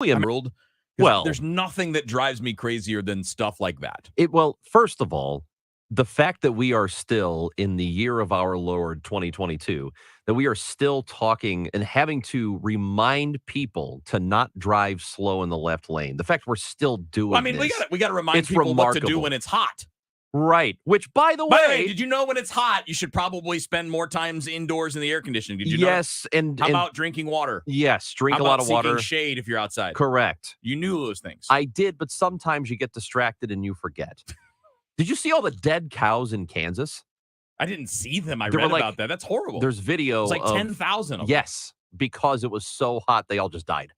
world. Well, there's nothing that drives me crazier than stuff like that. First of all, the fact that we are still in the year of our Lord 2022, that we are still talking and having to remind people to not drive slow in the left lane. The fact we're still doing this, we got to remind people what to do when it's hot. Right. Which, by the way, did you know when it's hot, you should probably spend more times indoors in the air conditioning? Did you know? Yes. And how about drinking water? Yes. Drink how a lot of water. Seeking shade if you're outside. Correct. You knew those things. I did, but sometimes you get distracted and you forget. Did you see all the dead cows in Kansas? I didn't see them. I read about that. That's horrible. There's video. It's like 10,000 of them. Yes, because it was so hot, they all just died.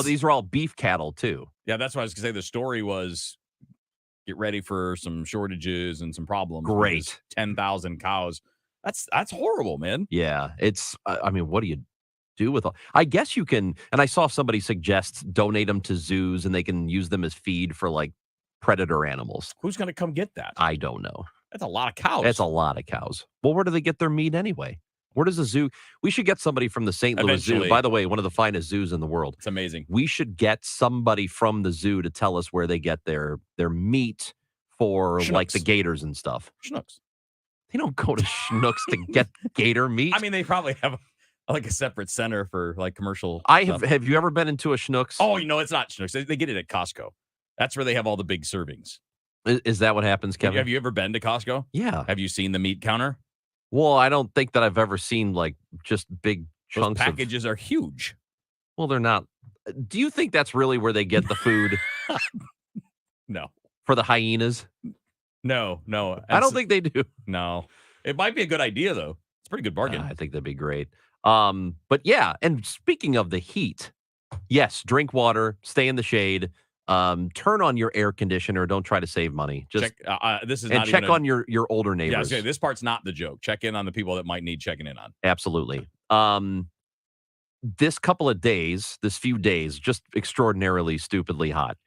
These are all beef cattle, too. Yeah, that's what I was going to say. The story was get ready for some shortages and some problems. Great. 10,000 cows. That's horrible, man. Yeah, what do you do with all? I guess you can, and I saw somebody suggest donate them to zoos and they can use them as feed for like predator animals. Who's going to come get that? I don't know. That's a lot of cows. That's a lot of cows. Well, where do they get their meat anyway? Where does a zoo? We should get somebody from the St. Louis Zoo. By the way, one of the finest zoos in the world. It's amazing. We should get somebody from the zoo to tell us where they get their meat for Schnucks. Like the gators and stuff. Schnucks. They don't go to Schnucks to get gator meat. I mean, they probably have like a separate center for like commercial. Have you ever been into a Schnucks? Oh, it's not Schnucks. They get it at Costco. That's where they have all the big servings. Is that what happens, Kevin? Have you ever been to Costco? Yeah. Have you seen the meat counter? Well, I don't think that I've ever seen like just big chunks. Those packages are huge. Well, they're not. Do you think that's really where they get the food? No. For the hyenas? No. I don't think they do. No. It might be a good idea, though. It's a pretty good bargain. I think that'd be great. But yeah, and speaking of the heat, yes, drink water, stay in the shade. Turn on your air conditioner. Don't try to save money. Just check, check on your older neighbors. Yeah, this part's not the joke. Check in on the people that might need checking in on. Absolutely. This few days, just extraordinarily stupidly hot.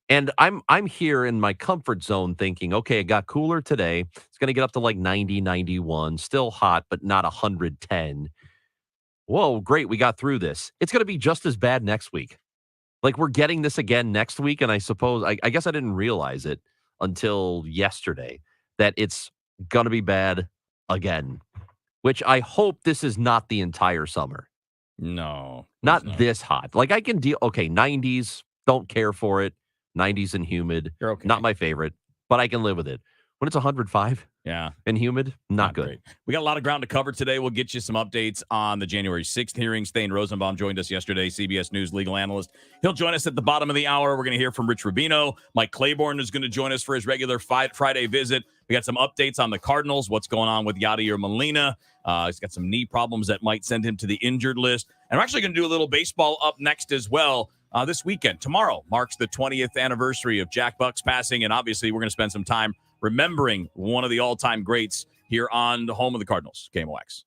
And I'm here in my comfort zone thinking, okay, it got cooler today. It's going to get up to like 90, 91, still hot, but not 110. Whoa, great. We got through this. It's going to be just as bad next week. Like we're getting this again next week. And I suppose, I guess I didn't realize it until yesterday that it's going to be bad again, which I hope this is not the entire summer. No, not this hot. Like I can deal. Okay. 90s. Don't care for it. 90s and humid. You're okay. Not my favorite, but I can live with it. When it's 105 and humid, not good. Great. We got a lot of ground to cover today. We'll get you some updates on the January 6th hearings. Thane Rosenbaum joined us yesterday, CBS News legal analyst. He'll join us at the bottom of the hour. We're going to hear from Rich Rubino. Mike Claiborne is going to join us for his regular Friday visit. We got some updates on the Cardinals, what's going on with Yadier Molina. He's got some knee problems that might send him to the injured list. And we're actually going to do a little baseball up next as well. This weekend, tomorrow, marks the 20th anniversary of Jack Buck's passing, and obviously we're going to spend some time remembering one of the all-time greats here on the home of the Cardinals, KMOX.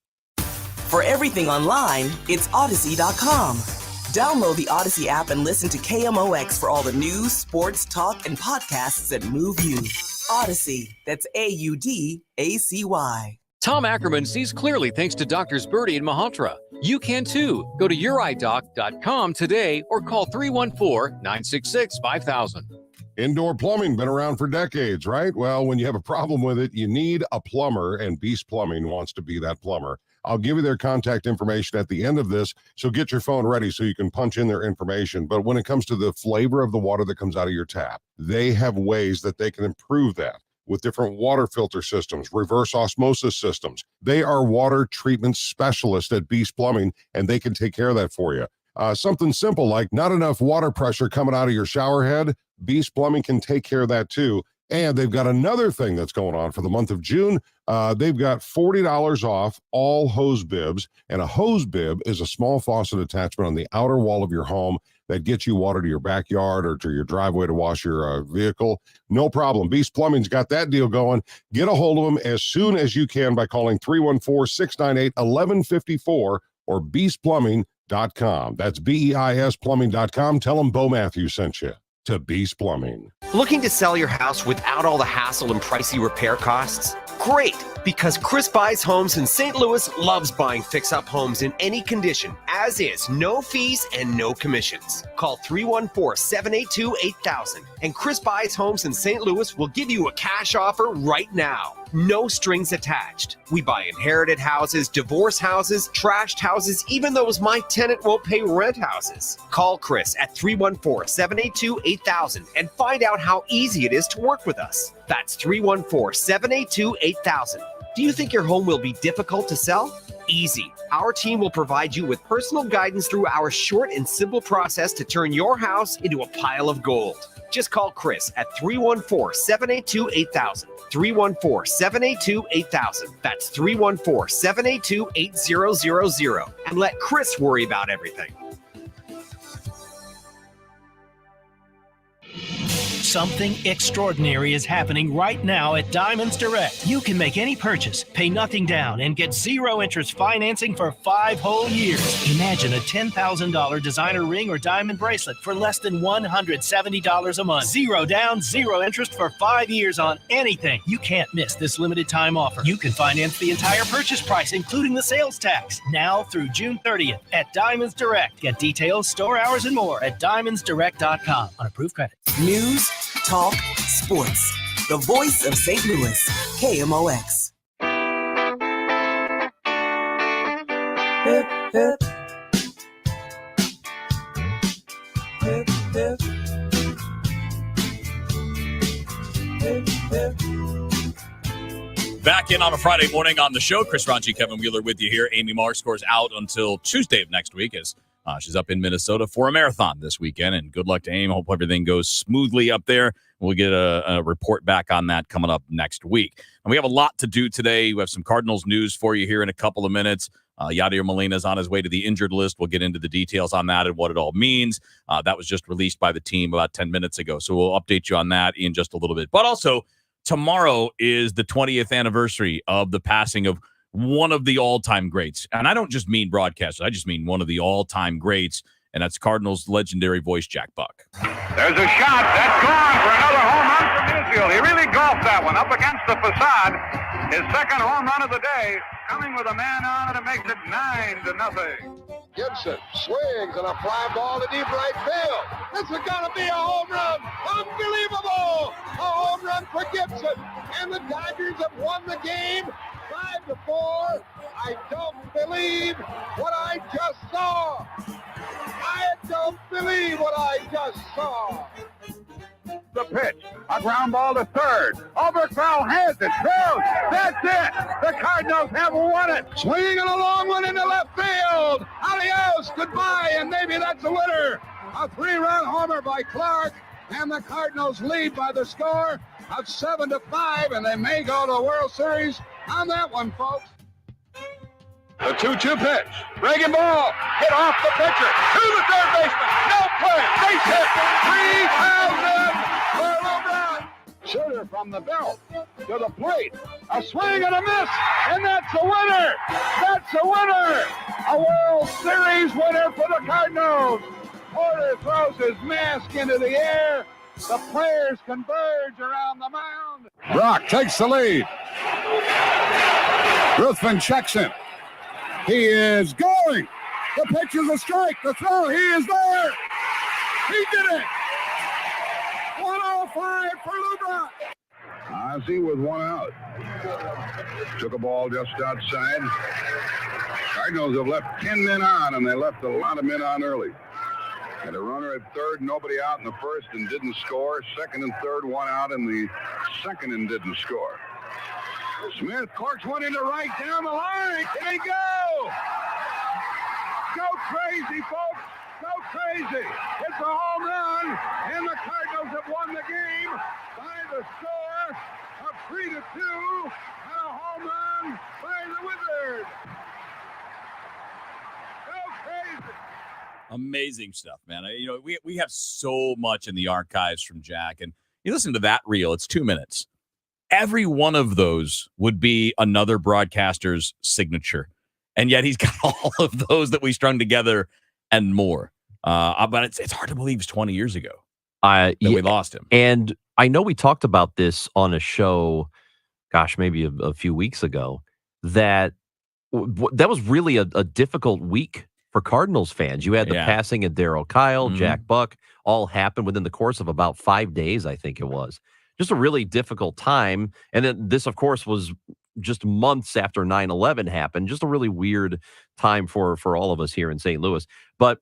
For everything online, it's Odyssey.com. Download the Odyssey app and listen to KMOX for all the news, sports, talk, and podcasts that move you. Odyssey, that's AUDACY. Tom Ackerman sees clearly thanks to Doctors Birdie and Mahotra. You can too. Go to youreyedoc.com today or call 314-966-5000. Indoor plumbing been around for decades, right? Well, when you have a problem with it, you need a plumber, and Beast Plumbing wants to be that plumber. I'll give you their contact information at the end of this, so get your phone ready so you can punch in their information. But when it comes to the flavor of the water that comes out of your tap, they have ways that they can improve that with different water filter systems, reverse osmosis systems. They are water treatment specialists at Beast Plumbing, and they can take care of that for you. Something simple like not enough water pressure coming out of your shower head, Beast Plumbing can take care of that too. And they've got another thing that's going on for the month of June. They've got $40 off all hose bibs. And a hose bib is a small faucet attachment on the outer wall of your home that gets you water to your backyard or to your driveway to wash your vehicle. No problem. Beast Plumbing's got that deal going. Get a hold of them as soon as you can by calling 314-698-1154 or beastplumbing.com. That's BEIS plumbing.com. Tell them Bo Matthews sent you to Beast Plumbing. Looking to sell your house without all the hassle and pricey repair costs? Great, because Chris Buys Homes in St. Louis loves buying fix-up homes in any condition, as is, no fees and no commissions. Call 314-782-8000, and Chris Buys Homes in St. Louis will give you a cash offer right now. No strings attached. We buy inherited houses, divorce houses, trashed houses, even those my tenant won't pay rent houses. Call Chris at 314-782-8000 and find out how easy it is to work with us. That's 314-782-8000. Do you think your home will be difficult to sell? Easy. Our team will provide you with personal guidance through our short and simple process to turn your house into a pile of gold. Just call Chris at 314-782-8000. 314-782-8000. That's 314-782-8000. And let Chris worry about everything. Something extraordinary is happening right now at Diamonds Direct. You can make any purchase, pay nothing down, and get zero interest financing for 5 whole years. Imagine a $10,000 designer ring or diamond bracelet for less than $170 a month. Zero down, zero interest for 5 years on anything. You can't miss this limited time offer. You can finance the entire purchase price, including the sales tax, now through June 30th at Diamonds Direct. Get details, store hours, and more at diamondsdirect.com on approved credit. News, talk, sports. The voice of St. Louis, KMOX. Hip, hip. Hip, hip. Hip, hip. Back in on a Friday morning on the show. Chris Ranchi, Kevin Wheeler with you here. Amy Markscore's out until Tuesday of next week as she's up in Minnesota for a marathon this weekend. And good luck to Amy. Hope everything goes smoothly up there. We'll get a report back on that coming up next week. And we have a lot to do today. We have some Cardinals news for you here in a couple of minutes. Yadier Molina is on his way to the injured list. We'll get into the details on that and what it all means. That was just released by the team about 10 minutes ago. So we'll update you on that in just a little bit. But also, tomorrow is the 20th anniversary of the passing of one of the all-time greats. And I don't just mean broadcasters. I just mean one of the all-time greats, and that's Cardinals legendary voice, Jack Buck. There's a shot. That's gone for another home run from infield. He really golfed that one up against the facade. His second home run of the day, coming with a man on, and it makes it 9-0. Gibson swings and a fly ball to deep right field. This is going to be a home run. Unbelievable. A home run for Gibson. And the Dodgers have won the game 5-4. I don't believe what I just saw. I don't believe what I just saw. The pitch, a ground ball to third. Overthrow has it. Throws. That's it. The Cardinals have won it. Swinging a long one into left field. Adios. Goodbye. And maybe that's a winner. A 3-run homer by Clark. And the Cardinals lead by the score of 7-5. And they may go to the World Series on that one, folks. The 2-2 pitch. Breaking ball. Hit off the pitcher. To the third baseman. No play. Base hit. 3,000 for a home run. Shooter from the belt to the plate. A swing and a miss. And that's a winner. That's a winner. A World Series winner for the Cardinals. Porter throws his mask into the air. The players converge around the mound. Brock takes the lead. Ruthven checks him. He is going. The pitch is a strike. The throw, he is there. He did it. 105 for LeBron. Ozzie with one out. Took a ball just outside. Cardinals have left 10 men on, and they left a lot of men on early. And a runner at third, nobody out in the first and didn't score. Second and third, one out in the second and didn't score. Smith corks one into right down the line. Can he go? Go crazy, folks. Go crazy. It's a home run, and the Cardinals have won the game by the score of 3-2, and a home run by the Wizards. Go crazy. Amazing stuff, man. We have so much in the archives from Jack, and you listen to that reel, it's 2 minutes. Every one of those would be another broadcaster's signature. And yet he's got all of those that we strung together and more. But it's hard to believe it's 20 years ago that we lost him. And I know we talked about this on a show gosh, maybe a few weeks ago, that that was really a difficult week for Cardinals fans. You had the Yeah. passing of Darryl Kyle, Mhm. Jack Buck, all happened within the course of about 5 days, I think it was. Just a really difficult time. And then this, of course, was just months after 9/11 happened. Just a really weird time for all of us here in St. Louis. But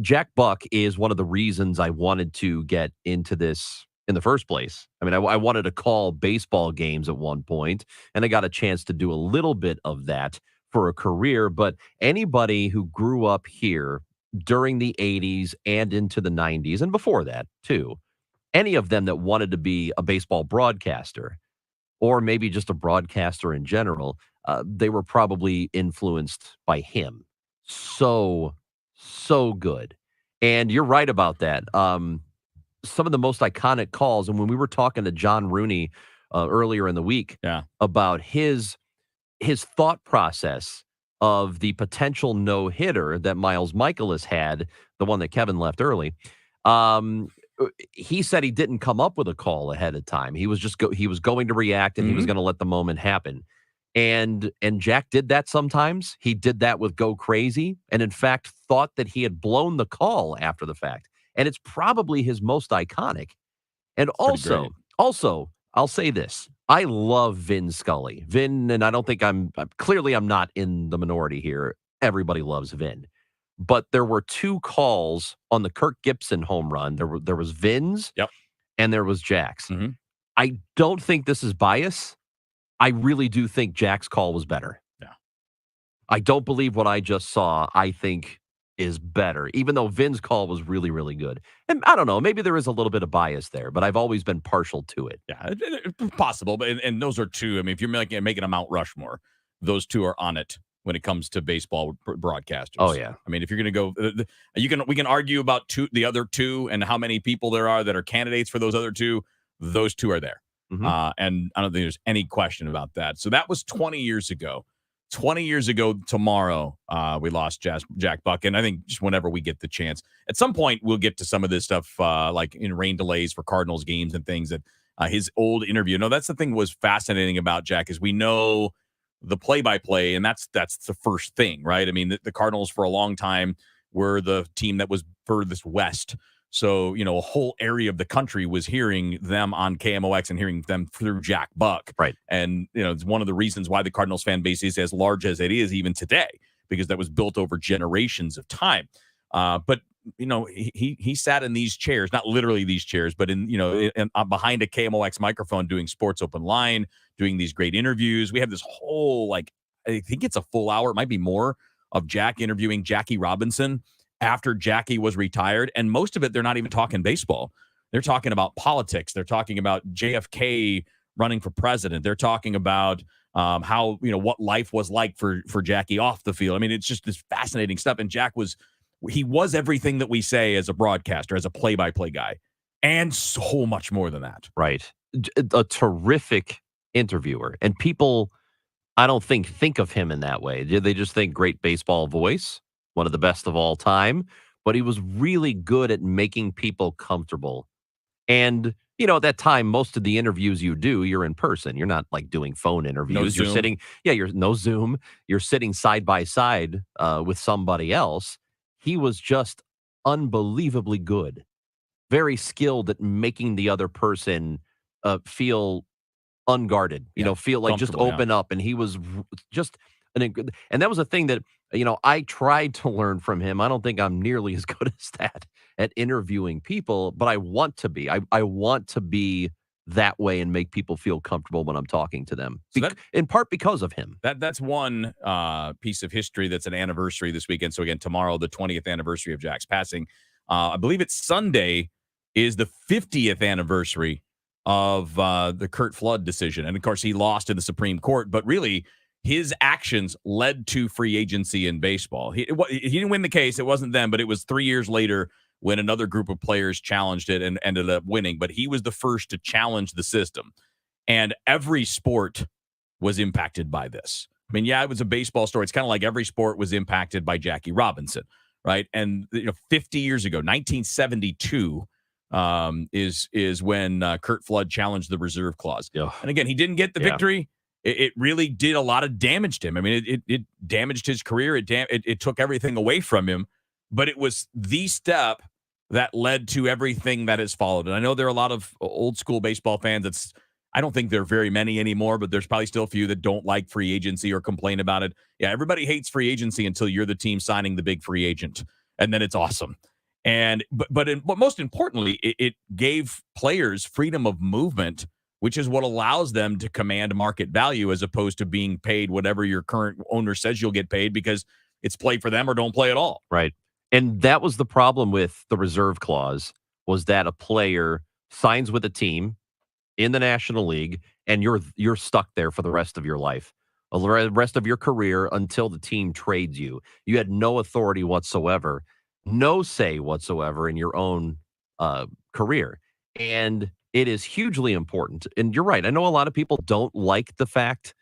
Jack Buck is one of the reasons I wanted to get into this in the first place. I mean, I wanted to call baseball games at one point, and I got a chance to do a little bit of that for a career. But anybody who grew up here during the 80s and into the 90s, and before that too, any of them that wanted to be a baseball broadcaster or maybe just a broadcaster in general, they were probably influenced by him. So, so good. And you're right about that. Some of the most iconic calls, and when we were talking to John Rooney earlier in the week about his thought process of the potential no-hitter that Miles Michaelis had, the one that Kevin left early, he said he didn't come up with a call ahead of time. He was just he was going to react, and he was going to let the moment happen. And Jack did that sometimes. He did that with Go Crazy, and in fact thought that he had blown the call after the fact. And it's probably his most iconic. And also, I'll say this. I love Vin Scully. Vin, and I don't think I'm not in the minority here. Everybody loves Vin. But there were two calls on the Kirk Gibson home run. There was Vin's and there was Jack's. I don't think this is bias. I really do think Jack's call was better. Yeah. I don't believe what I just saw, I think, is better, even though Vin's call was really, really good. And I don't know, maybe there is a little bit of bias there, but I've always been partial to it. Yeah, it's possible. But and those are two. I mean, if you're making a Mount Rushmore, those two are on it when it comes to baseball broadcasters. Oh yeah. I mean, if you're going to go, we can argue about the other two and how many people there are that are candidates for those other two. Those two are there. And I don't think there's any question about that. So that was 20 years ago. 20 years ago tomorrow, we lost Jack Buck. And I think just whenever we get the chance, at some point, we'll get to some of this stuff, like in rain delays for Cardinals games and things that his old interview. No, that's the thing was fascinating about Jack is we know the play-by-play, and that's the first thing, right? I mean, the Cardinals for a long time were the team that was furthest west. So, a whole area of the country was hearing them on KMOX and hearing them through Jack Buck. Right. And, it's one of the reasons why the Cardinals fan base is as large as it is even today, because that was built over generations of time. But, he sat in these chairs, not literally these chairs, but behind a KMOX microphone doing Sports Open Line, doing these great interviews. We have this whole, I think it's a full hour, it might be more, of Jack interviewing Jackie Robinson after Jackie was retired. And most of it, they're not even talking baseball. They're talking about politics. They're talking about JFK running for president. They're talking about how, what life was like for Jackie off the field. I mean, it's just this fascinating stuff. And Jack was everything that we say as a broadcaster, as a play-by-play guy, and so much more than that. Right. A terrific interviewer. And people, I don't think of him in that way. They just think great baseball voice, one of the best of all time, but he was really good at making people comfortable. And, at that time, most of the interviews you're in person. You're not like doing phone interviews. No You're Zoom. sitting, you're no Zoom. You're sitting side by side with somebody else. He was just unbelievably good, very skilled at making the other person feel unguarded, feel like just open up. And he was just and that was a thing that, I tried to learn from him. I don't think I'm nearly as good as that at interviewing people, but I want to be. I want to be that way and make people feel comfortable when I'm talking to them, in part because of him. That's one piece of history that's an anniversary this weekend. So again, tomorrow, the 20th anniversary of Jack's passing. I believe it's Sunday is the 50th anniversary of the Curt Flood decision. And of course, he lost in the Supreme Court, but really his actions led to free agency in baseball. He didn't win the case. It wasn't them, but it was 3 years later when another group of players challenged it and ended up winning. But he was the first to challenge the system. And every sport was impacted by this. I mean, it was a baseball story. It's kind of like every sport was impacted by Jackie Robinson, right? And 50 years ago, 1972, is when Curt Flood challenged the reserve clause. Yeah. And again, he didn't get the victory. It really did a lot of damage to him. I mean, it damaged his career. It took everything away from him. But it was the step that led to everything that has followed. And I know there are a lot of old school baseball fans. I don't think there are very many anymore, but there's probably still a few that don't like free agency or complain about it. Yeah, everybody hates free agency until you're the team signing the big free agent, and then it's awesome. And but most importantly, it gave players freedom of movement, which is what allows them to command market value as opposed to being paid whatever your current owner says you'll get paid, because it's play for them or don't play at all. Right. And that was the problem with the reserve clause, was that a player signs with a team in the National League and you're stuck there for the rest of your life, the rest of your career, until the team trades you. You had no authority whatsoever, no say whatsoever in your own career. And it is hugely important. And you're right. I know a lot of people don't like the fact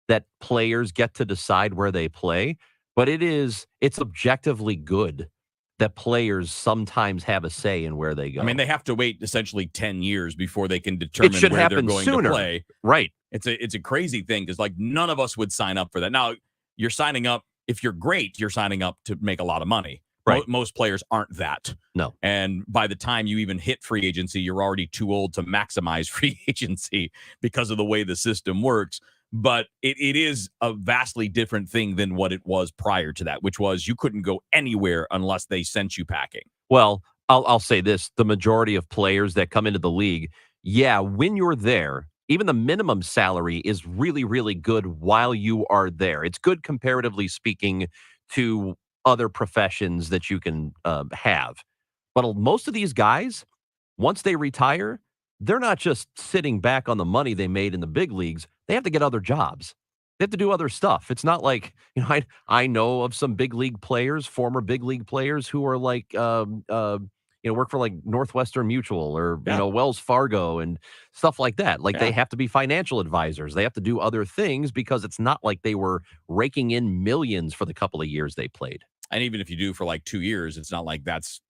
that players get to decide where they play, but it's objectively good that players sometimes have a say in where they go. I mean, they have to wait essentially 10 years before they can determine where they're going to play. Right. It's a crazy thing, because like none of us would sign up for that. Now, you're signing up, if you're great, you're signing up to make a lot of money. Right. Most players aren't that. No. And by the time you even hit free agency, you're already too old to maximize free agency because of the way the system works. But it is a vastly different thing than what it was prior to that, which was you couldn't go anywhere unless they sent you packing. Well, I'll say this. The majority of players that come into the league, when you're there, even the minimum salary is really, really good while you are there. It's good comparatively speaking to other professions that you can have. But most of these guys, once they retire, they're not just sitting back on the money they made in the big leagues. They have to get other jobs. They have to do other stuff. It's not like, I know of some big league players, former big league players, who are like, work for like Northwestern Mutual or, Wells Fargo and stuff like that. Like they have to be financial advisors. They have to do other things, because it's not like they were raking in millions for the couple of years they played. And even if you do for like 2 years, it's not like that's,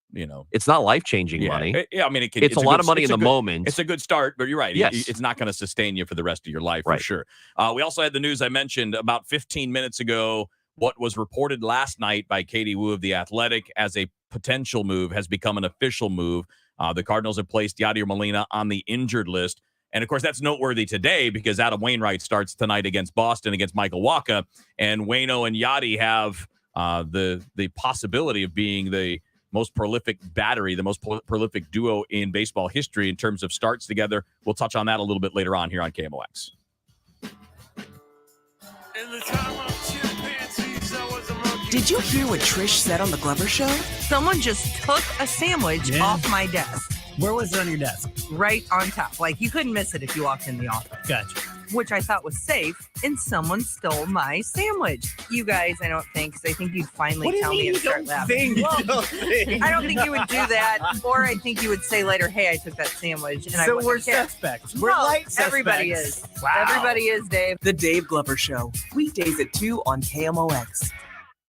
it's not life-changing money. Yeah, I mean, it's a lot of money in the moment. It's a good start, but you're right. Yes. It's not going to sustain you for the rest of your life, right. for sure. We also had the news I mentioned about 15 minutes ago. What was reported last night by Katie Woo of The Athletic as a potential move has become an official move. The Cardinals have placed Yadier Molina on the injured list. And, of course, that's noteworthy today because Adam Wainwright starts tonight against Boston, against Michael Wacha. And Waino and Yadi have the possibility of being the most prolific battery, the most prolific duo in baseball history in terms of starts together. We'll touch on that a little bit later on here on KMOX. Did you hear what Trish said on the Glover Show? Someone just took a sandwich off my desk. Where was it on your desk? Right on top. Like, you couldn't miss it if you walked in the office. Gotcha. Which I thought was safe, and someone stole my sandwich. You guys, I don't think, because I think you'd finally tell me and start laughing. I don't think you would do that, or I think you would say later, hey, I took that sandwich. And so we're suspects. We're light suspects. Everybody is. Wow. Everybody is, Dave. The Dave Glover Show, weekdays at 2 on KMOX.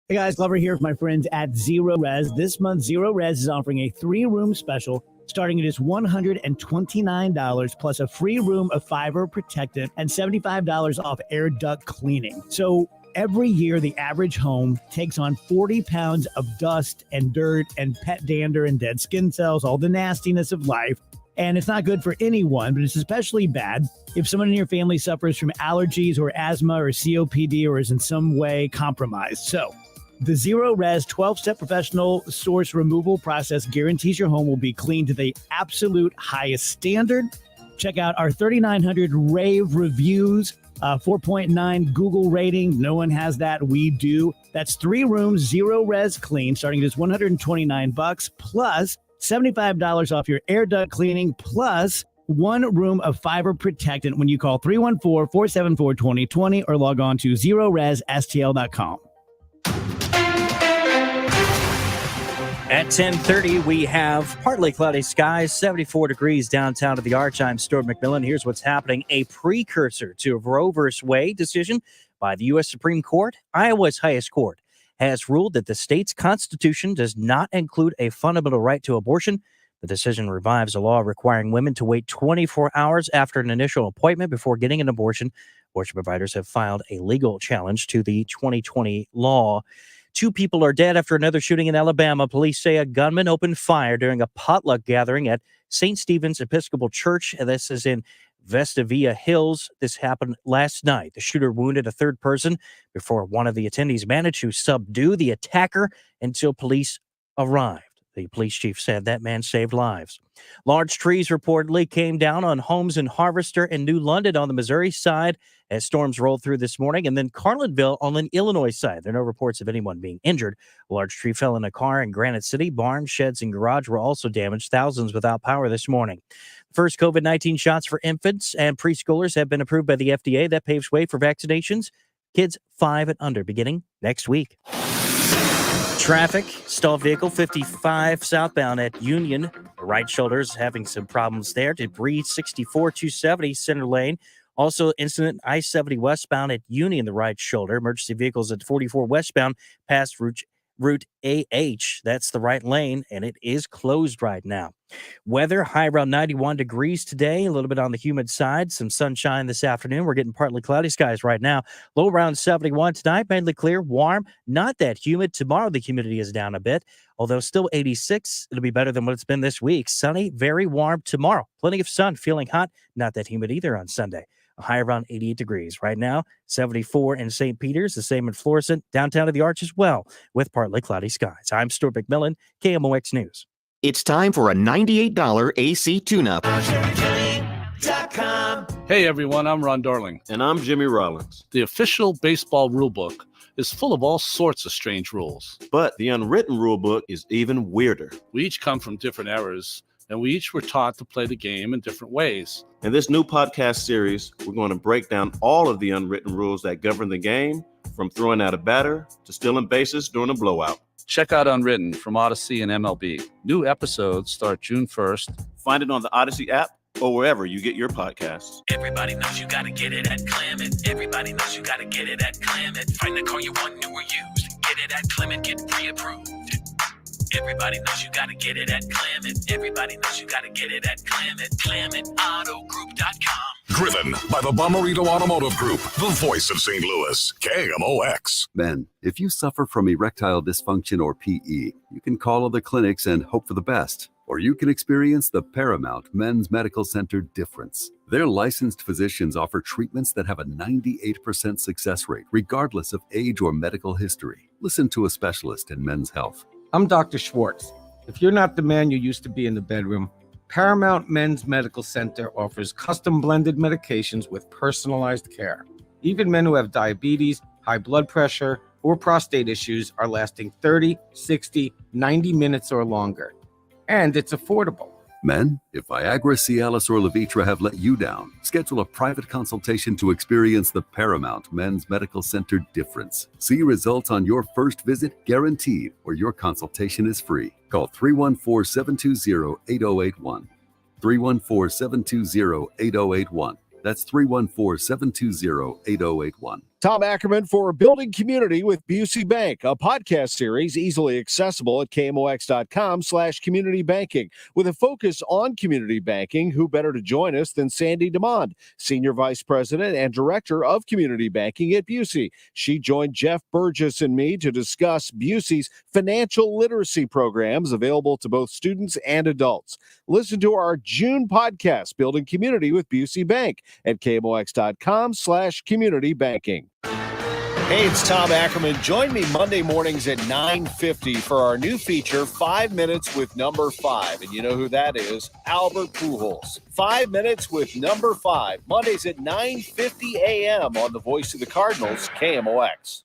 Hey guys, Glover here with my friends at Zero Res. This month, Zero Res is offering a 3-room special starting at just $129 plus a free room of fiber protectant and $75 off air duct cleaning. So every year, the average home takes on 40 pounds of dust and dirt and pet dander and dead skin cells, all the nastiness of life. And it's not good for anyone, but it's especially bad if someone in your family suffers from allergies or asthma or COPD or is in some way compromised. So the Zero Res 12-step professional source removal process guarantees your home will be clean to the absolute highest standard. Check out our 3,900 rave reviews, 4.9 Google rating. No one has that. We do. That's 3 rooms, Zero Res clean, starting at just $129 plus $75 off your air duct cleaning plus 1 room of fiber protectant when you call 314-474-2020 or log on to ZeroResSTL.com. At 10:30, we have partly cloudy skies, 74 degrees downtown of the Arch. I'm Stuart McMillan. Here's what's happening. A precursor to a Roe v. Wade decision by the U.S. Supreme Court, Iowa's highest court, has ruled that the state's constitution does not include a fundamental right to abortion. The decision revives a law requiring women to wait 24 hours after an initial appointment before getting an abortion. Abortion providers have filed a legal challenge to the 2020 law. 2 people are dead after another shooting in Alabama. Police say a gunman opened fire during a potluck gathering at St. Stephen's Episcopal Church. This is in Vestavia Hills. This happened last night. The shooter wounded a third person before one of the attendees managed to subdue the attacker until police arrived. The police chief said that man saved lives. Large trees reportedly came down on homes in Harvester and New London on the Missouri side as storms rolled through this morning, and then Carlinville on the Illinois side. There are no reports of anyone being injured. A large tree fell in a car in Granite City. Barns, sheds, and garage were also damaged. Thousands without power this morning. First COVID-19 shots for infants and preschoolers have been approved by the FDA. That paves way for vaccinations. Kids 5 and under beginning next week. Traffic, stalled vehicle 55 southbound at Union. The right shoulder is having some problems there. Debris 64 270 center lane. Also, incident I-70 westbound at Union, the right shoulder. Emergency vehicles at 44 westbound past Route AH. That's the right lane, and it is closed right now. Weather, high around 91 degrees today, a little bit on the humid side. Some sunshine this afternoon. We're getting partly cloudy skies right now. Low around 71 tonight, mainly clear, warm, not that humid. Tomorrow, the humidity is down a bit, although still 86. It'll be better than what it's been this week. Sunny, very warm tomorrow. Plenty of sun, feeling hot, not that humid either on Sunday. A high around 88 degrees. Right now, 74 in St. Peter's, the same in Florissant, downtown of the Arch as well, with partly cloudy skies. I'm Stuart McMillan, KMOX News. It's time for a $98 AC tune-up. Hey everyone, I'm Ron Darling. And I'm Jimmy Rollins. The official baseball rulebook is full of all sorts of strange rules. But the unwritten rulebook is even weirder. We each come from different eras, and we each were taught to play the game in different ways. In this new podcast series, we're going to break down all of the unwritten rules that govern the game, from throwing out a batter to stealing bases during a blowout. Check out Unwritten from Odyssey and MLB. New episodes start June 1st. Find it on the Odyssey app or wherever you get your podcasts. Everybody knows you gotta get it at Clement. Everybody knows you gotta get it at Clement. Find the car you want, new or used. Get it at Clement, get pre-approved. Everybody knows you gotta get it at Clement. Everybody knows you gotta get it at Clement. ClementAutoGroup.com. Driven by the Bomarito Automotive Group, the voice of St. Louis, KMOX. Men, if you suffer from erectile dysfunction or PE, you can call other clinics and hope for the best. Or you can experience the Paramount Men's Medical Center difference. Their licensed physicians offer treatments that have a 98% success rate, regardless of age or medical history. Listen to a specialist in men's health. I'm Dr. Schwartz. If you're not the man you used to be in the bedroom, Paramount Men's Medical Center offers custom blended medications with personalized care. Even men who have diabetes, high blood pressure, or prostate issues are lasting 30, 60, 90 minutes or longer. And it's affordable. Men, if Viagra, Cialis, or Levitra have let you down, schedule a private consultation to experience the Paramount Men's Medical Center difference. See results on your first visit guaranteed, or your consultation is free. Call 314-720-8081. 314-720-8081. That's 314-720-8081. Tom Ackerman for Building Community with Busey Bank, a podcast series easily accessible at KMOX.com/community banking. With a focus on community banking, who better to join us than Sandy DeMond, Senior Vice President and Director of Community Banking at Busey. She joined Jeff Burgess and me to discuss Busey's financial literacy programs available to both students and adults. Listen to our June podcast, Building Community with Busey Bank, at KMOX.com/community banking. Hey, it's Tom Ackerman. Join me Monday mornings at 9:50 for our new feature, 5 Minutes with Number 5. And you know who that is? Albert Pujols. 5 Minutes with Number 5. Mondays at 9:50 a.m. on the Voice of the Cardinals, KMOX.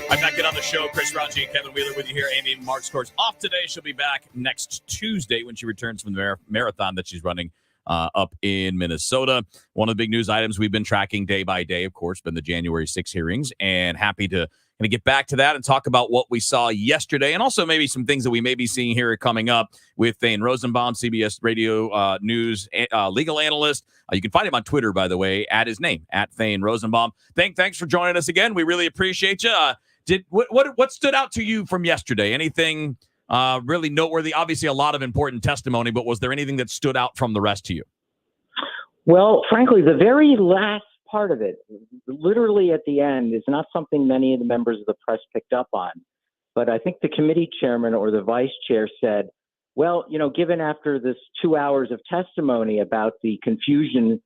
I'm back in on the show. Chris Raunchy and Kevin Wheeler with you here. Amy Markscourt's off today. She'll be back next Tuesday when she returns from the marathon that she's running up in Minnesota. One of the big news items we've been tracking day by day, of course, been the January 6 hearings, and happy to Going to get back to that and talk about what we saw yesterday and also maybe some things that we may be seeing here coming up with Thane Rosenbaum, CBS Radio News legal analyst. You can find him on Twitter, by the way, at his name, at Thane Rosenbaum. Thanks for joining us again. We really appreciate you. What stood out to you from yesterday? Anything really noteworthy? Obviously, a lot of important testimony, but was there anything that stood out from the rest to you? Well, frankly, the very last part of it, literally at the end, is not something many of the members of the press picked up on. But I think the committee chairman or the vice chair said, well, given after this 2 hours of testimony about the confusion,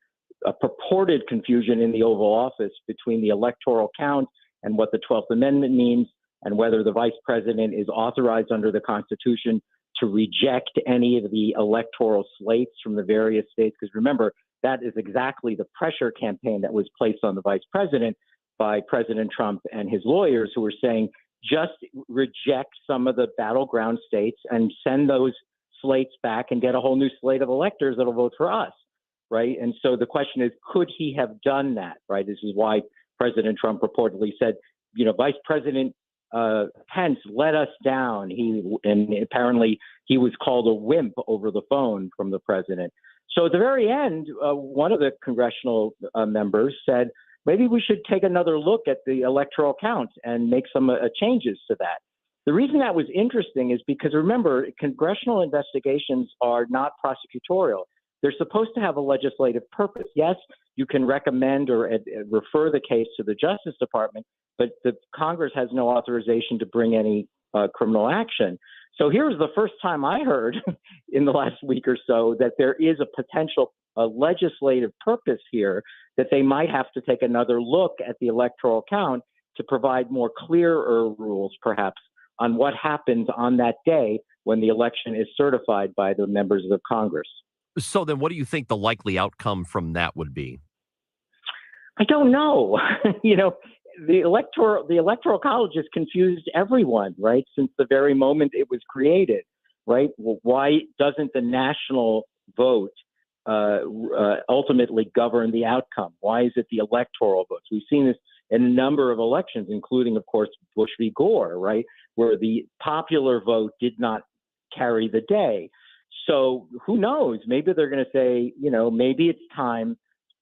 purported confusion in the Oval Office between the electoral count and what the 12th Amendment means, and whether the vice president is authorized under the Constitution to reject any of the electoral slates from the various states. Because remember, that is exactly the pressure campaign that was placed on the vice president by President Trump and his lawyers, who were saying, just reject some of the battleground states and send those slates back and get a whole new slate of electors that'll vote for us, right? And so the question is, could he have done that, right? This is why President Trump reportedly said, Vice President Pence let us down. And apparently he was called a wimp over the phone from the president. So at the very end, one of the congressional members said, maybe we should take another look at the electoral count and make some changes to that. The reason that was interesting is because, remember, congressional investigations are not prosecutorial. They're supposed to have a legislative purpose. Yes, you can recommend or refer the case to the Justice Department, but the Congress has no authorization to bring any criminal action. So here's the first time I heard in the last week or so that there is a potential legislative purpose here, that they might have to take another look at the electoral count to provide more clearer rules, perhaps, on what happens on that day when the election is certified by the members of Congress. So then what do you think the likely outcome from that would be? I don't know. The electoral college has confused everyone, right? Since the very moment it was created, right? Well, why doesn't the national vote ultimately govern the outcome? Why is it the electoral votes? We've seen this in a number of elections, including, of course, Bush v. Gore, right? Where the popular vote did not carry the day. So who knows? Maybe they're going to say, maybe it's time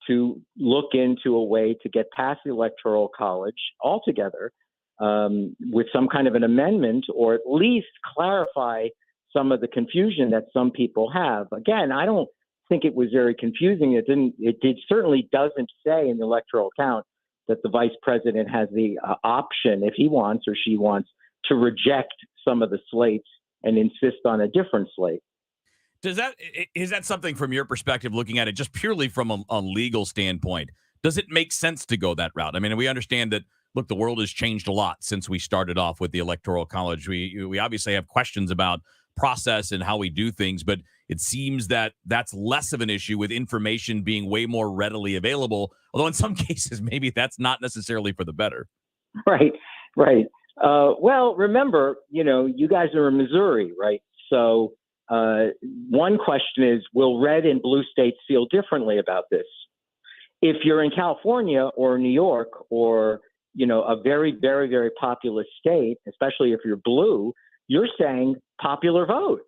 to look into a way to get past the Electoral College altogether with some kind of an amendment, or at least clarify some of the confusion that some people have. Again, I don't think it was very confusing. It certainly doesn't say in the electoral count that the vice president has the option, if he wants or she wants, to reject some of the slates and insist on a different slate. Is that something from your perspective, looking at it just purely from a legal standpoint? Does it make sense to go that route? I mean, we understand that, look, the world has changed a lot since we started off with the Electoral College. We obviously have questions about process and how we do things, but it seems that that's less of an issue with information being way more readily available, although in some cases, maybe that's not necessarily for the better. Right. Well, remember, you guys are in Missouri, right? So one question is, will red and blue states feel differently about this? If you're in California or New York or, a very, very, very populous state, especially if you're blue, you're saying popular vote.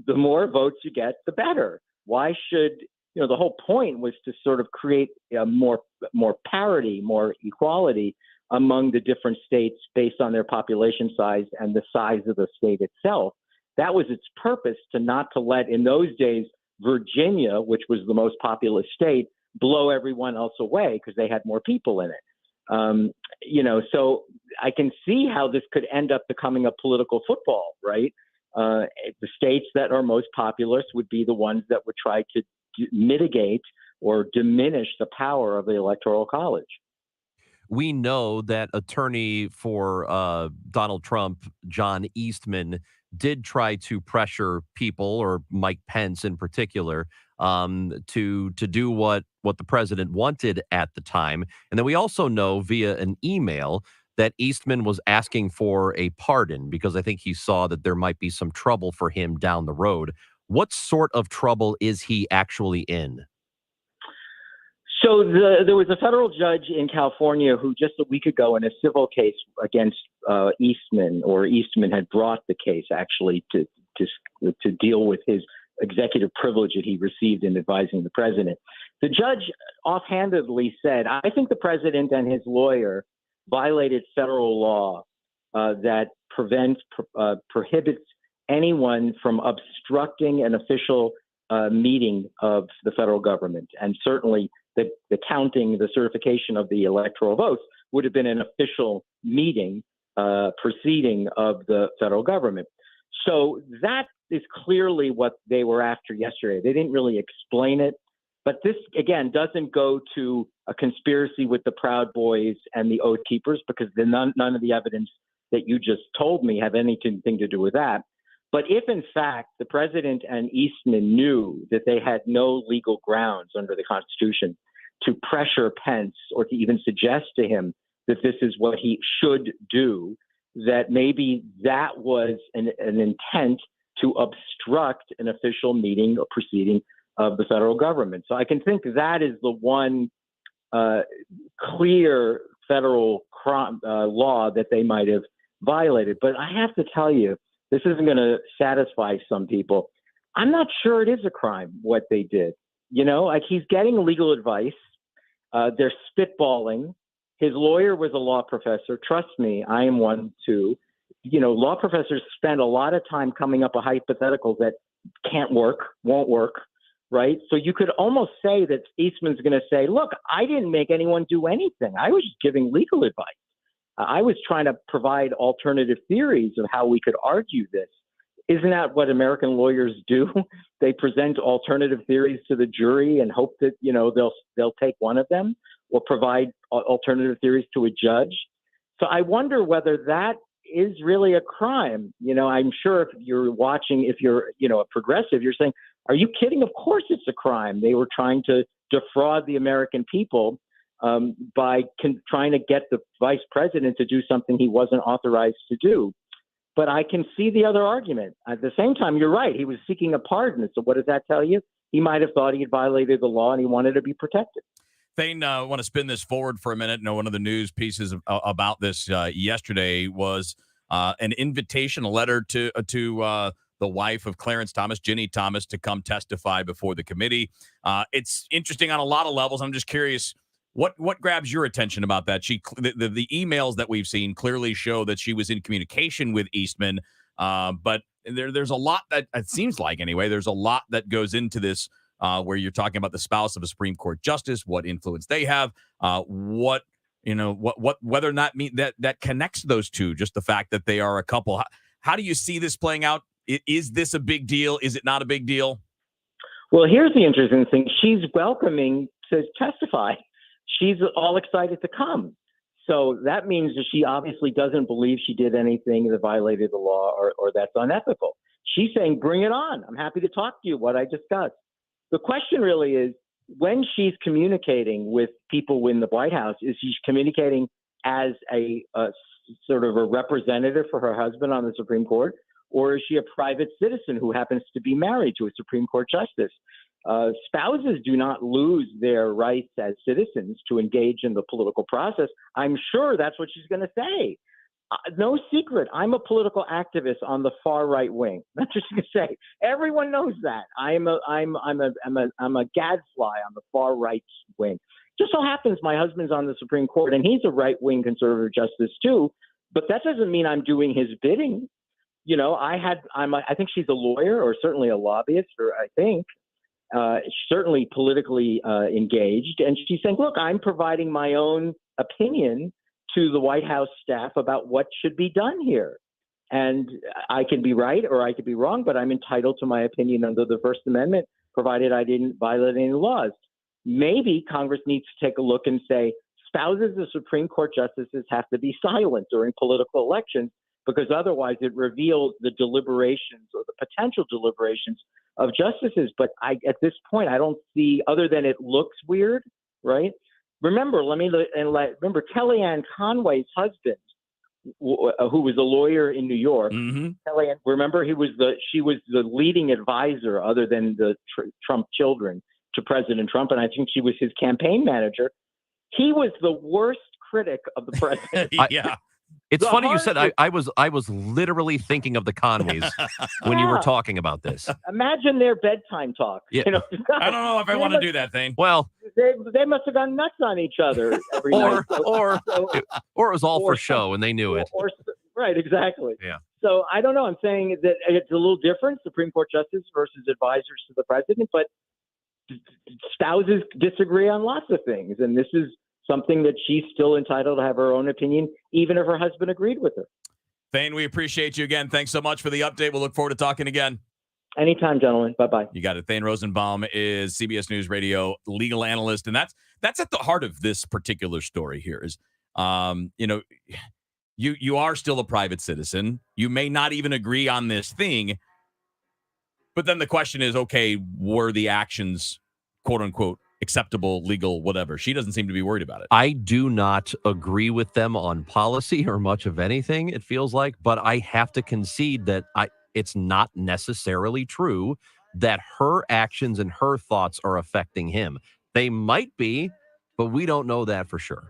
The more votes you get, the better. Why should, the whole point was to sort of create more parity, more equality among the different states based on their population size and the size of the state itself. That was its purpose, not to let, in those days, Virginia, which was the most populous state, blow everyone else away because they had more people in it. So I can see how this could end up becoming a political football, right? The states that are most populous would be the ones that would try to mitigate or diminish the power of the Electoral College. We know that attorney for Donald Trump, John Eastman, did try to pressure people, or Mike Pence in particular, to do what the president wanted at the time. And then we also know via an email that Eastman was asking for a pardon because I think he saw that there might be some trouble for him down the road. What sort of trouble is he actually in? So there was a federal judge in California who just a week ago in a civil case against Eastman, or Eastman had brought the case actually to deal with his executive privilege that he received in advising the president. The judge offhandedly said, I think the president and his lawyer violated federal law that prohibits anyone from obstructing an official meeting of the federal government. And certainly the counting, the certification of the electoral votes would have been an official meeting proceeding of the federal government. So that is clearly what they were after yesterday. They didn't really explain it. But this, again, doesn't go to a conspiracy with the Proud Boys and the Oath Keepers, because none of the evidence that you just told me have anything to do with that. But if, in fact, the president and Eastman knew that they had no legal grounds under the Constitution to pressure Pence or to even suggest to him that this is what he should do, that maybe that was an intent to obstruct an official meeting or proceeding of the federal government. So I can think that is the one clear federal law that they might have violated. But I have to tell you, this isn't going to satisfy some people. I'm not sure it is a crime what they did. You know, like, he's getting legal advice. They're spitballing. His lawyer was a law professor. Trust me, I am one too. You know, law professors spend a lot of time coming up with hypotheticals that can't work, won't work, right? So you could almost say that Eastman's going to say, look, I didn't make anyone do anything. I was just giving legal advice. I was trying to provide alternative theories of how we could argue this. Isn't that what American lawyers do? They present alternative theories to the jury and hope that, you know, they'll take one of them, or provide alternative theories to a judge. So I wonder whether that is really a crime. You know, I'm sure if you're watching, if you're, you know, a progressive, you're saying, are you kidding? Of course it's a crime. They were trying to defraud the American people by trying to get the vice president to do something he wasn't authorized to do. But I can see the other argument. At the same time, you're right. He was seeking a pardon. So what does that tell you? He might have thought he had violated the law and he wanted to be protected. Thane, I want to spin this forward for a minute. You know, one of the news pieces about this yesterday was an invitation, a letter to the wife of Clarence Thomas, Ginny Thomas, to come testify before the committee. It's interesting on a lot of levels. I'm just curious, what grabs your attention about that? The emails that we've seen clearly show that she was in communication with Eastman, but there's a lot that it seems like, anyway, there's a lot that goes into this. Where you're talking about the spouse of a Supreme Court justice, what influence they have, whether or not that connects those two, just the fact that they are a couple. How do you see this playing out? Is this a big deal? Is it not a big deal? Well, here's the interesting thing. She's welcoming to testify. She's all excited to come. So that means that she obviously doesn't believe she did anything that violated the law or that's unethical. She's saying, bring it on. I'm happy to talk to you, what I discussed. The question really is, when she's communicating with people in the White House, is she communicating as a sort of a representative for her husband on the Supreme Court, or is she a private citizen who happens to be married to a Supreme Court justice? Spouses do not lose their rights as citizens to engage in the political process. I'm sure that's what she's going to say. No secret, I'm a political activist on the far right wing. That's what she's going to say. Everyone knows that. I'm a gadfly on the far right wing. Just so happens my husband's on the Supreme Court, and he's a right wing conservative justice too. But that doesn't mean I'm doing his bidding. You know, I think she's a lawyer, or certainly a lobbyist, or I think certainly politically engaged. And she's saying, look, I'm providing my own opinion to the White House staff about what should be done here. And I can be right or I could be wrong, but I'm entitled to my opinion under the First Amendment, provided I didn't violate any laws. Maybe Congress needs to take a look and say, spouses of Supreme Court justices have to be silent during political elections, because otherwise it reveals the deliberations or the potential deliberations of justices. But at this point, I don't see, other than it looks weird, right? Remember, remember Kellyanne Conway's husband, who was a lawyer in New York. Mm-hmm. Kellyanne, remember, she was the leading advisor, other than the Trump children, to President Trump, and I think she was his campaign manager. He was the worst critic of the president. Yeah. It's funny you said I was literally thinking of the Conways when you were talking about this. Imagine their bedtime talk. Yeah. You know, I don't know if I want to do that thing. Well, they must have gone nuts on each other every night. Or it was all for show, and they knew it. Right, exactly. Yeah. So I don't know. I'm saying that it's a little different, Supreme Court justice versus advisors to the president, but spouses disagree on lots of things, and this is something that she's still entitled to have her own opinion, even if her husband agreed with her. Thane, we appreciate you again. Thanks so much for the update. We'll look forward to talking again. Anytime, gentlemen. Bye-bye. You got it. Thane Rosenbaum is CBS News Radio legal analyst, and that's at the heart of this particular story here is, you are still a private citizen. You may not even agree on this thing, but then the question is, okay, were the actions, quote unquote, acceptable, legal, whatever? She doesn't seem to be worried about it. I do not agree with them on policy or much of anything, it feels like, but I have to concede that it's not necessarily true that her actions and her thoughts are affecting him. They might be, but we don't know that for sure.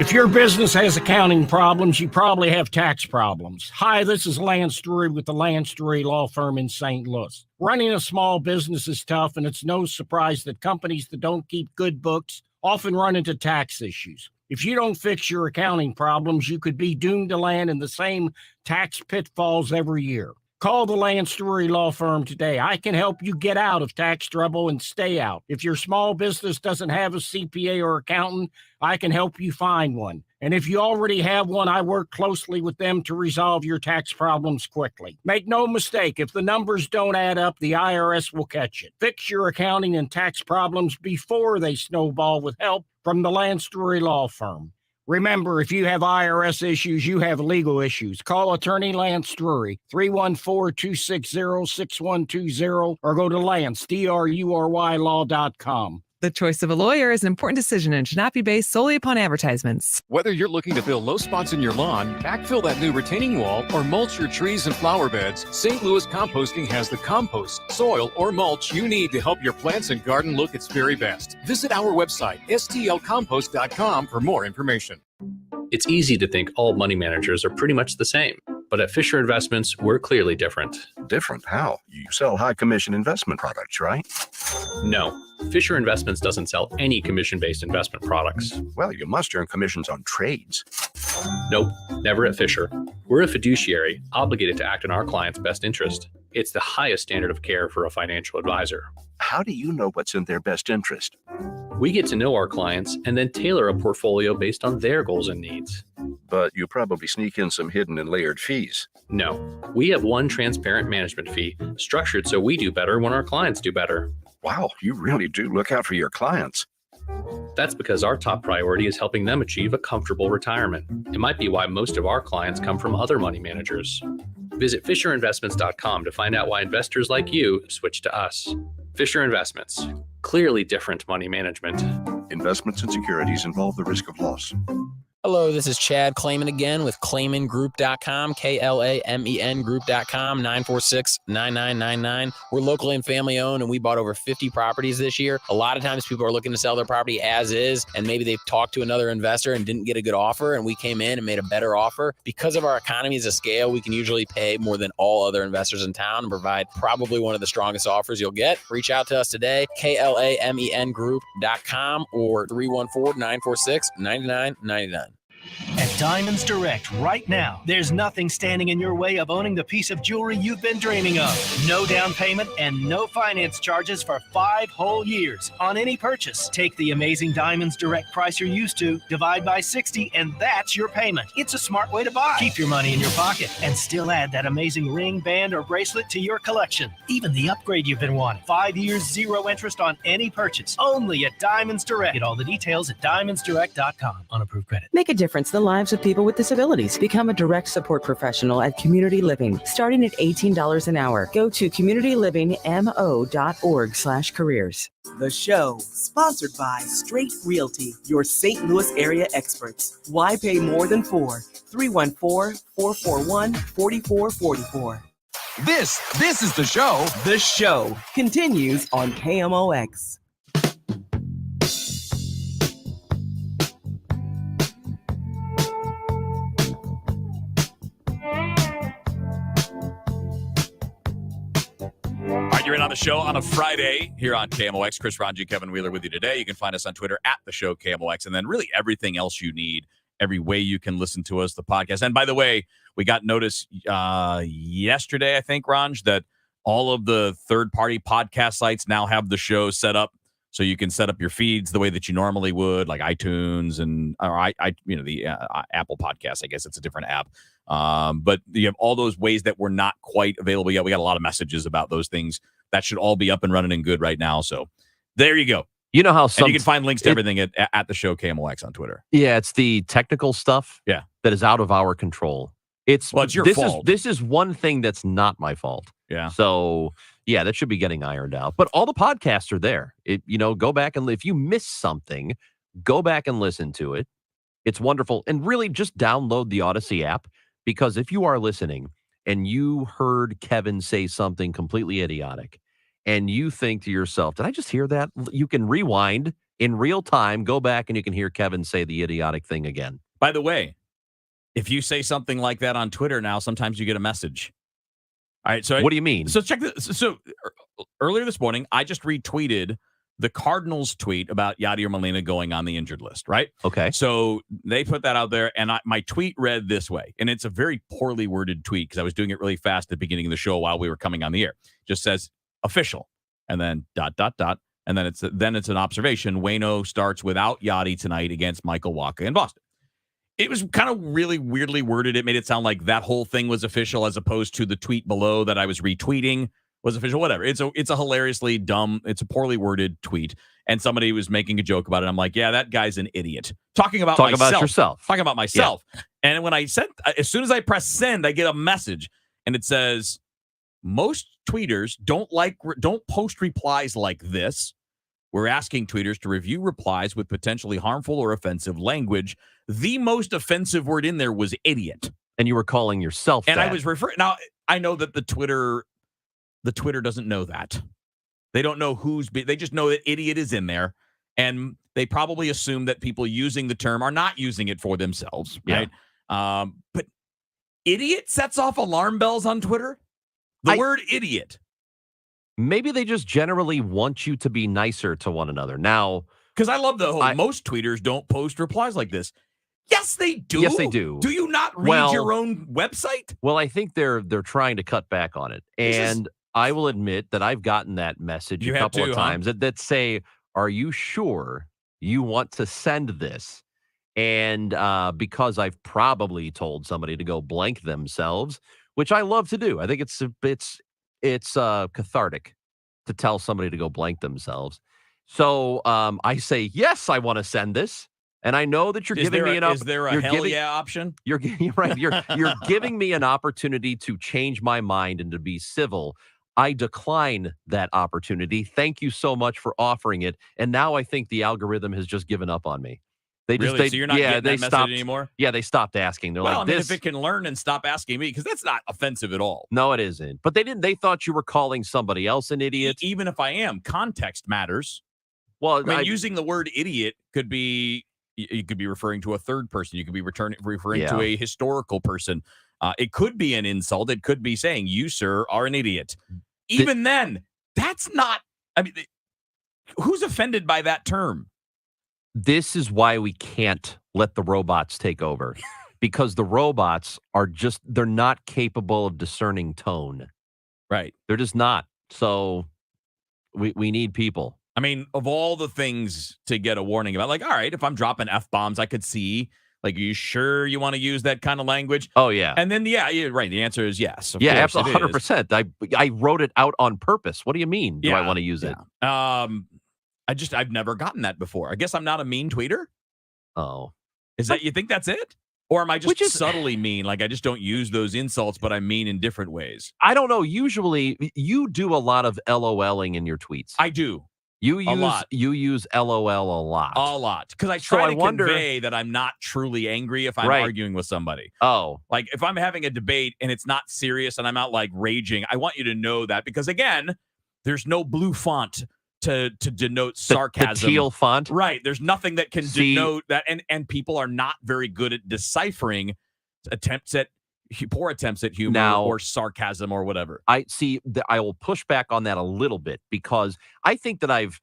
If your business has accounting problems, you probably have tax problems. Hi, this is Lance Drury with the Lance Drury Law Firm in St. Louis. Running a small business is tough, and it's no surprise that companies that don't keep good books often run into tax issues. If you don't fix your accounting problems, you could be doomed to land in the same tax pitfalls every year. Call the Lance Drury Law Firm today. I can help you get out of tax trouble and stay out. If your small business doesn't have a CPA or accountant, I can help you find one. And if you already have one, I work closely with them to resolve your tax problems quickly. Make no mistake, if the numbers don't add up, the IRS will catch it. Fix your accounting and tax problems before they snowball with help from the Lance Drury Law Firm. Remember, if you have IRS issues, you have legal issues. Call attorney Lance Drury, 314-260-6120, or go to lance.drurylaw.com. The choice of a lawyer is an important decision and should not be based solely upon advertisements. Whether you're looking to fill low spots in your lawn, backfill that new retaining wall, or mulch your trees and flower beds, St. Louis Composting has the compost, soil, or mulch you need to help your plants and garden look its very best. Visit our website, stlcompost.com, for more information. It's easy to think all money managers are pretty much the same. But at Fisher Investments, we're clearly different. Different? How? You sell high commission investment products, right? No. Fisher Investments doesn't sell any commission-based investment products. Well, you must earn commissions on trades. Nope, never at Fisher. We're a fiduciary, obligated to act in our client's best interest. It's the highest standard of care for a financial advisor. How do you know what's in their best interest? We get to know our clients and then tailor a portfolio based on their goals and needs. But you probably sneak in some hidden and layered fees. No, we have one transparent management fee, structured so we do better when our clients do better. Wow, you really do look out for your clients. That's because our top priority is helping them achieve a comfortable retirement. It might be why most of our clients come from other money managers. Visit FisherInvestments.com to find out why investors like you switch to us. Fisher Investments. Clearly different money management. Investments and securities involve the risk of loss. Hello, this is Chad Clayman again with ClaymanGroup.com, KLAMEN Group.com, 946-9999. We're locally and family owned, and we bought over 50 properties this year. A lot of times people are looking to sell their property as is, and maybe they've talked to another investor and didn't get a good offer, and we came in and made a better offer. Because of our economies of scale, we can usually pay more than all other investors in town and provide probably one of the strongest offers you'll get. Reach out to us today, KLAMEN Group.com or 314-946-9999. At Diamonds Direct right now, there's nothing standing in your way of owning the piece of jewelry you've been dreaming of. No down payment and no finance charges for 5 whole years on any purchase. Take the amazing Diamonds Direct price you're used to, divide by 60, and that's your payment. It's a smart way to buy. Keep your money in your pocket and still add that amazing ring, band, or bracelet to your collection. Even the upgrade you've been wanting. 5 years, 0 interest on any purchase. Only at Diamonds Direct. Get all the details at diamondsdirect.com. On approved credit. Make a difference in the lives of people with disabilities. Become a direct support professional at Community Living, starting at $18 an hour. Go to communitylivingmo.org/careers. The show, sponsored by Straight Realty, your St. Louis area experts. Why pay more than 4? 314-441-4444. This is the show. The show continues on KMOX. All right, you're in on the show on a Friday here on KMOX. Chris Ranji, Kevin Wheeler with you today. You can find us on Twitter at the show KMOX, and then really everything else you need, every way you can listen to us, the podcast. And by the way, we got notice yesterday, I think, Ranj, that all of the third-party podcast sites now have the show set up so you can set up your feeds the way that you normally would, like iTunes and the Apple Podcast. I guess it's a different app. But you have all those ways that were not quite available yet. We got a lot of messages about those things. That should all be up and running and good right now. So there you go. You know how and you can find links to everything at the show KMOX on Twitter. Yeah, it's the technical stuff that is out of our control. It's your fault. This is one thing that's not my fault. Yeah. So yeah, that should be getting ironed out. But all the podcasts are there. Go back and if you miss something, go back and listen to it. It's wonderful. And really just download the Odyssey app, because if you are listening and you heard Kevin say something completely idiotic and you think to yourself, did I just hear that? You can rewind in real time, go back, and you can hear Kevin say the idiotic thing again. By the way, if you say something like that on Twitter now, sometimes you get a message. All right. So what do you mean? So check this. So earlier this morning, I just retweeted the Cardinals tweet about Yadier Molina going on the injured list, right? Okay. So they put that out there, and my tweet read this way, and it's a very poorly worded tweet because I was doing it really fast at the beginning of the show while we were coming on the air. Just says official, and then ... and then it's an observation. Waino starts without Yadi tonight against Michael Wacha in Boston. It was kind of really weirdly worded. It made it sound like that whole thing was official as opposed to the tweet below that I was retweeting was official, whatever. It's a hilariously dumb, it's a poorly worded tweet. And somebody was making a joke about it. I'm like, yeah, that guy's an idiot. Talking about myself. Talking about myself. Yeah. And when as soon as I press send, I get a message and it says, most tweeters don't post replies like this. We're asking tweeters to review replies with potentially harmful or offensive language. The most offensive word in there was idiot. And you were calling yourself and that. I was referring. Now, I know that the Twitter doesn't know that. They don't know they just know that idiot is in there. And they probably assume that people using the term are not using it for themselves, right? Yeah. But idiot sets off alarm bells on Twitter. The word idiot. Maybe they just generally want you to be nicer to one another. Now, because I love the whole most tweeters don't post replies like this. Yes, they do. Yes, they do. Do you not read your own website? Well, I think they're trying to cut back on it. And I will admit that I've gotten that message a couple of times that say, are you sure you want to send this? And because I've probably told somebody to go blank themselves, which I love to do. I think it's cathartic to tell somebody to go blank themselves. So I say, yes, I want to send this. And I know that you're giving me is there a hell yeah option? You're right. You're giving me an opportunity to change my mind and to be civil. I decline that opportunity. Thank you so much for offering it. And now I think the algorithm has just given up on me. So you're not getting that message anymore? Yeah, they stopped asking. They're like, if it can learn and stop asking me, because that's not offensive at all. No, it isn't. But they thought you were calling somebody else an idiot. Even if I am, context matters. Well, using the word idiot could be, you could be referring to a third person. You could be referring to a historical person. It could be an insult. It could be saying, you, sir, are an idiot. Even then, that's not, who's offended by that term? This is why we can't let the robots take over, because the robots they're not capable of discerning tone. Right. They're just not. So we need people. Of all the things to get a warning about, like, all right, if I'm dropping F-bombs, I could see, like, are you sure you want to use that kind of language? Oh, yeah. And then, you're right. The answer is yes. Yeah, absolutely. 100%. I wrote it out on purpose. What do you mean? Do I want to use it? I've never gotten that before. I guess I'm not a mean tweeter. Oh. You think that's it? Or am I just subtly mean? Like, I just don't use those insults, but I mean in different ways. I don't know. Usually, you do a lot of LOLing in your tweets. I do. You use a lot. You use LOL a lot. A lot. Because I try to wonder, convey that I'm not truly angry if I'm arguing with somebody. Oh. Like if I'm having a debate and it's not serious and I'm out like raging, I want you to know that because again, there's no blue font to denote sarcasm. The teal font. Right. There's nothing that can denote that. And people are not very good at deciphering poor attempts at humor or sarcasm or whatever. I will push back on that a little bit because I think that I've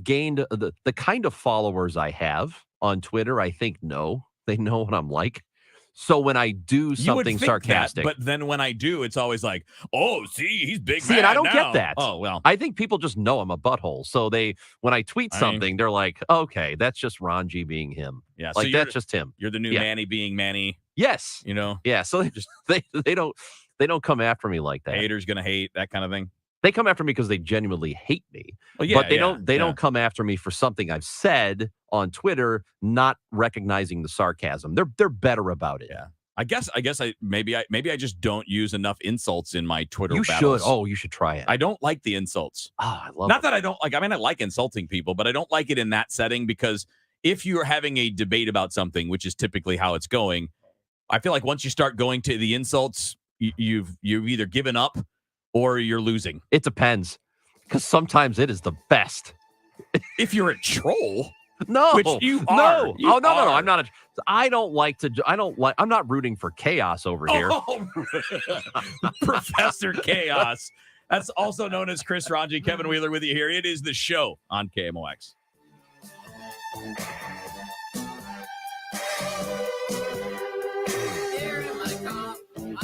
gained the kind of followers I have on Twitter. I think they know what I'm like. So when I do something sarcastic, but then when I do, it's always like, oh, see, he's big. See, and I don't now. get that. Oh, well, I think people just know I'm a butthole. So when I tweet something, they're like, okay, that's just Ron G being him. Yeah, like so that's just him. You're the new Manny being Manny. Yes. Yeah. So they don't come after me like that. Haters gonna hate, that kind of thing. They come after me because they genuinely hate me. Well, yeah, but they don't come after me for something I've said on Twitter, not recognizing the sarcasm. They're better about it. Yeah. I guess maybe I just don't use enough insults in my Twitter You battles. should. Oh, you should try it. I don't like the insults. Oh, I love Not that I don't like, I mean, I like insulting people, but I don't like it in that setting because if you're having a debate about something, which is typically how it's going, I feel like once you start going to the insults, you've either given up or you're losing. It depends because sometimes it is the best. If you're a troll. No, which you are. No. I'm not. I'm not rooting for chaos over here. Oh, Professor Chaos. That's also known as Chris Ranji. Kevin Wheeler with you here. It is the show on KMOX.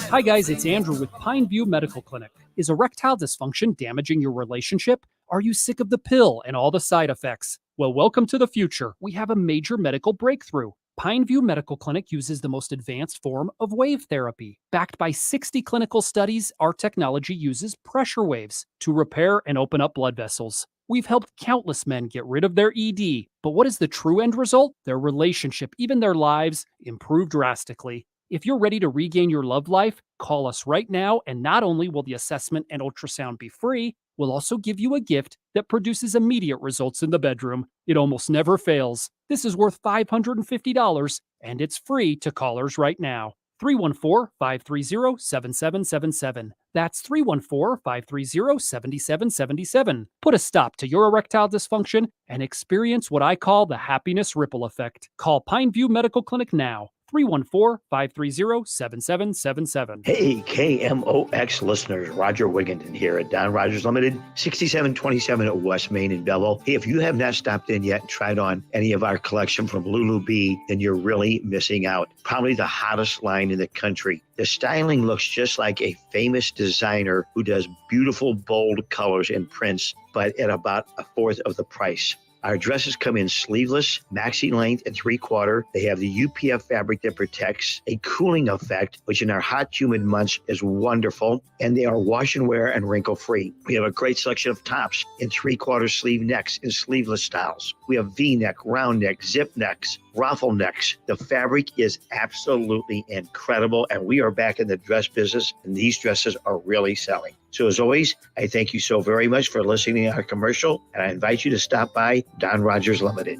Hi guys, it's Andrew with Pineview Medical Clinic. Is erectile dysfunction damaging your relationship? Are you sick of the pill and all the side effects? Well, welcome to the future. We have a major medical breakthrough. Pineview Medical Clinic uses the most advanced form of wave therapy. Backed by 60 clinical studies, our technology uses pressure waves to repair and open up blood vessels. We've helped countless men get rid of their ED. But what is the true end result? Their relationship, even their lives, improve drastically. If you're ready to regain your love life, call us right now, and not only will the assessment and ultrasound be free, we'll also give you a gift that produces immediate results in the bedroom. It almost never fails. This is worth $550, and it's free to callers right now. 314-530-7777. That's 314-530-7777. Put a stop to your erectile dysfunction and experience what I call the happiness ripple effect. Call Pineview Medical Clinic now. 314-530-7777. Hey, KMOX listeners, Roger Wigginton here at Don Rogers Limited, 6727 at West Main in Belleville. Hey, if you have not stopped in yet and tried on any of our collection from Lulu B, then you're really missing out. Probably the hottest line in the country. The styling looks just like a famous designer who does beautiful, bold colors and prints, but at about a fourth of the price. Our dresses come in sleeveless, maxi length, and 3/4. They have the UPF fabric that protects, a cooling effect, which in our hot, humid months is wonderful. And they are wash and wear and wrinkle free. We have a great selection of tops in 3/4 sleeve necks in sleeveless styles. We have V-neck, round neck, zip necks, ruffle necks. The fabric is absolutely incredible. And we are back in the dress business, and these dresses are really selling. So as always, I thank you so very much for listening to our commercial, and I invite you to stop by Don Rogers Limited.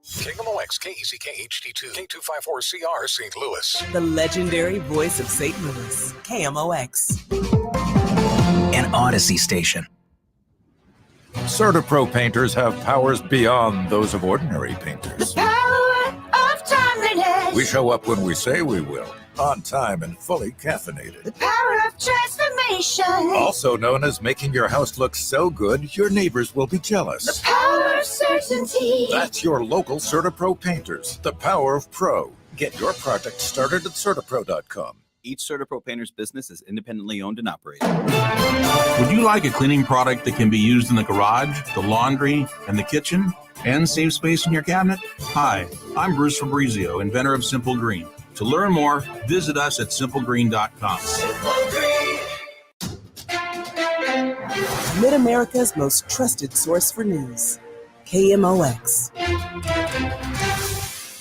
KMOX, KECK HD2, K254CR, St. Louis. The legendary voice of St. Louis, KMOX. An Odyssey station. CertaPro painters have powers beyond those of ordinary painters. We show up when we say we will, on time and fully caffeinated. The power of transformation. Also known as making your house look so good, your neighbors will be jealous. The power of certainty. That's your local CertaPro painters. The power of pro. Get your project started at CertaPro.com. Each CertaPro painter's business is independently owned and operated. Would you like a cleaning product that can be used in the garage, the laundry, and the kitchen, and save space in your cabinet? Hi, I'm Bruce Fabrizio, inventor of Simple Green. To learn more, visit us at simplegreen.com. Mid-America's most trusted source for news, KMOX.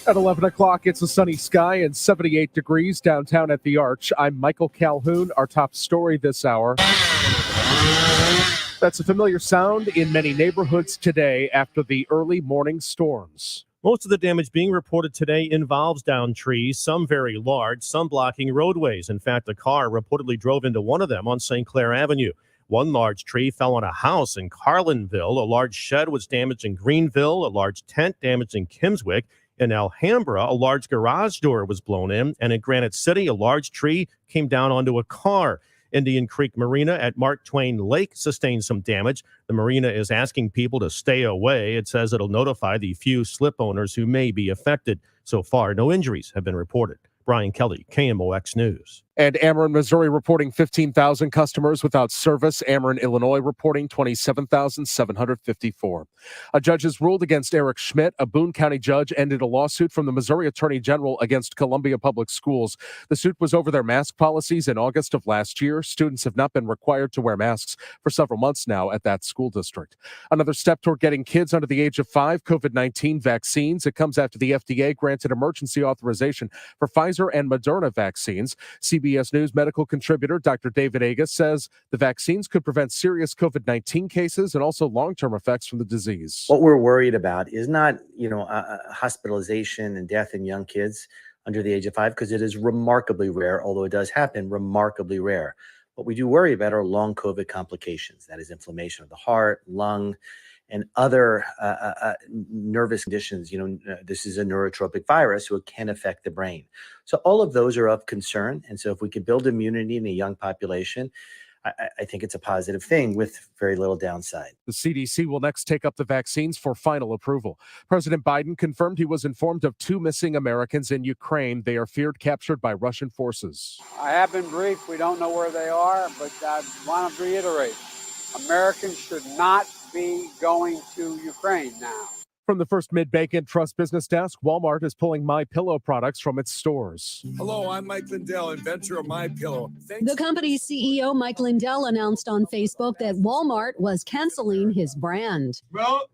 At 11 o'clock, it's a sunny sky and 78 degrees downtown at the Arch. I'm Michael Calhoun. Our top story this hour. That's a familiar sound in many neighborhoods today after the early morning storms. Most of the damage being reported today involves downed trees, some very large, some blocking roadways. In fact, a car reportedly drove into one of them on St. Clair Avenue. One large tree fell on a house in Carlinville. A large shed was damaged in Greenville. A large tent damaged in Kimmswick. In Alhambra, a large garage door was blown in. And in Granite City, a large tree came down onto a car. Indian Creek Marina at Mark Twain Lake sustained some damage. The marina is asking people to stay away. It says it'll notify the few slip owners who may be affected. So far, no injuries have been reported. Brian Kelly, KMOX News. And Ameren, Missouri reporting 15,000 customers without service. Ameren, Illinois reporting 27,754. A judge has ruled against Eric Schmidt. A Boone County judge ended a lawsuit from the Missouri Attorney General against Columbia Public Schools. The suit was over their mask policies in August of last year. Students have not been required to wear masks for several months now at that school district. Another step toward getting kids under the age of 5 COVID-19 vaccines. It comes after the FDA granted emergency authorization for Pfizer and Moderna vaccines. CBS News medical contributor Dr. David Agus says the vaccines could prevent serious COVID-19 cases and also long-term effects from the disease. What we're worried about is not, hospitalization and death in young kids under the age of 5, because it is remarkably rare, although it does happen, remarkably rare. What we do worry about are long COVID complications. That is inflammation of the heart, lung, and other nervous conditions. This is a neurotropic virus, so it can affect the brain. So all of those are of concern. And so if we could build immunity in a young population, I think it's a positive thing with very little downside. The CDC will next take up the vaccines for final approval. President Biden confirmed he was informed of 2 missing Americans in Ukraine. They are feared captured by Russian forces. I have been briefed. We don't know where they are, but I want to reiterate, Americans should not be going to Ukraine now. From the First Mid-Bank and Trust Business Desk, Walmart is pulling MyPillow products from its stores. Hello, I'm Mike Lindell, inventor of MyPillow. The company's CEO, Mike Lindell, announced on Facebook that Walmart was canceling his brand. Well,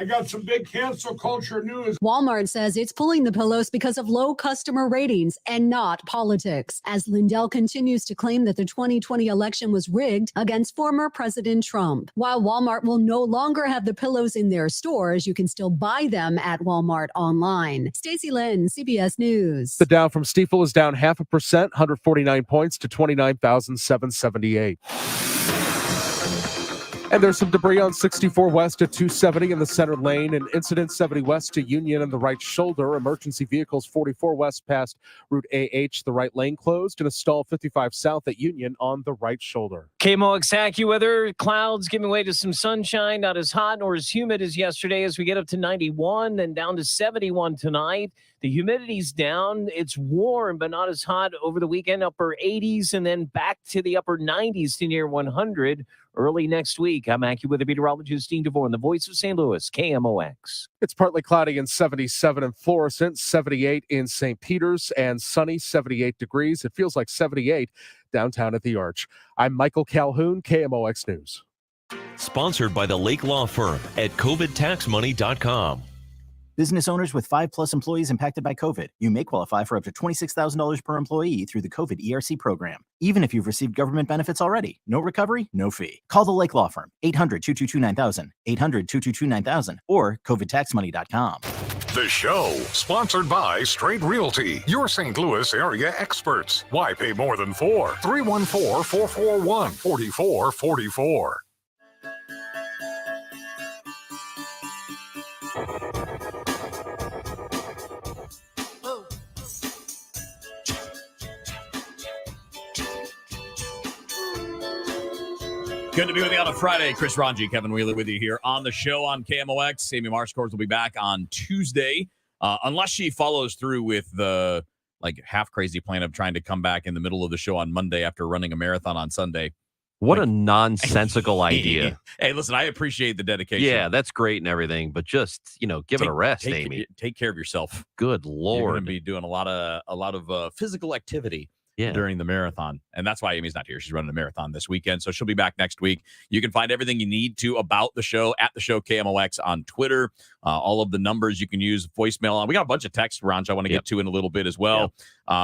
I got some big cancel culture news. Walmart says it's pulling the pillows because of low customer ratings and not politics, as Lindell continues to claim that the 2020 election was rigged against former President Trump. While Walmart will no longer have the pillows in their stores, you can still buy them at Walmart online. Stacey Lynn, CBS News. The Dow from Stifel is down 0.5%, 149 points to 29,778. And there's some debris on 64 West at 270 in the center lane. An incident 70 West to Union on the right shoulder. Emergency vehicles 44 West past Route AH, the right lane closed. And a stall 55 South at Union on the right shoulder. KMOX AccuWeather, clouds giving way to some sunshine. Not as hot nor as humid as yesterday as we get up to 91 and down to 71 tonight. The humidity's down. It's warm, but not as hot over the weekend. Upper 80s and then back to the upper 90s to near 100 early next week. I'm AccuWeather meteorologist Dean DeVore, the voice of St. Louis, KMOX. It's partly cloudy and 77 in Florissant, 78 in St. Peters, and sunny, 78 degrees. It feels like 78 downtown at the Arch. I'm Michael Calhoun, KMOX News. Sponsored by the Lake Law Firm at COVIDTaxMoney.com. Business owners with 5+ employees impacted by COVID, you may qualify for up to $26,000 per employee through the COVID ERC program. Even if you've received government benefits already, no recovery, no fee. Call the Lake Law Firm, 800-222-9000, 800-222-9000, or COVIDTaxMoney.com. The show, sponsored by Straight Realty, your St. Louis area experts. Why pay more than 4? 314-441-4444. Good to be with you on a Friday. Chris Ranji, Kevin Wheeler with you here on the show on KMOX. Amy Marscours will be back on Tuesday, unless she follows through with the half crazy plan of trying to come back in the middle of the show on Monday after running a marathon on Sunday. What a nonsensical idea. Hey, listen, I appreciate the dedication. Yeah, that's great and everything, but just, give it a rest, Amy. Take care of yourself. Good Lord. You're going to be doing a lot of physical activity during the marathon. And that's why Amy's not here. She's running a marathon this weekend. So she'll be back next week. You can find everything you need to about the show at the show KMOX on Twitter. All of the numbers you can use, voicemail. We got a bunch of text, Ranj, I want to get to in a little bit as well.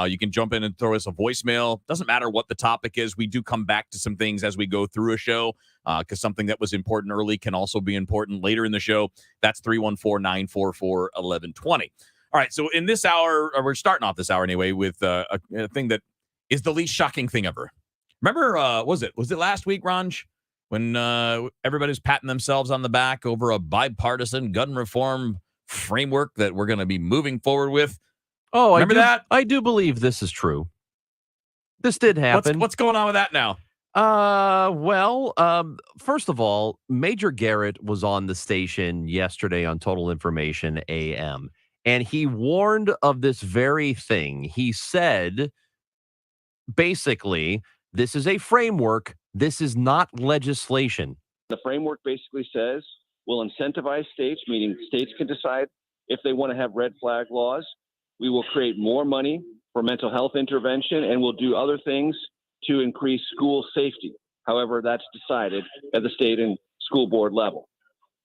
You can jump in and throw us a voicemail. Doesn't matter what the topic is. We do come back to some things as we go through a show because something that was important early can also be important later in the show. That's 314-944-1120. All right, so in this hour, or we're starting off this hour anyway, with a thing that is the least shocking thing ever. Remember, was it last week, Ranj, when everybody's patting themselves on the back over a bipartisan gun reform framework that we're going to be moving forward with? Oh, remember that? I do believe this is true. This did happen. What's going on with that now? First of all, Major Garrett was on the station yesterday on Total Information AM, and he warned of this very thing. He said, basically, this is a framework. This is not legislation. The framework basically says we'll incentivize states, meaning states can decide if they want to have red flag laws. We will create more money for mental health intervention, and we'll do other things to increase school safety. However, that's decided at the state and school board level.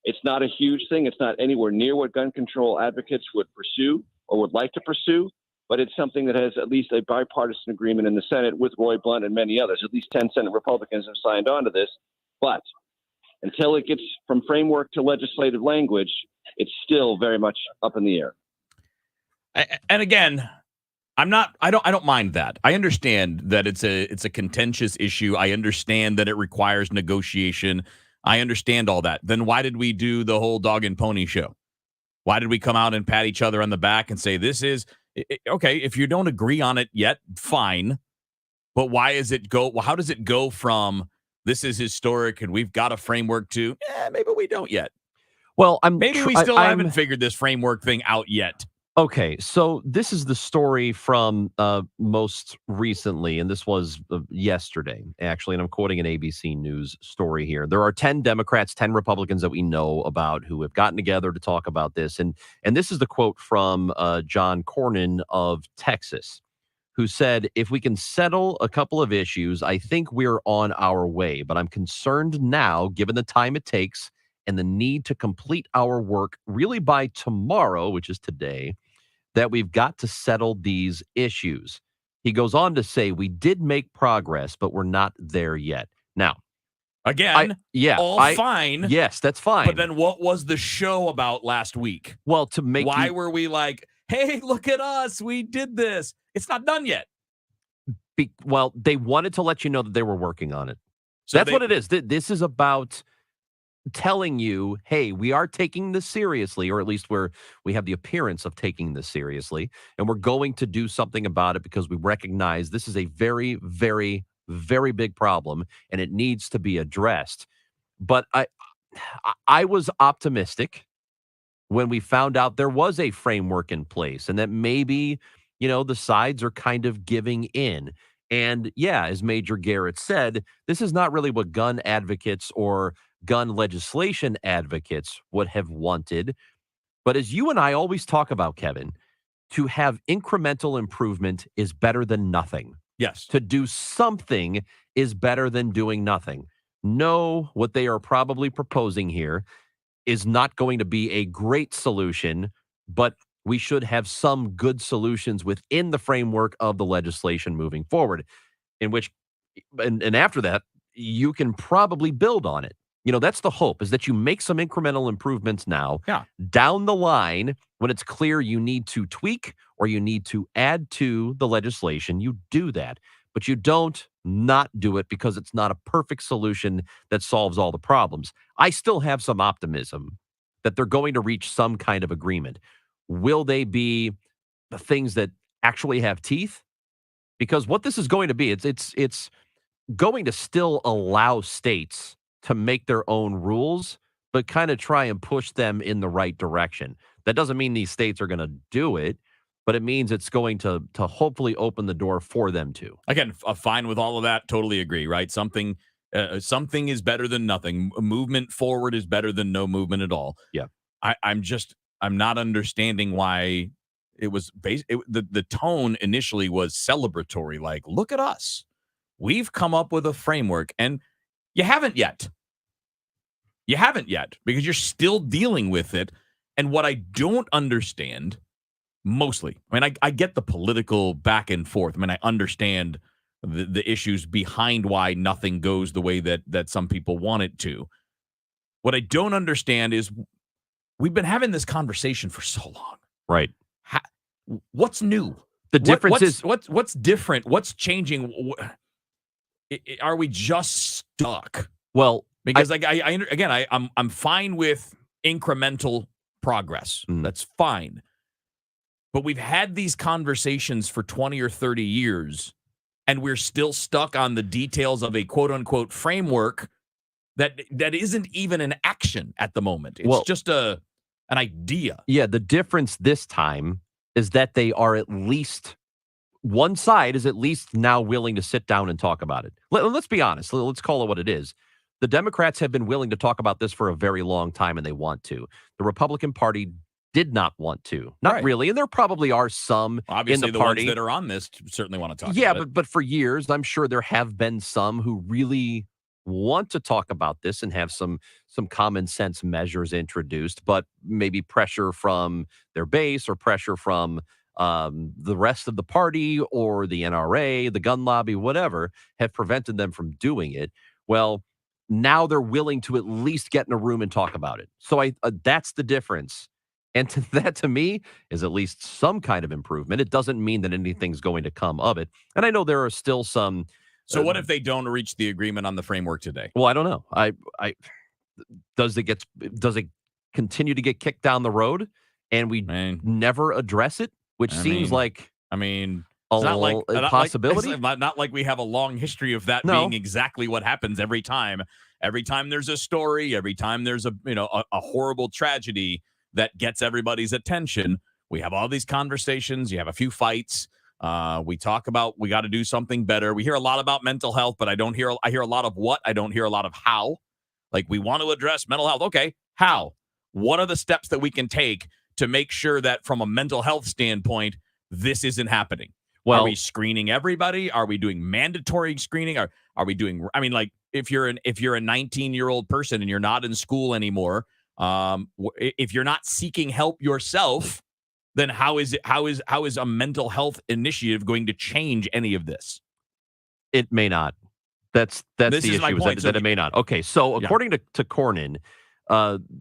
It's not a huge thing. It's not anywhere near what gun control advocates would pursue or would like to pursue, but it's something that has at least a bipartisan agreement in the Senate with Roy Blunt and many others. At least 10 Senate Republicans have signed on to this. But until it gets from framework to legislative language, it's still very much up in the air. And again, I don't mind that. I understand that it's a contentious issue. I understand that it requires negotiation. I understand all that. Then why did we do the whole dog and pony show? Why did we come out and pat each other on the back and say, this is okay? If you don't agree on it yet, fine. But why is it go? How does it go from this is historic and we've got a framework to maybe we don't yet? Well, maybe we still haven't figured this framework thing out yet. Okay, so this is the story from most recently, and this was yesterday, actually, and I'm quoting an ABC News story here. There are 10 Democrats, 10 Republicans that we know about who have gotten together to talk about this, and this is the quote from John Cornyn of Texas, who said, if we can settle a couple of issues, I think we're on our way, but I'm concerned now, given the time it takes and the need to complete our work really by tomorrow, which is today, that we've got to settle these issues. He goes on to say, we did make progress, but we're not there yet. Now, again, fine. Yes, that's fine. But then what was the show about last week? Well, to make why were we like, hey, look at us, we did this. It's not done yet. Well, they wanted to let you know that they were working on it. So that's what it is. This is about telling you, hey, we are taking this seriously, or at least we have the appearance of taking this seriously, and we're going to do something about it because we recognize this is a very, very, very big problem and it needs to be addressed. But I was optimistic when we found out there was a framework in place and that maybe, the sides are kind of giving in. And yeah, as Major Garrett said, this is not really what gun advocates or gun legislation advocates would have wanted. But as you and I always talk about, Kevin, to have incremental improvement is better than nothing. Yes. To do something is better than doing nothing. No, what they are probably proposing here is not going to be a great solution, but we should have some good solutions within the framework of the legislation moving forward, in which, and after that, you can probably build on it. That's the hope, is that you make some incremental improvements now. Yeah. Down the line, when it's clear you need to tweak or you need to add to the legislation, you do that. But you don't not do it because it's not a perfect solution that solves all the problems. I still have some optimism that they're going to reach some kind of agreement. Will they be the things that actually have teeth? Because what this is going to be, it's going to still allow states to make their own rules, but kind of try and push them in the right direction. That doesn't mean these states are going to do it, but it means it's going to hopefully open the door for them to. Again, fine with all of that. Totally agree, right? Something is better than nothing. Movement forward is better than no movement at all. Yeah. I'm not understanding why the tone initially was celebratory, like, look at us. We've come up with a framework, and you haven't yet. You haven't yet, because you're still dealing with it. And what I don't understand mostly, I mean, I get the political back and forth. I mean, I understand the issues behind why nothing goes the way that some people want it to. What I don't understand is we've been having this conversation for so long. Right. What's new? The difference is what's different? What's changing? Are we just stuck? Well, because I'm fine with incremental progress. That's fine. But we've had these conversations for 20 or 30 years, and we're still stuck on the details of a quote unquote framework that isn't even an action at the moment. It's just an idea. Yeah, the difference this time is that they are at least, one side is at least now willing to sit down and talk about it. Let's be honest. Let's call it what it is. The Democrats have been willing to talk about this for a very long time, and they want to. The Republican Party did not want to. Not really. And there probably are some obviously in the party ones that are on this certainly want to talk about it. But for years, I'm sure there have been some who really want to talk about this and have some common sense measures introduced, but maybe pressure from their base or pressure from the rest of the party or the NRA, the gun lobby, whatever, have prevented them from doing it. Well, now they're willing to at least get in a room and talk about it. So that's the difference. And that to me is at least some kind of improvement. It doesn't mean that anything's going to come of it. And I know there are still some. So what if they don't reach the agreement on the framework today? Well, I don't know. Does it continue to get kicked down the road and we never address it? Which seems like it's a not like a possibility. Not like we have a long history of that being exactly what happens every time. Every time there's a story, every time there's a horrible tragedy that gets everybody's attention, we have all these conversations. You have a few fights. We talk about we got to do something better. We hear a lot about mental health, but I hear a lot of what. I don't hear a lot of how. Like, we want to address mental health. Okay, how? What are the steps that we can take to make sure that from a mental health standpoint, this isn't happening? Well, are we screening everybody? Are we doing mandatory screening? Are we doing? I mean, like, if you're a 19-year-old person and you're not in school anymore, if you're not seeking help yourself, then how is a mental health initiative going to change any of this? It may not. That's the issue, is that it may not. Okay, so according to Cornyn,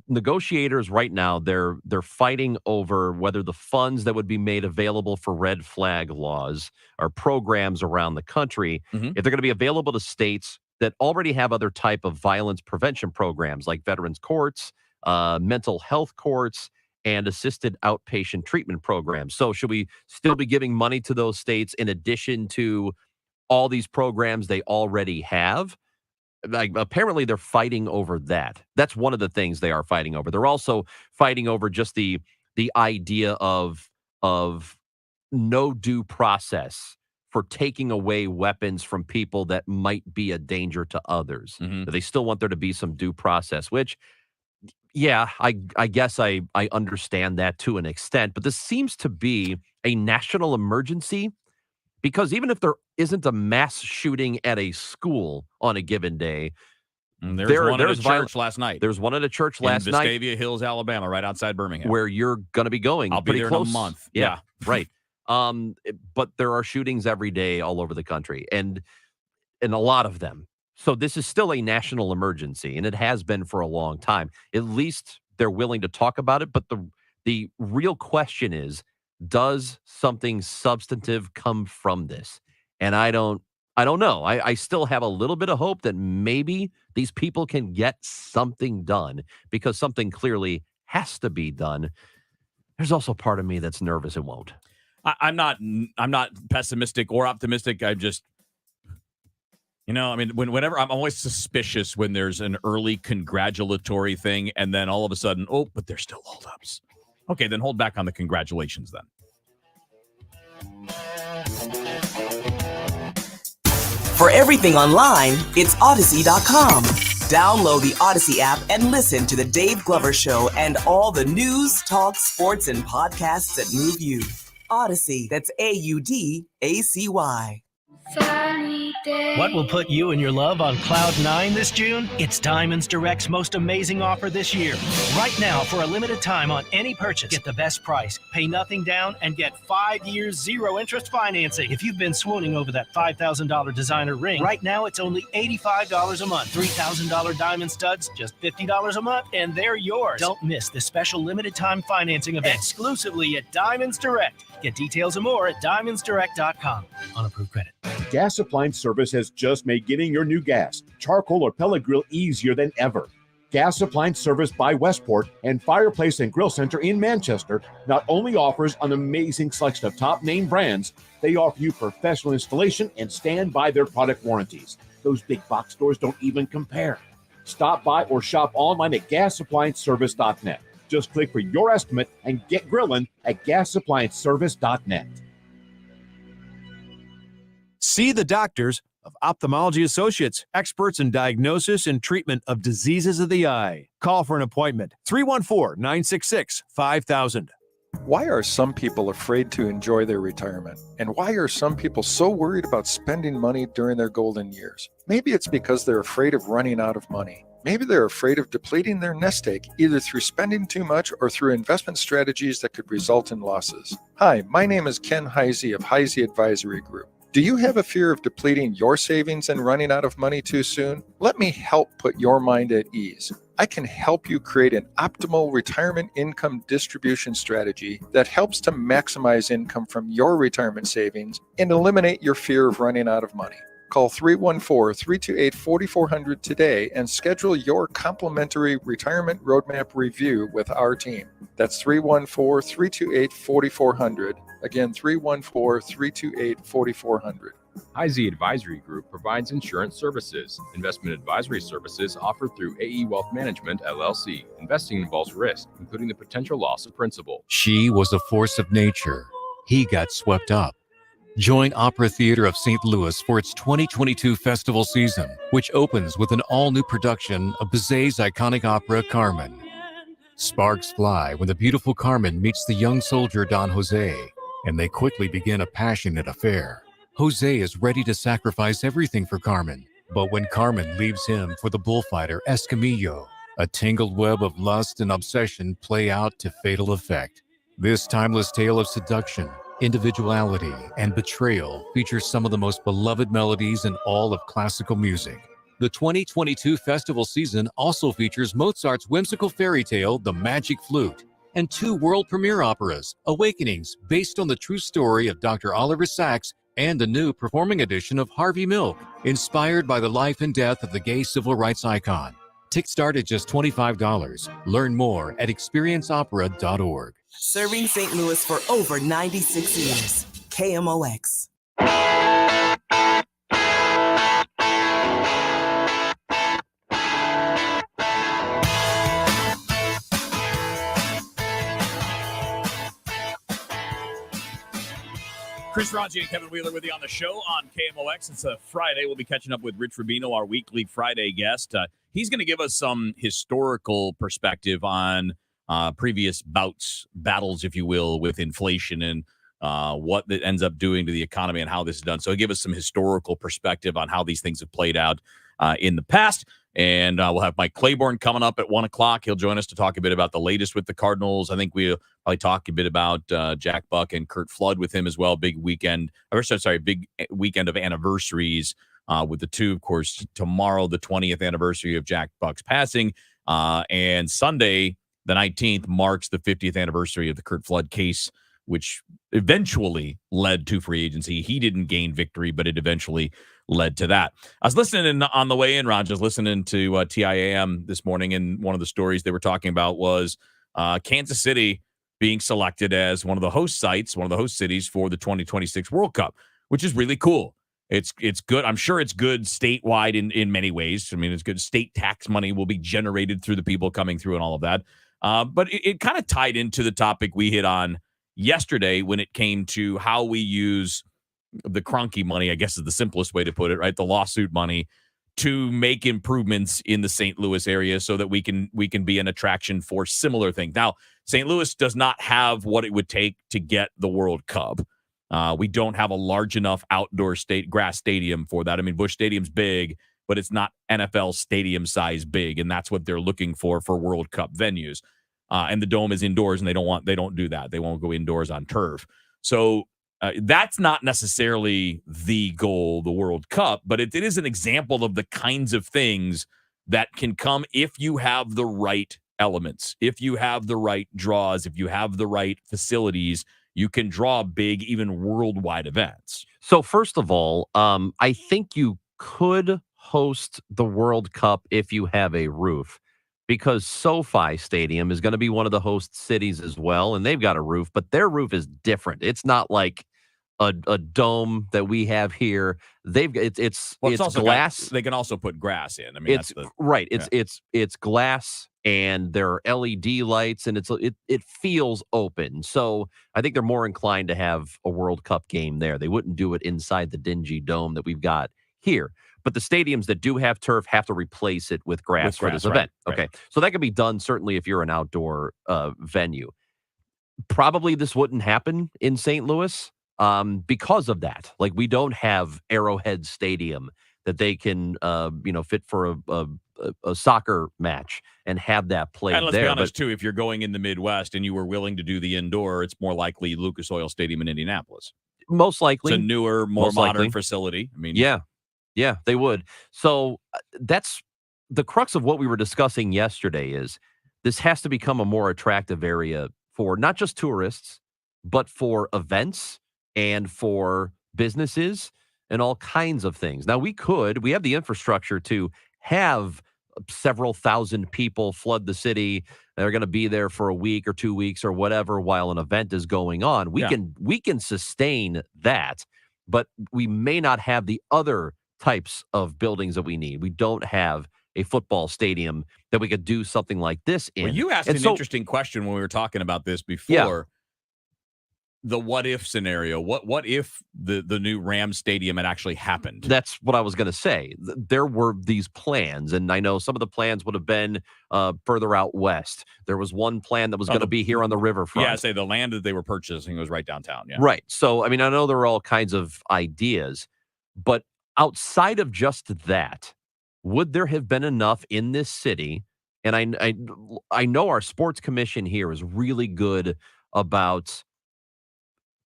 negotiators right now, they're fighting over whether the funds that would be made available for red flag laws or programs around the country, if they're going to be available to states that already have other type of violence prevention programs like veterans courts, mental health courts, and assisted outpatient treatment programs. So should we still be giving money to those states in addition to all these programs they already have? Like, apparently they're fighting over that. That's one of the things they are fighting over. They're also fighting over just the idea of no due process for taking away weapons from people that might be a danger to others. They still want there to be some due process, which, yeah, I guess I understand that to an extent, but this seems to be a national emergency, because even if there isn't a mass shooting at a school on a given day, there's one at a church last night. There's one at a church last night in Vestavia Hills, Alabama, right outside Birmingham, where you're going to be going. I'll be there close. in a month. Yeah. Right. But there are shootings every day all over the country, and a lot of them. So this is still a national emergency, and it has been for a long time. At least they're willing to talk about it. But the real question is, does something substantive come from this? And I don't know. I still have a little bit of hope that maybe these people can get something done, because something clearly has to be done. There's also part of me that's nervous it won't. I'm not pessimistic or optimistic. I just, I mean, whenever I'm always suspicious when there's an early congratulatory thing, and then all of a sudden, but there's still holdups. Okay, then hold back on the congratulations then. For everything online, it's Odyssey.com. Download the Odyssey app and listen to The Dave Glover Show and all the news, talk, sports, and podcasts that move you. Odyssey, that's AUDACY. What will put you and your love on cloud nine this June? It's Diamonds Direct's most amazing offer this year. Right now, for a limited time on any purchase, get the best price, pay nothing down, and get 5 years zero interest financing. If you've been swooning over that $5,000 designer ring, right now it's only $85 a month. $3,000 diamond studs, just $50 a month, and they're yours. Don't miss this special limited time financing event exclusively at Diamonds Direct. Get details and more at diamondsdirect.com. On approved credit. Gas Appliance Service has just made getting your new gas, charcoal, or pellet grill easier than ever. Gas Appliance Service by Westport and Fireplace and Grill Center in Manchester not only offers an amazing selection of top name brands, they offer you professional installation and stand by their product warranties. Those big box stores don't even compare. Stop by or shop online at gasapplianceservice.net. Just click for your estimate and get grilling at gasapplianceservice.net. See the doctors of Ophthalmology Associates, experts in diagnosis and treatment of diseases of the eye. Call for an appointment, 314-966-5000. Why are some people afraid to enjoy their retirement? And why are some people so worried about spending money during their golden years? Maybe it's because they're afraid of running out of money. Maybe they're afraid of depleting their nest egg, either through spending too much or through investment strategies that could result in losses. Hi, my name is Ken Heise of Heise Advisory Group. Do you have a fear of depleting your savings and running out of money too soon? Let me help put your mind at ease. I can help you create an optimal retirement income distribution strategy that helps to maximize income from your retirement savings and eliminate your fear of running out of money. Call 314-328-4400 today and schedule your complimentary retirement roadmap review with our team. That's 314-328-4400. Again, 314-328-4400. Heise Advisory Group provides insurance services. Investment advisory services offered through AE Wealth Management, LLC. Investing involves risk, including the potential loss of principal. She was a force of nature. He got swept up. Join Opera Theater of St. Louis for its 2022 festival season, which opens with an all-new production of Bizet's iconic opera, Carmen. Sparks fly when the beautiful Carmen meets the young soldier Don Jose, and they quickly begin a passionate affair. Jose is ready to sacrifice everything for Carmen, but when Carmen leaves him for the bullfighter Escamillo, a tangled web of lust and obsession play out to fatal effect. This timeless tale of seduction, individuality, and betrayal features some of the most beloved melodies in all of classical music. The 2022 festival season also features Mozart's whimsical fairy tale, The Magic Flute, and 2 world premiere operas, Awakenings, based on the true story of Dr. Oliver Sacks, and a new performing edition of Harvey Milk, inspired by the life and death of the gay civil rights icon. Tickets start at just $25. Learn more at experienceopera.org. Serving St. Louis for over 96 years. KMOX. Chris Raji and Kevin Wheeler with you on the show on KMOX. It's a Friday. We'll be catching up with Rich Rubino, our weekly Friday guest. He's going to give us some historical perspective on previous battles, if you will, with inflation and what that ends up doing to the economy and how this is done. So he'll give us some historical perspective on how these things have played out in the past. And we'll have Mike Claiborne coming up at 1 o'clock. He'll join us to talk a bit about the latest with the Cardinals. I think we'll probably talk a bit about Jack Buck and Curt Flood with him as well. Big weekend of anniversaries with the two. Of course, tomorrow, the 20th anniversary of Jack Buck's passing. And Sunday, the 19th, marks the 50th anniversary of the Curt Flood case, which eventually led to free agency. He didn't gain victory, but it eventually led to that. I was listening on the way in, Raj, I was listening to TIAM this morning, and one of the stories they were talking about was Kansas City being selected as one of the host sites, one of the host cities for the 2026 World Cup, which is really cool. It's good. I'm sure it's good statewide in many ways. I mean, it's good. State tax money will be generated through the people coming through and all of that. But it kind of tied into the topic we hit on yesterday when it came to how we use the Kroenke money, I guess is the simplest way to put it, right? The lawsuit money to make improvements in the St. Louis area so that we can be an attraction for similar things. Now, St. Louis does not have what it would take to get the World Cup. We don't have a large enough outdoor grass stadium for that. I mean, Busch Stadium's big, but it's not NFL stadium size big, and that's what they're looking for World Cup venues. And the Dome is indoors, and they don't do that. They won't go indoors on turf. So that's not necessarily the goal, the World Cup, but it is an example of the kinds of things that can come if you have the right elements, if you have the right draws, if you have the right facilities. You can draw big, even worldwide events. So first of all, I think you could host the World Cup if you have a roof, because SoFi Stadium is going to be one of the host cities as well, and they've got a roof, but their roof is different. It's not like a dome that we have here. It's glass. They can also put grass in. I mean, it's it's glass, and there are LED lights, and it feels open. So I think they're more inclined to have a World Cup game there. They wouldn't do it inside the dingy dome that we've got here. But the stadiums that do have turf have to replace it with grass for this event. Right. Okay, so that can be done certainly if you're an outdoor venue. Probably this wouldn't happen in St. Louis. Because of that. Like, we don't have Arrowhead Stadium that they can, fit for a soccer match and have that played there. And let's be honest, too, if you're going in the Midwest and you were willing to do the indoor, it's more likely Lucas Oil Stadium in Indianapolis. Most likely. It's a newer, more modern facility. I mean, yeah, they would. So that's the crux of what we were discussing yesterday is this has to become a more attractive area for not just tourists, but for events and for businesses and all kinds of things. Now, we have the infrastructure to have several thousand people flood the city. They're going to be there for a week or 2 weeks or whatever while an event is going on. We can sustain that, but we may not have the other types of buildings that we need. We don't have a football stadium that we could do something like this in. Well, you asked an interesting question when we were talking about this before. Yeah. The what if scenario. What if the new Rams stadium had actually happened? That's what I was going to say. There were these plans, and I know some of the plans would have been further out west. There was one plan that was going to be here on the riverfront. Yeah, say the land that they were purchasing was right downtown. Yeah. Right. So, I mean, I know there are all kinds of ideas, but outside of just that, would there have been enough in this city? And I know our sports commission here is really good about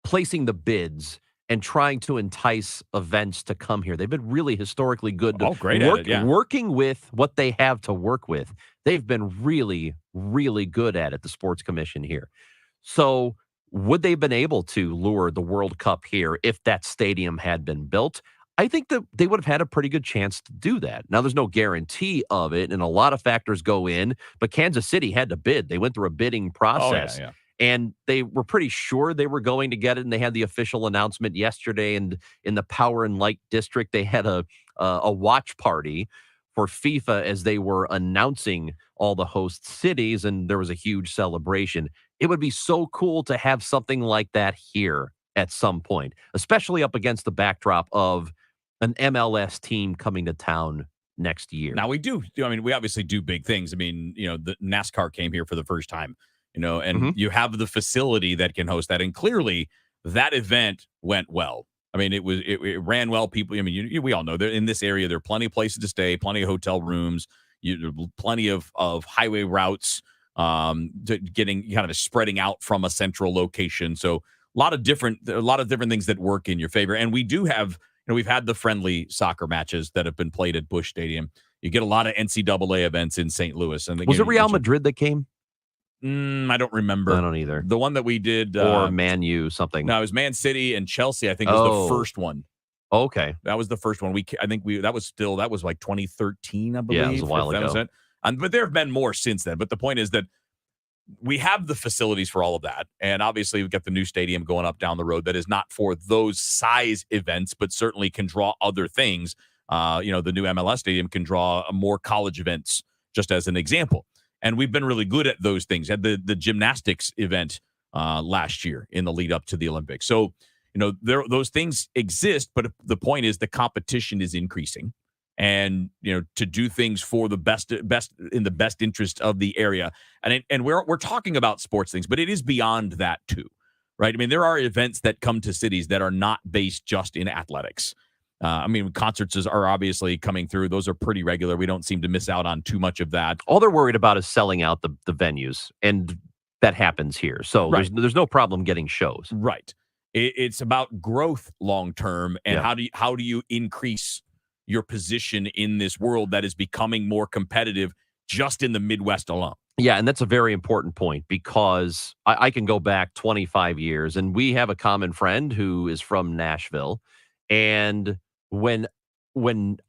placing the bids and trying to entice events to come here. They've been really historically good to working with what they have to work with. They've been really, really good at it, the sports commission here. So would they have been able to lure the World Cup here if that stadium had been built? I think that they would have had a pretty good chance to do that. Now, there's no guarantee of it, and a lot of factors go in, but Kansas City had to bid. They went through a bidding process. Oh, yeah. And they were pretty sure they were going to get it, and they had the official announcement yesterday. And in the Power and Light District, they had a watch party for FIFA as they were announcing all the host cities, and there was a huge celebration. It would be so cool to have something like that here at some point, especially up against the backdrop of an MLS team coming to town next year. Now, we obviously do big things. I mean, the NASCAR came here for the first time. And you have the facility that can host that. And clearly that event went well. I mean, it ran well. People, we all know that in this area, there are plenty of places to stay, plenty of hotel rooms, plenty of highway routes, to getting kind of spreading out from a central location. So a lot of different things that work in your favor. And we do have, we've had the friendly soccer matches that have been played at Busch Stadium. You get a lot of NCAA events in St. Louis. And was it Real Madrid that came? I don't remember. I don't either. The one that we did, or Man U something. No, it was Man City and Chelsea. I think was the first one. Okay, that was the first one. That was like 2013, I believe. Yeah, it was a while ago. But there have been more since then. But the point is that we have the facilities for all of that, and obviously we've got the new stadium going up down the road that is not for those size events, but certainly can draw other things. The new MLS stadium can draw more college events, just as an example. And we've been really good at those things. Had the gymnastics event last year in the lead up to the Olympics. So, those things exist, but the point is the competition is increasing. and to do things for the best in the best interest of the area. And we're talking about sports things, but it is beyond that too, right? I mean, there are events that come to cities that are not based just in athletics. Concerts are obviously coming through. Those are pretty regular. We don't seem to miss out on too much of that. All they're worried about is selling out the venues, and that happens here. So Right. there's no problem getting shows. Right. It's about growth long term, and how do you increase your position in this world that is becoming more competitive just in the Midwest alone? Yeah, and that's a very important point, because I can go back 25 years, and we have a common friend who is from Nashville. And when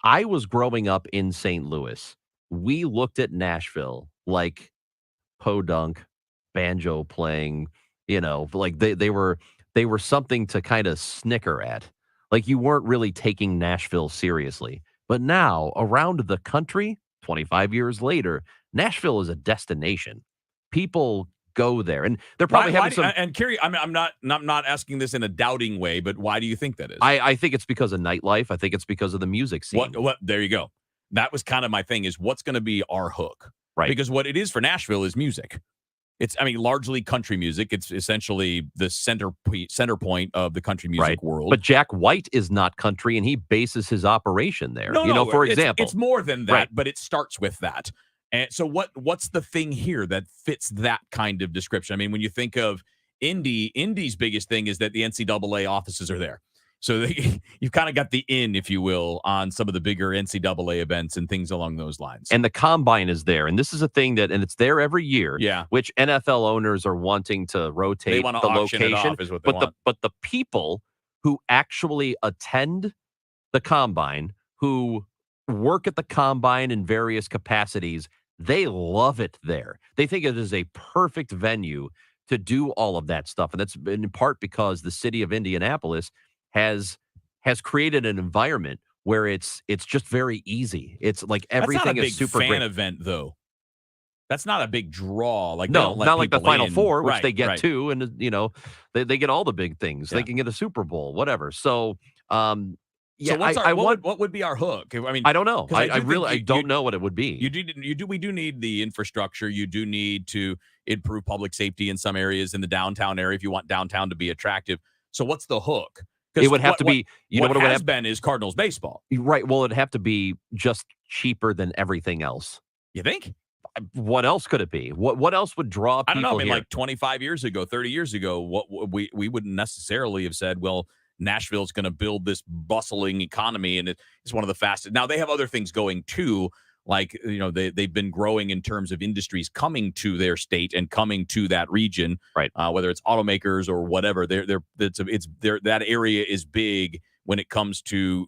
I was growing up in St. Louis, we looked at Nashville like podunk, banjo playing, like they were something to kind of snicker at. Like, you weren't really taking Nashville seriously. But now, around the country, 25 years later, Nashville is a destination. People go there, and they're probably having some. And Kerry, I'm not asking this in a doubting way, but why do you think that is? I think it's because of nightlife. I think it's because of the music scene. What? There you go. That was kind of my thing, is what's going to be our hook, right? Because what it is for Nashville is music. It's, largely country music. It's essentially the center point of the country music world. But Jack White is not country, and he bases his operation there. No, for example, it's more than that, Right. but it starts with that. And so what's the thing here that fits that kind of description? I mean, when you think of Indy's biggest thing is that the NCAA offices are there. So you've kind of got the in, if you will, on some of the bigger NCAA events and things along those lines. And the combine is there. And this is a thing and it's there every year, which NFL owners are wanting to rotate want to the auction it location. off is what they want. But the people who actually attend the combine, who work at the combine in various capacities, they love it there. They think it is a perfect venue to do all of that stuff. And that's in part because the city of Indianapolis has created an environment where it's just very easy. It's like everything is super fan great. event, though. That's not a big draw. Like, No, not like the Final Four, which they get right. too, and they get all the big things. Yeah. They can get a Super Bowl, whatever. So, So what would be our hook? I mean, I don't know. 'cause I do really think don't know what it would be. We do need the infrastructure. You do need to improve public safety in some areas in the downtown area if you want downtown to be attractive. So what's the hook? It would have to be. What it would has have been is Cardinals baseball. Right. Well, it'd have to be just cheaper than everything else. You think? What else could it be? What else would draw people I don't know. I mean, here? like 25 years ago, 30 years ago, what we wouldn't necessarily have said, well, Nashville's going to build this bustling economy, and it's one of the fastest. Now they have other things going too, like they've been growing in terms of industries coming to their state and coming to that region, right? Whether it's automakers or whatever, that area is big when it comes to,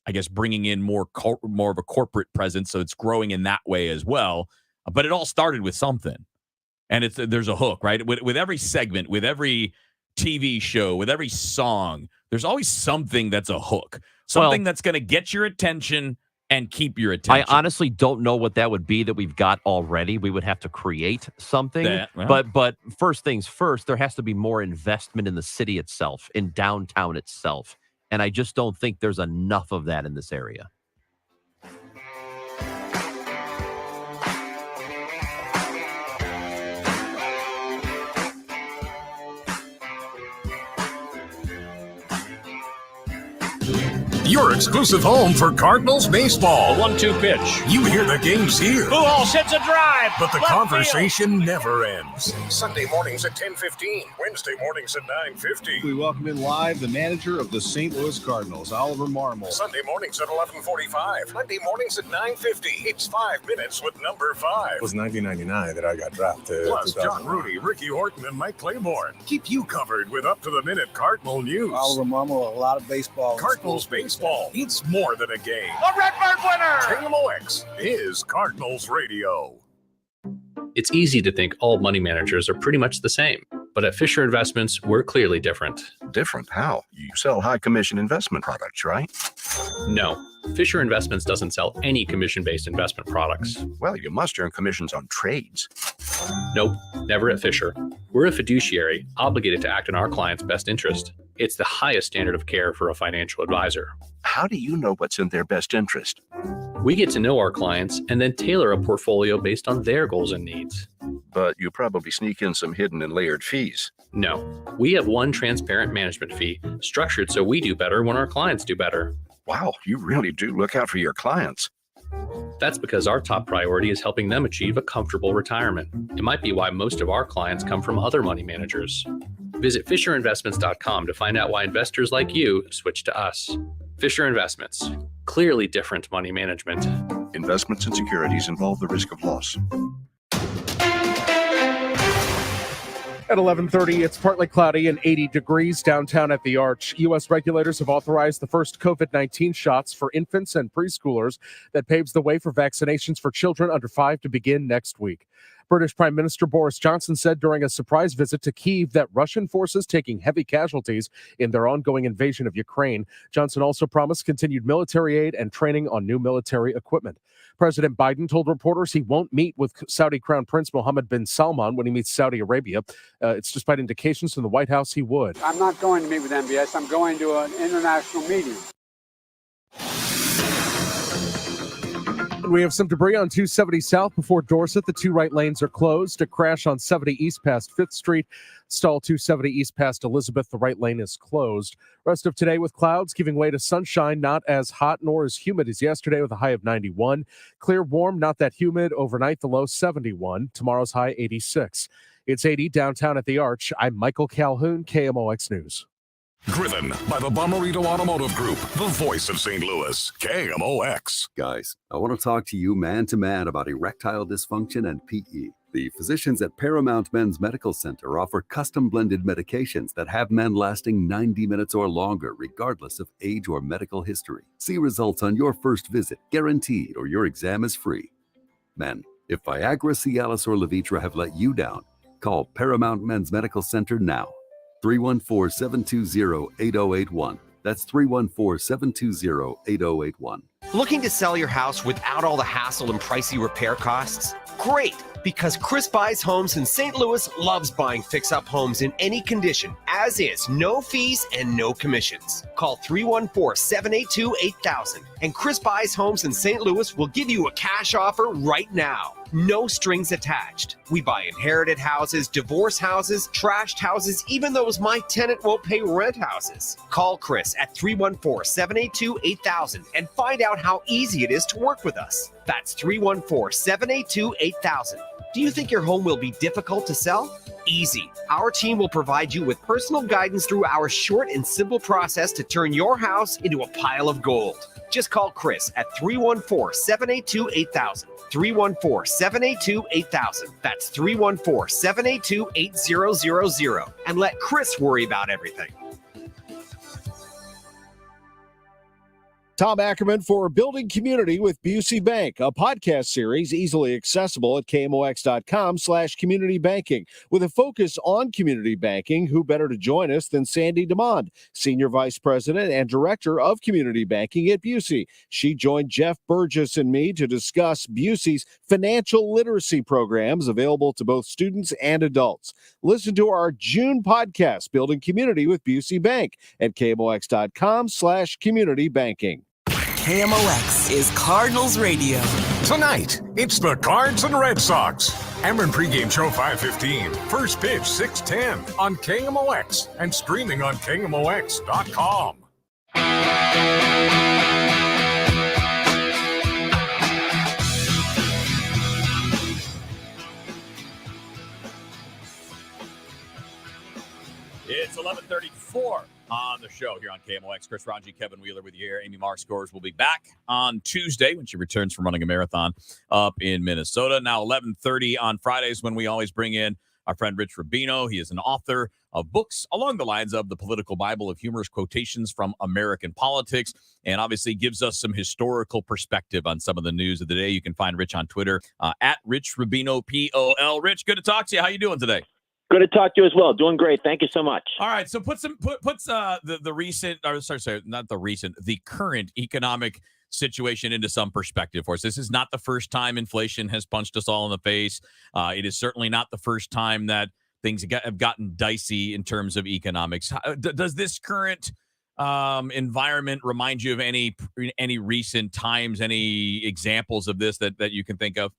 I guess, bringing in more of a corporate presence. So it's growing in that way as well. But it all started with something, and there's a hook, right? With every segment, with every TV show, with every song, there's always something that's a hook, something that's going to get your attention and keep your attention. I honestly don't know what that would be that we've got already. We would have to create something. But first things first, there has to be more investment in the city itself, in downtown itself. And I just don't think there's enough of that in this area. Your exclusive home for Cardinals baseball. 1-2 pitch. You hear the games here. Pujols hits a drive. But the Left conversation never ends. Sunday mornings at 10:15. Wednesday mornings at 9:50. We welcome in live the manager of the St. Louis Cardinals, Oliver Marmol. Sunday mornings at 11:45. Monday mornings at 9:50. It's 5 minutes with number 5. It was 1999 that I got drafted. Plus John Rudy, Ricky Horton, and Mike Claiborne. Keep you covered with up-to-the-minute Cardinal news. Oliver Marmol, a lot of baseball. Cardinals baseball. It's more than a game. The Redbird winner! KMOX is Cardinals Radio. It's easy to think all money managers are pretty much the same. But at Fisher Investments, we're clearly different. Different? How? You sell high commission investment products, right? No. Fisher Investments doesn't sell any commission-based investment products. Well, you must earn commissions on trades. Nope, never at Fisher. We're a fiduciary, obligated to act in our client's best interest. It's the highest standard of care for a financial advisor. how do you know what's in their best interest? We get to know our clients and then tailor a portfolio based on their goals and needs. But you probably sneak in some hidden and layered fees. No, we have one transparent management fee structured so we do better when our clients do better. Wow, you really do look out for your clients. That's because our top priority is helping them achieve a comfortable retirement. It might be why most of our clients come from other money managers. Visit FisherInvestments.com to find out why investors like you switch to us. Fisher Investments. Clearly different money management. Investments and securities involve the risk of loss. At 11:30, it's partly cloudy and 80 degrees downtown at the Arch. U.S. regulators have authorized the first COVID-19 shots for infants and preschoolers. That paves the way for vaccinations for children under 5 to begin next week. British Prime Minister Boris Johnson said during a surprise visit to Kyiv that Russian forces taking heavy casualties in their ongoing invasion of Ukraine. Johnson also promised continued military aid and training on new military equipment. President Biden told reporters he won't meet with Saudi Crown Prince Mohammed bin Salman when he meets Saudi Arabia. It's despite indications from the White House he would. I'm not going to meet with MBS. I'm going to an international meeting. We have some debris on 270 South before Dorset. The two right lanes are closed. A crash on 70 East past 5th Street. Stall 270 East past Elizabeth. The right lane is closed. Rest of today with clouds giving way to sunshine. Not as hot nor as humid as yesterday with a high of 91. Clear, warm, not that humid. Overnight, the low 71. Tomorrow's high 86. It's 80 downtown at the Arch. I'm Michael Calhoun, KMOX News. Driven by the Bomarito Automotive Group, the voice of St. Louis, KMOX. Guys, I want to talk to you man-to-man about erectile dysfunction and PE. The physicians at Paramount Men's Medical Center offer custom-blended medications that have men lasting 90 minutes or longer, regardless of age or medical history. See results on your first visit, guaranteed, or your exam is free. Men, if Viagra, Cialis, or Levitra have let you down, call Paramount Men's Medical Center now. 314-720-8081. That's 314-720-8081. Looking to sell your house without all the hassle and pricey repair costs? Great, because Chris Buys Homes in St. Louis loves buying fix-up homes in any condition, as is, no fees and no commissions. Call 314-782-8000, and Chris Buys Homes in St. Louis will give you a cash offer right now. No strings attached. We buy inherited houses, divorce houses, trashed houses, even those my tenant won't pay rent houses. Call Chris at 314-782-8000 and find out how easy it is to work with us. That's 314-782-8000. Do you think your home will be difficult to sell? Easy. Our team will provide you with personal guidance through our short and simple process to turn your house into a pile of gold. Just call Chris at 314-782-8000. 314-782-8000. That's 314-782-8000. And let Chris worry about everything. Tom Ackerman for Building Community with Busey Bank, a podcast series easily accessible at KMOX.com/community banking. With a focus on community banking, who better to join us than Sandy DeMond, Senior Vice President and Director of Community Banking at Busey. She joined Jeff Burgess and me to discuss Busey's financial literacy programs available to both students and adults. Listen to our June podcast, Building Community with Busey Bank, at KMOX.com/community banking. KMOX is Cardinals Radio. Tonight, it's the Cards and Red Sox. Ameren pregame show 5:15. First pitch 6:10 on KMOX and streaming on KMOX.com. It's 11:34 on the show here on KMOX. Chris Ranji, Kevin Wheeler with you here. Amy Markscores will be back on Tuesday when she returns from running a marathon up in Minnesota. Now 11:30 on Fridays when we always bring in our friend Rich Rubino. He is an author of books along the lines of The Political Bible of Humorous Quotations from American Politics, and obviously gives us some historical perspective on some of the news of the day. You can find Rich on Twitter at Rich Rubino, POL. Rich, good to talk to you. How you doing today? Good to talk to you as well. Doing great. Thank you so much. All right. So puts the recent, or sorry, not the recent, the current economic situation into some perspective for us. This is not the first time inflation has punched us all in the face. It is certainly not the first time that things have gotten dicey in terms of economics. Does this current environment remind you of any recent times, any examples of this that you can think of?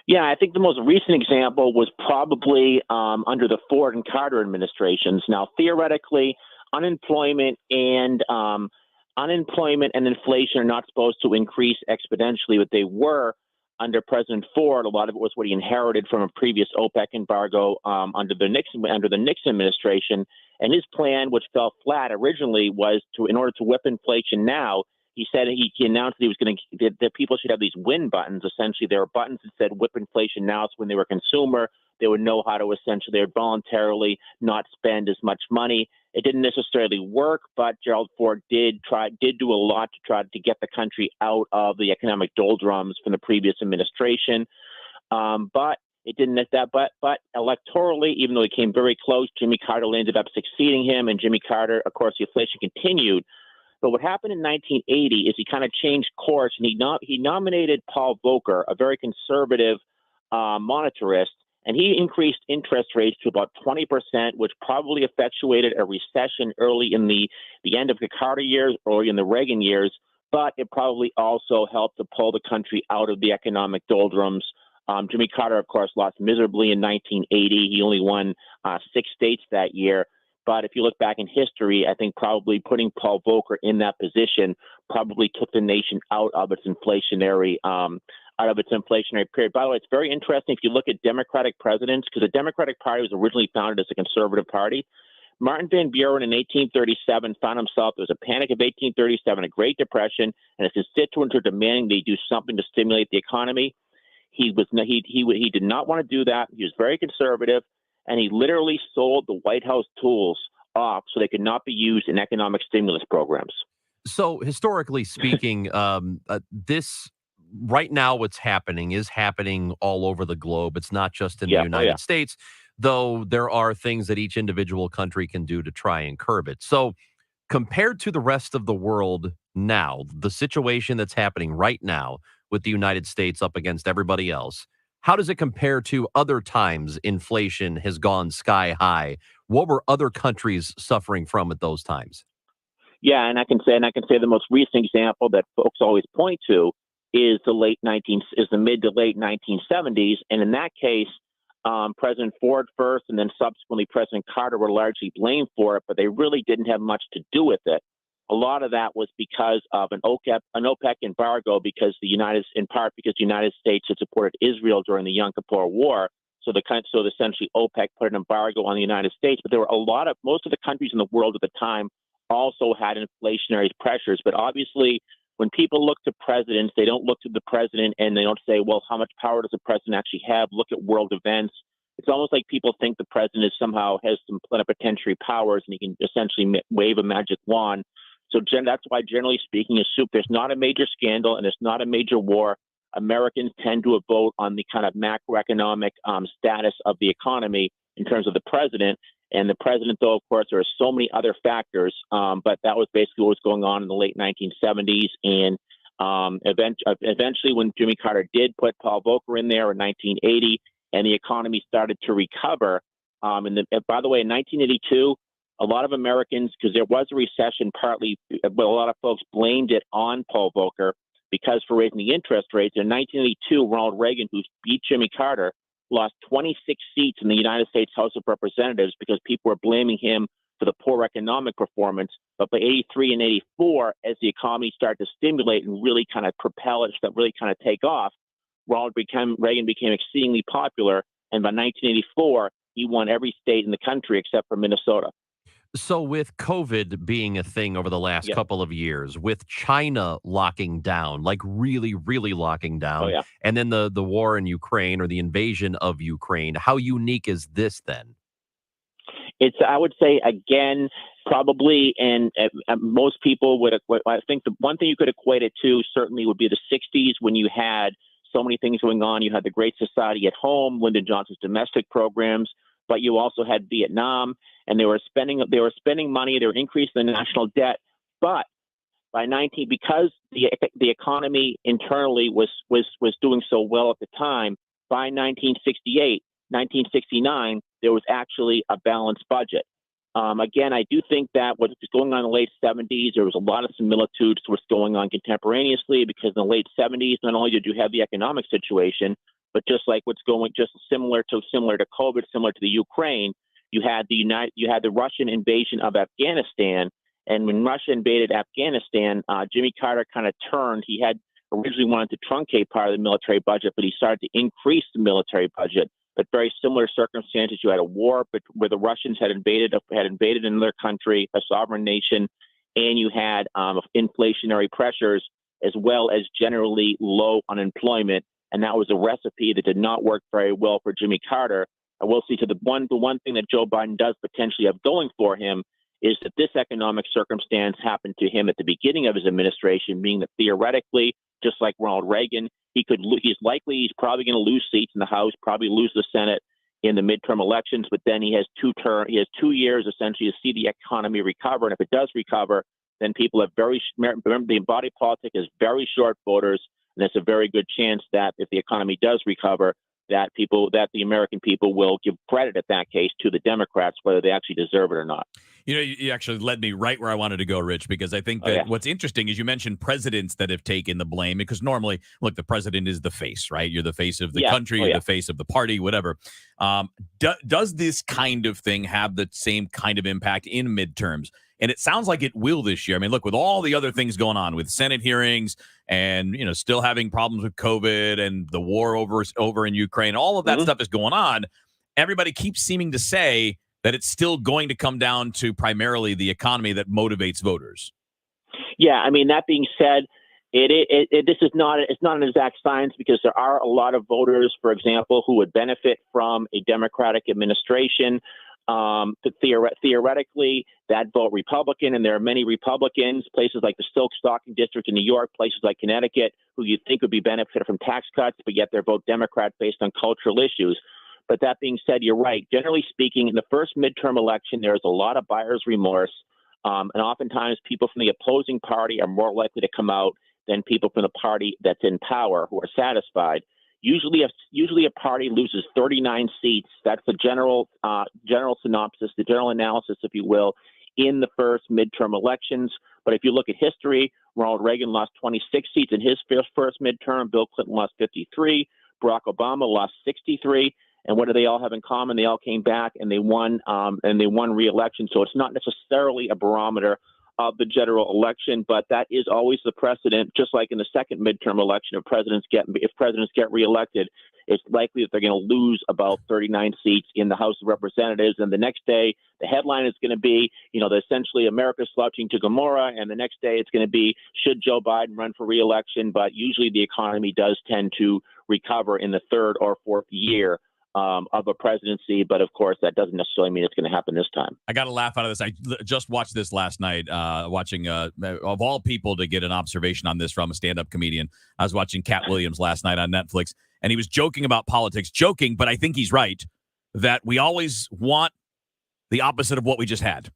Yeah, I think the most recent example was probably under the Ford and Carter administrations. Now, theoretically, unemployment and inflation are not supposed to increase exponentially, but they were under President Ford. A lot of it was what he inherited from a previous OPEC embargo under the Nixon administration. And his plan, which fell flat originally, was in order to whip inflation now. He said he announced that he was going to that people should have these win buttons. Essentially, there were buttons that said whip inflation now. So when they were a consumer, they would know how to they would voluntarily not spend as much money. It didn't necessarily work, but Gerald Ford did do a lot to try to get the country out of the economic doldrums from the previous administration. But it didn't but electorally, even though he came very close, Jimmy Carter ended up succeeding him, and Jimmy Carter, of course, the inflation continued. But what happened in 1980 is he kind of changed course, and he nominated Paul Volcker, a very conservative monetarist, and he increased interest rates to about 20%, which probably effectuated a recession early in the end of the Carter years, early in the Reagan years. But it probably also helped to pull the country out of the economic doldrums. Jimmy Carter, of course, lost miserably in 1980. He only won 6 states that year. But if you look back in history, I think probably putting Paul Volcker in that position probably took the nation out of its inflationary period. By the way, it's very interesting if you look at Democratic presidents, because the Democratic Party was originally founded as a conservative party. Martin Van Buren in 1837 found himself, there was a panic of 1837, a Great Depression, and his constituents were demanding they do something to stimulate the economy. He did not want to do that. He was very conservative, and he literally sold the White House tools off so they could not be used in economic stimulus programs. So historically speaking, this right now what's happening is happening all over the globe. It's not just in the United States, though there are things that each individual country can do to try and curb it. So compared to the rest of the world now, the situation that's happening right now with the United States up against everybody else, how does it compare to other times inflation has gone sky high? What were other countries suffering from at those times? Yeah, and I can say the most recent example that folks always point to is the mid to late 1970s, and in that case, President Ford first, and then subsequently President Carter were largely blamed for it, but they really didn't have much to do with it. A lot of that was because of an OPEC embargo, because the United States had supported Israel during the Yom Kippur War. So essentially OPEC put an embargo on the United States. But there were most of the countries in the world at the time also had inflationary pressures. But obviously, when people look to presidents, they don't look to the president and they don't say, well, how much power does the president actually have? Look at world events. It's almost like people think the president somehow has some plenipotentiary powers and he can essentially wave a magic wand. So that's why, generally speaking, there's not a major scandal and there's not a major war. Americans tend to vote on the kind of macroeconomic status of the economy in terms of the president. And the president, though, of course, there are so many other factors, but that was basically what was going on in the late 1970s. And eventually, when Jimmy Carter did put Paul Volcker in there in 1980, and the economy started to recover. By the way, in 1982, a lot of Americans, because there was a recession partly, but a lot of folks blamed it on Paul Volcker because for raising the interest rates. In 1982, Ronald Reagan, who beat Jimmy Carter, lost 26 seats in the United States House of Representatives because people were blaming him for the poor economic performance. But by 83 and 84, as the economy started to stimulate and really kind of propel it, really kind of take off, Reagan became exceedingly popular. And by 1984, he won every state in the country except for Minnesota. So with COVID being a thing over the last couple of years, with China locking down, like really, really locking down, and then the war in Ukraine or the invasion of Ukraine, how unique is this then? I would say, again, probably, and most people would, I think the one thing you could equate it to certainly would be the 60s when you had so many things going on. You had the Great Society at home, Lyndon Johnson's domestic programs, but you also had Vietnam, and they were spending money, they were increasing the national debt. But because the economy internally was doing so well at the time, by 1969, there was actually a balanced budget. Again, I do think that what was going on in the late 70s, there was a lot of similitudes to what's going on contemporaneously, because in the late 70s, not only did you have the economic situation, but just similar to COVID, similar to the Ukraine, you had the Russian invasion of Afghanistan. And when Russia invaded Afghanistan, Jimmy Carter kind of turned. He had originally wanted to truncate part of the military budget, but he started to increase the military budget. But very similar circumstances. You had a war, but where the Russians had invaded another country, a sovereign nation, and you had inflationary pressures as well as generally low unemployment, and that was a recipe that did not work very well for Jimmy Carter. I will see to the one thing that Joe Biden does potentially have going for him is that this economic circumstance happened to him at the beginning of his administration, meaning that theoretically, just like Ronald Reagan, he's probably going to lose seats in the House, probably lose the Senate in the midterm elections, but then he has 2 years essentially to see the economy recover. And if it does recover, then people have remember the body politic is very short voters, and it's a very good chance that if the economy does recover, that the American people will give credit at that case to the Democrats, whether they actually deserve it or not. You actually led me right where I wanted to go, Rich, because I think that what's interesting is you mentioned presidents that have taken the blame, because normally, look, the president is the face, right? You're the face of the country, you're the face of the party, whatever. Does this kind of thing have the same kind of impact in midterms? And it sounds like it will this year. I mean, look, with all the other things going on with Senate hearings and, still having problems with COVID and the war over in Ukraine, all of that stuff is going on. Everybody keeps seeming to say that it's still going to come down to primarily the economy that motivates voters. Yeah, I mean, that being said, it's not an exact science, because there are a lot of voters, for example, who would benefit from a Democratic administration. Theoretically, that vote Republican, and there are many Republicans, places like the Silk-Stocking District in New York, places like Connecticut, who you think would be benefited from tax cuts, but yet they vote Democrat based on cultural issues. But that being said, you're right. Generally speaking, in the first midterm election, there's a lot of buyer's remorse, and oftentimes people from the opposing party are more likely to come out than people from the party that's in power who are satisfied. Usually a party loses 39 seats. That's the general synopsis, the general analysis, if you will, in the first midterm elections. But if you look at history, Ronald Reagan lost 26 seats in his first midterm. Bill Clinton lost 53. Barack Obama lost 63. And what do they all have in common? They all came back and they won re-election. So it's not necessarily a barometer of the general election, but that is always the precedent. Just like in the second midterm election, if presidents get reelected, it's likely that they're going to lose about 39 seats in the House of Representatives. And the next day, the headline is going to be, essentially America's slouching to Gomorrah. And the next day, it's going to be, should Joe Biden run for reelection? But usually the economy does tend to recover in the third or fourth year of a presidency. But of course, that doesn't necessarily mean it's going to happen this time. I got to laugh out of this. I just watched this last night, watching, of all people to get an observation on this from a stand-up comedian. I was watching Cat Williams last night on Netflix, and he was joking about politics. Joking, but I think he's right, that we always want the opposite of what we just had.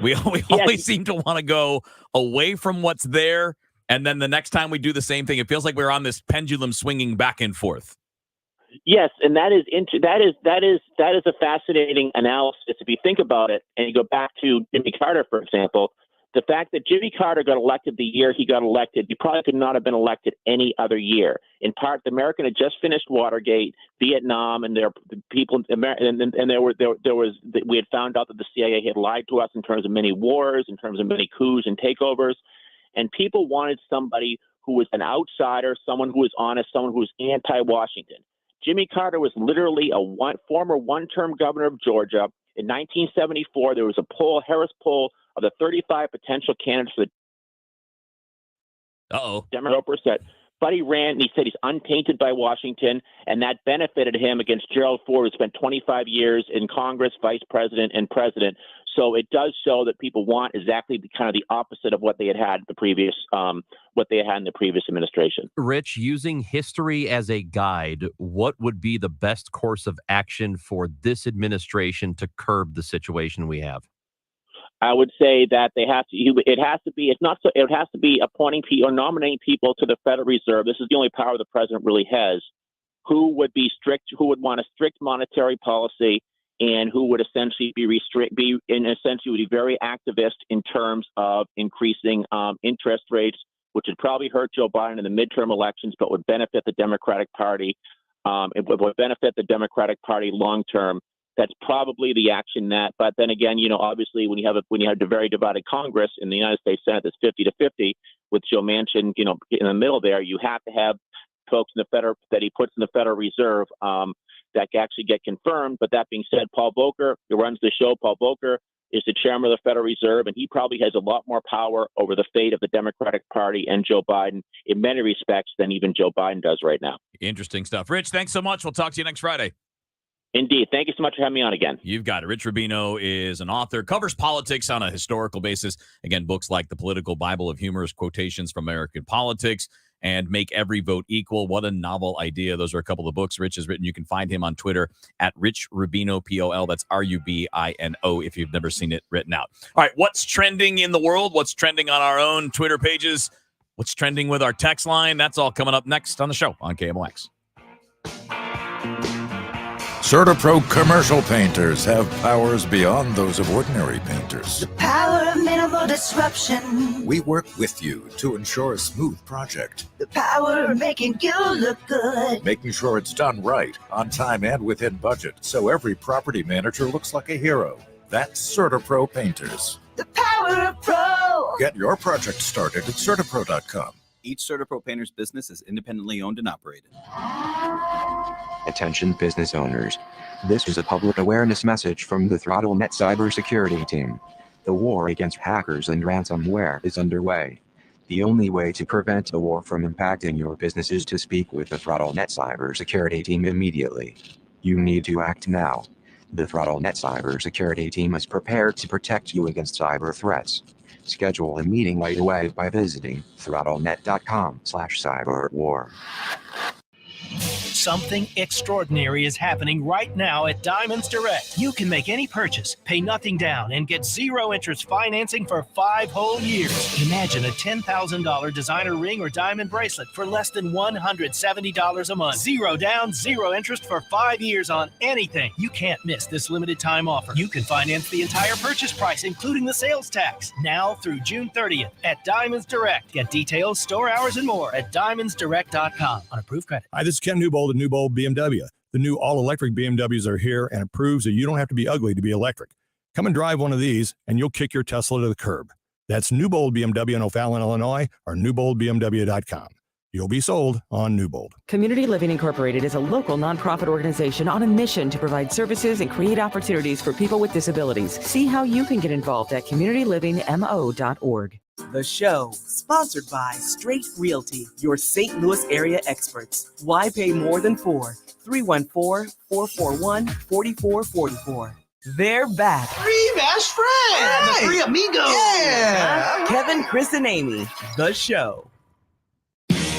We always seem to want to go away from what's there, and then the next time we do the same thing, it feels like we're on this pendulum swinging back and forth. Yes, and that is a fascinating analysis if you think about it. And you go back to Jimmy Carter, for example, the fact that Jimmy Carter got elected the year he got elected, he probably could not have been elected any other year. In part, the American had just finished Watergate, Vietnam, and we had found out that the CIA had lied to us in terms of many wars, in terms of many coups and takeovers, and people wanted somebody who was an outsider, someone who was honest, someone who was anti-Washington. Jimmy Carter was literally a former one-term governor of Georgia. In 1974, there was a Harris poll of the 35 potential candidates for the Democrat. But he ran, and he said he's untainted by Washington, and that benefited him against Gerald Ford, who spent 25 years in Congress, vice president, and president. So it does show that people want exactly the opposite of what they had in the previous administration. Rich, using history as a guide, what would be the best course of action for this administration to curb the situation we have? I would say that it has to be appointing people or nominating people to the Federal Reserve. This is the only power the president really has, who would be strict, who would want a strict monetary policy and who would essentially would be very activist in terms of increasing interest rates, which would probably hurt Joe Biden in the midterm elections, but would benefit the Democratic Party. It would benefit the Democratic Party long term. That's probably the action that. But then again, obviously when you have a very divided Congress in the United States Senate that's 50-50, with Joe Manchin, in the middle there, you have to have folks in the that he puts in the Federal Reserve that actually get confirmed. But that being said, Paul Volcker, who runs the show, Paul Volcker is the chairman of the Federal Reserve, and he probably has a lot more power over the fate of the Democratic Party and Joe Biden in many respects than even Joe Biden does right now. Interesting stuff. Rich, thanks so much. We'll talk to you next Friday. Indeed. Thank you so much for having me on again. You've got it. Rich Rubino is an author, covers politics on a historical basis. Again, books like The Political Bible of Humorous Quotations from American Politics and Make Every Vote Equal. What a novel idea. Those are a couple of books Rich has written. You can find him on Twitter at Rich Rubino, POL. That's RUBINO if you've never seen it written out. All right, what's trending in the world? What's trending on our own Twitter pages? What's trending with our text line? That's all coming up next on the show on KMOX. CertaPro commercial painters have powers beyond those of ordinary painters. Power of minimal disruption. We work with you to ensure a smooth project. The power of making you look good. Making sure it's done right, on time and within budget, so every property manager looks like a hero. That's CertaPro painters. The power of pro. Get your project started at CertaPro.com. Each CertaPro painter's business is independently owned and operated. Attention business owners. This is a public awareness message from the ThrottleNet cybersecurity team. The war against hackers and ransomware is underway. The only way to prevent the war from impacting your business is to speak with the ThrottleNet cybersecurity team immediately. You need to act now. The ThrottleNet cybersecurity team is prepared to protect you against cyber threats. Schedule a meeting right away by visiting throttlenet.com/cyberwar. Something extraordinary is happening right now at Diamonds Direct. You can make any purchase, pay nothing down, and get zero interest financing for 5 whole years. Imagine a $10,000 designer ring or diamond bracelet for less than $170 a month. Zero down, zero interest for 5 years on anything. You can't miss this limited time offer. You can finance the entire purchase price, including the sales tax, now through June 30th at Diamonds Direct. Get details, store hours, and more at diamondsdirect.com on approved credit. Hi, this is Ken Newbold at Newbold BMW. The new all-electric BMWs are here, and it proves that you don't have to be ugly to be electric. Come and drive one of these, and you'll kick your Tesla to the curb. That's Newbold BMW in O'Fallon, Illinois, or newboldbmw.com. You'll be sold on Newbold. Community Living Incorporated is a local nonprofit organization on a mission to provide services and create opportunities for people with disabilities. See how you can get involved at communitylivingmo.org. The show, sponsored by Straight Realty, your St. Louis area experts. Why pay more than 314-441-4444. They're back. Three best friends. Hey. The three amigos. Yeah. Kevin, Chris, and Amy. The show.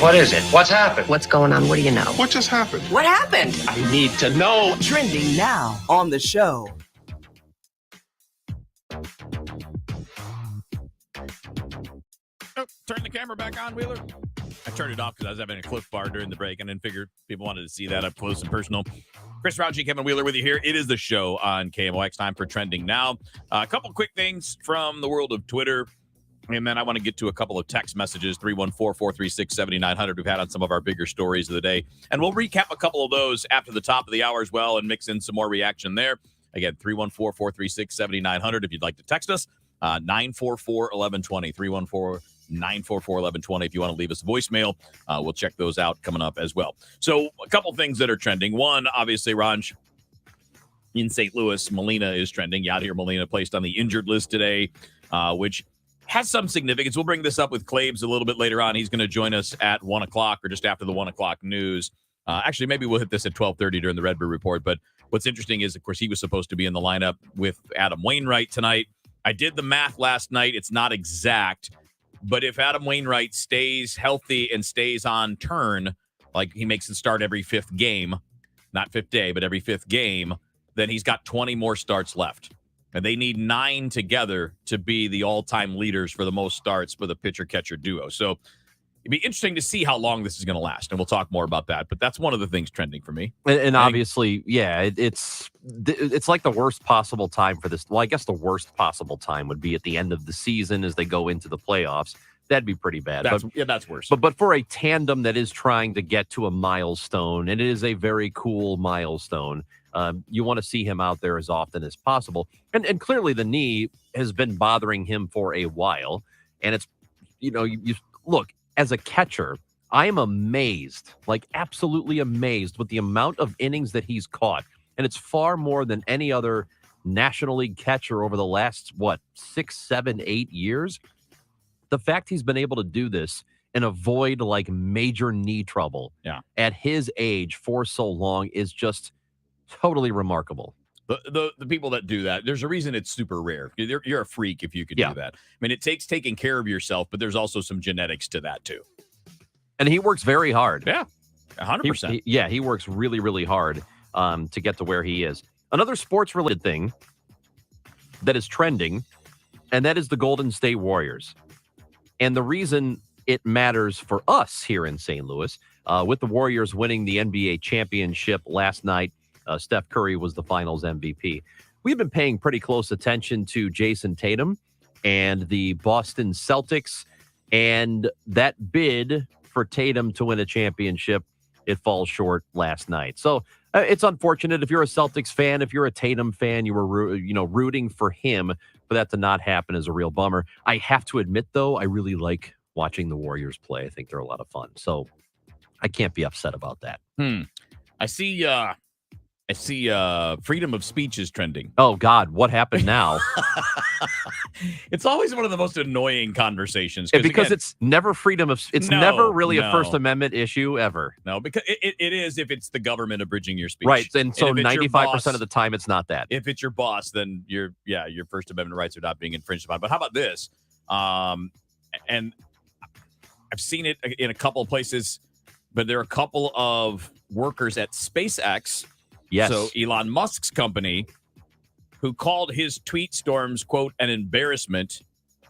What is it? What's happened? What's going on? What do you know? What just happened? What happened? I need to know. Trending now on the show. Oh, turn the camera back on, Wheeler. I turned it off because I was having a Cliff Bar during the break and then figured people wanted to see that up close and personal. Chris Rauchi, Kevin Wheeler with you here. It is the show on KMOX. Time for Trending Now. A couple quick things from the world of Twitter. And then I want to get to a couple of text messages, 314-436-7900 we've had on some of our bigger stories of the day. And we'll recap a couple of those after the top of the hour as well and mix in some more reaction there. Again, 314-436-7900 if you'd like to text us. 944-1120, 314-944-1120 if you want to leave us a voicemail. We'll check those out coming up as well. So a couple things that are trending. One, obviously, Raj, in St. Louis, Molina is trending. Yadier Molina placed on the injured list today, which has some significance. We'll bring this up with Claves a little bit later on. He's going to join us at 1 o'clock or just after the 1 o'clock news. Actually, maybe we'll hit this at 12:30 during the Red Bird Report. But what's interesting is, of course, he was supposed to be in the lineup with Adam Wainwright tonight. I did the math last night. It's not exact. But if Adam Wainwright stays healthy and stays on turn, like he makes the start every fifth game, not fifth day, but every fifth game, then he's got 20 more starts left. And they need 9 together to be the all-time leaders for the most starts for the pitcher-catcher duo. So It'd be interesting to see how long this is going to last, and we'll talk more about that. But that's one of the things trending for me. And obviously, yeah, it's like the worst possible time for this. Well, I guess the worst possible time would be at the end of the season as they go into the playoffs. That'd be pretty bad. That's worse. But for a tandem that is trying to get to a milestone, and it is a very cool milestone, you want to see him out there as often as possible. And clearly the knee has been bothering him for a while. And it's, you look, as a catcher, I am amazed, like absolutely amazed with the amount of innings that he's caught. And it's far more than any other National League catcher over the last, 6, 7, 8 years. The fact he's been able to do this and avoid like major knee trouble at his age for so long is just totally remarkable. The people that do that, there's a reason it's super rare. You're a freak if you could do that. I mean, it takes taking care of yourself, but there's also some genetics to that too. And he works very hard. Yeah, 100%. He works really, really hard to get to where he is. Another sports-related thing that is trending, and that is the Golden State Warriors. And the reason it matters for us here in St. Louis, with the Warriors winning the NBA championship last night, Steph Curry was the finals MVP. We've been paying pretty close attention to Jason Tatum and the Boston Celtics, and that bid for Tatum to win a championship, it falls short last night. So it's unfortunate. If you're a Celtics fan, if you're a Tatum fan, you were rooting for him, for that to not happen is a real bummer. I have to admit, though, I really like watching the Warriors play. I think they're a lot of fun. So I can't be upset about that. I see freedom of speech is trending. Oh, God. What happened now? It's always one of the most annoying conversations. Because again, it's never freedom of... It's never really a First Amendment issue, ever. No, because it is if it's the government abridging your speech. Right, and so 95% of the time, it's not that. If it's your boss, then your First Amendment rights are not being infringed upon. But how about this? And I've seen it in a couple of places, but there are a couple of workers at SpaceX... Yes. So Elon Musk's company, who called his tweet storms, quote, an embarrassment,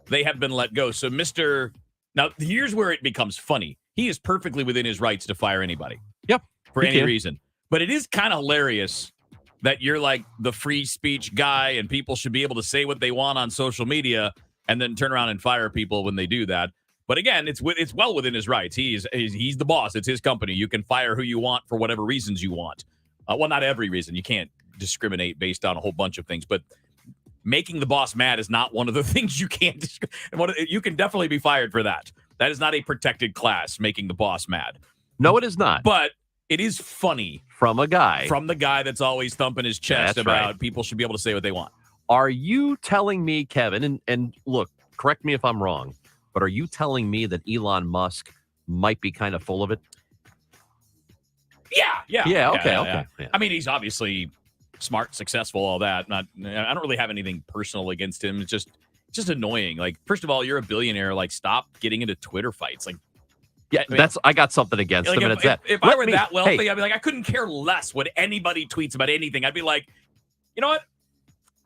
they have been let go. So now here's where it becomes funny. He is perfectly within his rights to fire anybody. Yep. For any reason. But it is kind of hilarious that you're like the free speech guy and people should be able to say what they want on social media and then turn around and fire people when they do that. But again, it's well within his rights. He's the boss. It's his company. You can fire who you want for whatever reasons you want. Well, not every reason. You can't discriminate based on a whole bunch of things, but making the boss mad is not one of the things you can't discriminate. You can definitely be fired for that. That is not a protected class, making the boss mad. No, it is not. But it is funny. From the guy that's always thumping his chest about people should be able to say what they want. Are you telling me, Kevin, and look, correct me if I'm wrong, but are you telling me that Elon Musk might be kind of full of it? Yeah. Okay. I mean, he's obviously smart, successful, all that. I don't really have anything personal against him. It's just annoying. Like, first of all, you're a billionaire. Like, stop getting into Twitter fights. Like, yeah, I got something against him. If I were that wealthy, I'd be like, I couldn't care less what anybody tweets about anything. I'd be like, you know what?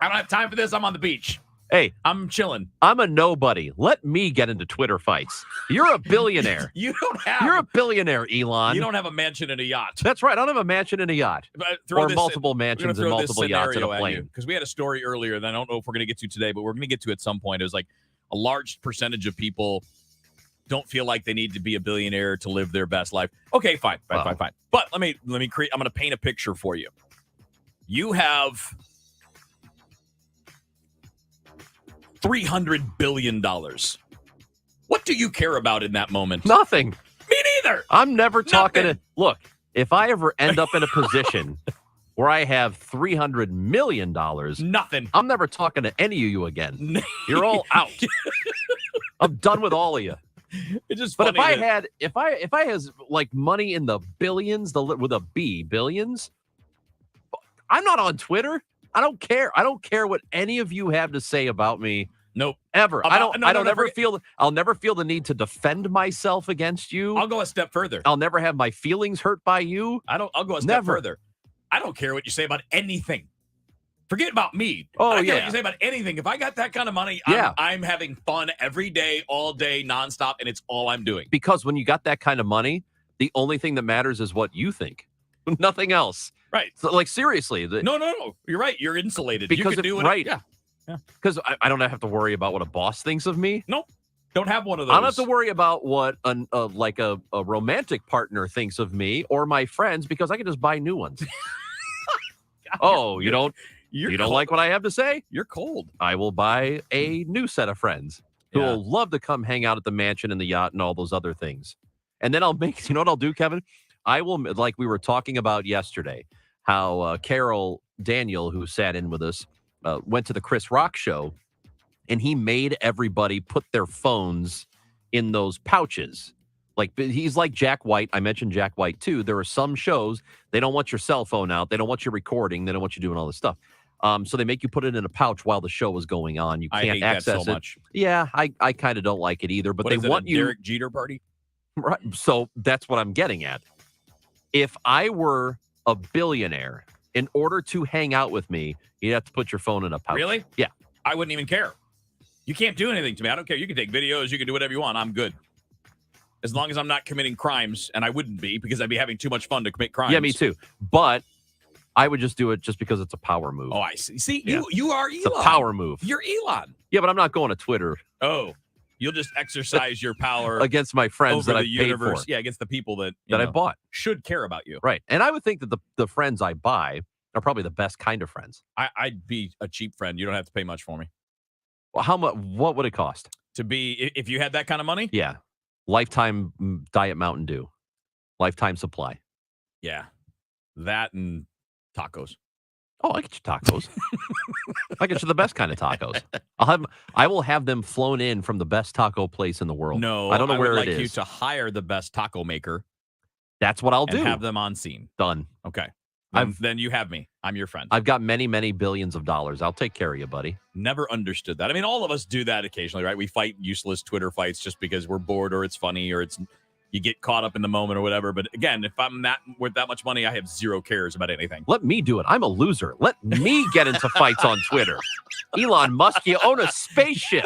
I don't have time for this. I'm on the beach. Hey, I'm chilling. I'm a nobody. Let me get into Twitter fights. You're a billionaire. You're a billionaire, Elon. You don't have a mansion and a yacht. That's right. I don't have a mansion and a yacht. Or multiple mansions and multiple yachts and a plane. Because we had a story earlier that I don't know if we're going to get to today, but we're going to get to at some point. It was like a large percentage of people don't feel like they need to be a billionaire to live their best life. Okay, fine. But let me create. I'm going to paint a picture for you. You have $300 billion. What do you care about in that moment? Nothing. Me neither. I'm never talking to... Look, if I ever end up in a position where I have $300 million... Nothing. I'm never talking to any of you again. You're all out. I'm done with all of you. It's just but funny if I has like money in the billions, with a B, billions, I'm not on Twitter. I don't care. I don't care what any of you have to say about me. Nope. Ever. I'll never feel the need to defend myself against you. I'll go a step further. I'll never have my feelings hurt by you. I'll go a step further. I don't care what you say about anything. Forget about me. Oh, I yeah. can't say about anything. If I got that kind of money, Yeah. I'm having fun every day, all day, nonstop, and it's all I'm doing. Because when you got that kind of money, the only thing that matters is what you think. Nothing else. Right. So, like, seriously. No. You're right. You're insulated. You Because can do it. right. Yeah. Because I don't have to worry about what a boss thinks of me. Nope. Don't have one of those. I don't have to worry about what a romantic partner thinks of me or my friends because I can just buy new ones. You don't like what I have to say? You're cold. I will buy a new set of friends who will love to come hang out at the mansion and the yacht and all those other things. And then I'll make, you know what I'll do, Kevin? I will, like we were talking about yesterday, how Carol Daniel, who sat in with us, went to the Chris Rock show, and he made everybody put their phones in those pouches. Like, he's like Jack White. I mentioned Jack White, too. There are some shows, they don't want your cell phone out. They don't want you recording. They don't want you doing all this stuff. So they make you put it in a pouch while the show is going on. You I can't hate that access so it. much. Yeah, I kind of don't like it either. But What they is it, want a you. Derek Jeter party? Right. So that's what I'm getting at. If I were a billionaire, in order to hang out with me, you'd have to put your phone in a pouch. Really? Yeah. I wouldn't even care. You can't do anything to me. I don't care. You can take videos. You can do whatever you want. I'm good. As long as I'm not committing crimes, and I wouldn't be because I'd be having too much fun to commit crimes. Yeah, me too. But I would just do it just because it's a power move. Oh, I see. See, Yeah. you are Elon. It's a power move. You're Elon. Yeah, but I'm not going to Twitter Oh, you'll just exercise your power against my friends over that I the paid universe. for, Yeah, against the people that I bought. should care about you. Right. And I would think that the friends I buy are probably the best kind of friends. I'd be a cheap friend. You don't have to pay much for me. Well, how much? What would it cost? To be, if you had that kind of money? Yeah. Lifetime Diet Mountain Dew. Lifetime supply. Yeah. That and tacos. Oh, I get you tacos. I get you the best kind of tacos. I will have them flown in from the best taco place in the world. No, I don't know where would like it is. you to hire the best taco maker. That's what I'll do. And have them on scene. Done. Okay. I've- Then you have me. I'm your friend. I've got many, many billions of dollars. I'll take care of you, buddy. Never understood that. I mean, all of us do that occasionally, right? We fight useless Twitter fights just because we're bored or it's funny or it's you get caught up in the moment or whatever. But again, if I'm not worth that much money, I have zero cares about anything. Let me do it. I'm a loser. Let me get into fights on Twitter. Elon Musk, you own a spaceship.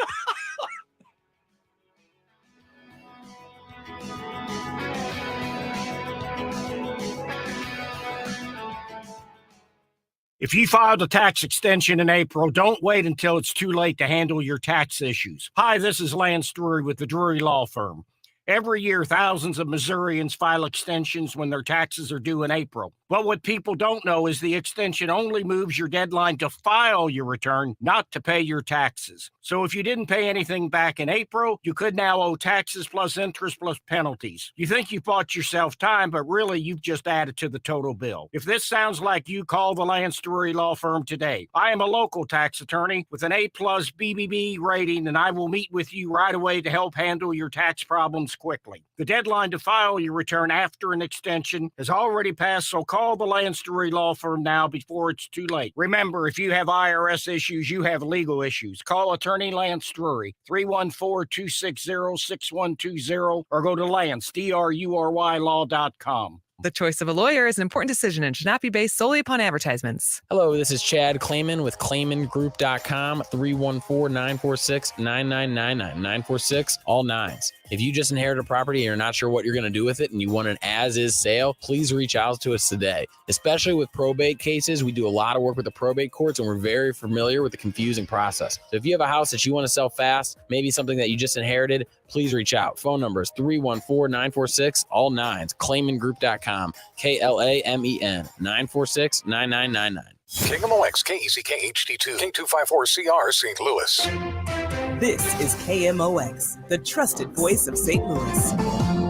If you filed a tax extension in April, don't wait until it's too late to handle your tax issues. Hi, this is Lance Drury with the Drury Law Firm. Every year, thousands of Missourians file extensions when their taxes are due in April. But what people don't know is the extension only moves your deadline to file your return, not to pay your taxes. So if you didn't pay anything back in April, you could now owe taxes plus interest plus penalties. You think you bought yourself time, but really you've just added to the total bill. If this sounds like you, call the Lance Drury Law Firm today. I am a local tax attorney with an A+ BBB rating, and I will meet with you right away to help handle your tax problems quickly. The deadline to file your return after an extension has already passed, so call the Lance Drury Law Firm now before it's too late. Remember, if you have IRS issues, you have legal issues. Call attorney Lance Drury, 314-260-6120, or go to Lance, DRURYlaw.com. The choice of a lawyer is an important decision and should not be based solely upon advertisements. Hello, this is Chad Clayman with ClaymanGroup.com, 314-946-9999, 946, all nines. If you just inherited a property and you're not sure what you're going to do with it and you want an as-is sale, please reach out to us today. Especially with probate cases, we do a lot of work with the probate courts and we're very familiar with the confusing process. So if you have a house that you want to sell fast, maybe something that you just inherited, please reach out. Phone number is 314-946, all nines, ClaymanGroup.com, KLAMEN, 946-9999. KMOX, KECK HD2, K254CR, St. Louis. This is KMOX, the trusted voice of St. Louis.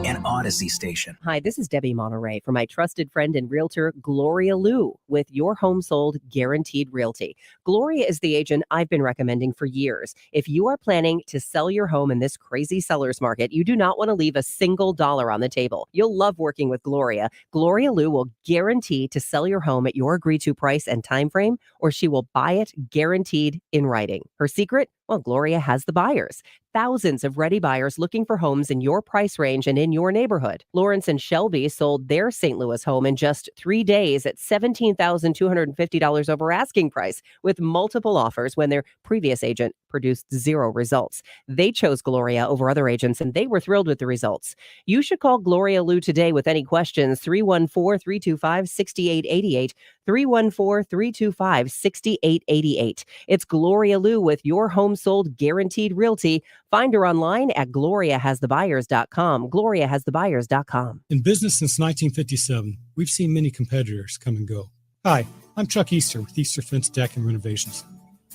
An Odyssey station. Hi, this is Debbie Monterey for my trusted friend and realtor, Gloria Liu, with Your Home Sold Guaranteed Realty. Gloria is the agent I've been recommending for years. If you are planning to sell your home in this crazy seller's market, you do not want to leave a single dollar on the table. You'll love working with Gloria. Gloria Liu will guarantee to sell your home at your agreed-to price and time frame, or she will buy it guaranteed in writing. Her secret? Well, Gloria has the buyers. thousands of ready buyers looking for homes in your price range and in your neighborhood. Lawrence and Shelby sold their St. Louis home in just 3 days at $17,250 over asking price, with multiple offers when their previous agent produced 0 results. They chose Gloria over other agents, and they were thrilled with the results. You should call Gloria Lou today with any questions. 314-325-6888. 314-325-6888. It's Gloria Lou with Your Home Sold Guaranteed Realty. Find her online at gloriahasthebuyers.com. gloriahasthebuyers.com. In business since 1957, we've seen many competitors come and go. Hi, I'm Chuck Easter with Easter Fence Deck and Renovations.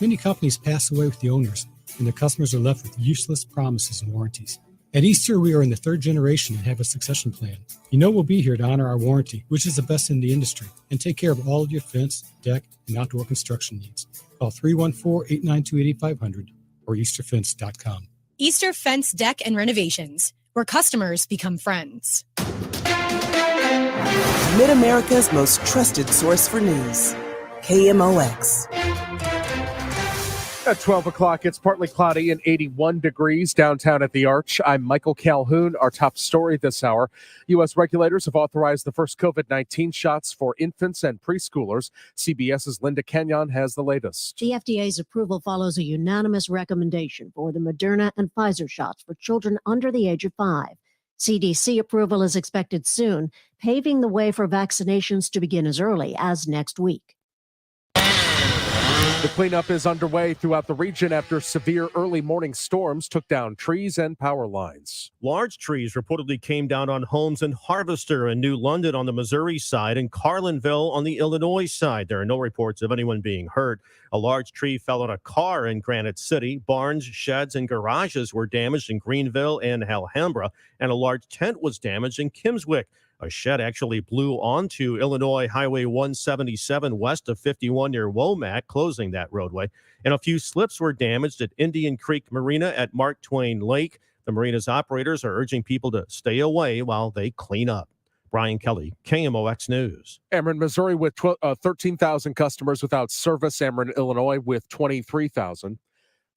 Many companies pass away with the owners, and their customers are left with useless promises and warranties. At Easter, we are in the 3rd generation and have a succession plan. You know we'll be here to honor our warranty, which is the best in the industry, and take care of all of your fence, deck, and outdoor construction needs. Call 314-892-8500 or easterfence.com. Easter Fence Deck and Renovations, where customers become friends. Mid-America's most trusted source for news. KMOX. At 12 o'clock, it's partly cloudy and 81 degrees downtown at the Arch. I'm Michael Calhoun. Our top story this hour. U.S. regulators have authorized the first COVID-19 shots for infants and preschoolers. CBS's Linda Kenyon has the latest. The FDA's approval follows a unanimous recommendation for the Moderna and Pfizer shots for children under the age of 5. CDC approval is expected soon, paving the way for vaccinations to begin as early as next week. The cleanup is underway throughout the region after severe early morning storms took down trees and power lines. Large trees reportedly came down on homes in Harvester and New London on the Missouri side and Carlinville on the Illinois side. There are no reports of anyone being hurt. A large tree fell on a car in Granite City. Barns, sheds, and garages were damaged in Greenville and Alhambra, and a large tent was damaged in Kimmswick. A shed actually blew onto Illinois Highway 177 west of 51 near Womack, closing that roadway. And a few slips were damaged at Indian Creek Marina at Mark Twain Lake. The marina's operators are urging people to stay away while they clean up. Brian Kelly, KMOX News. Ameren, Missouri with 13,000 customers without service. Ameren, Illinois with 23,000.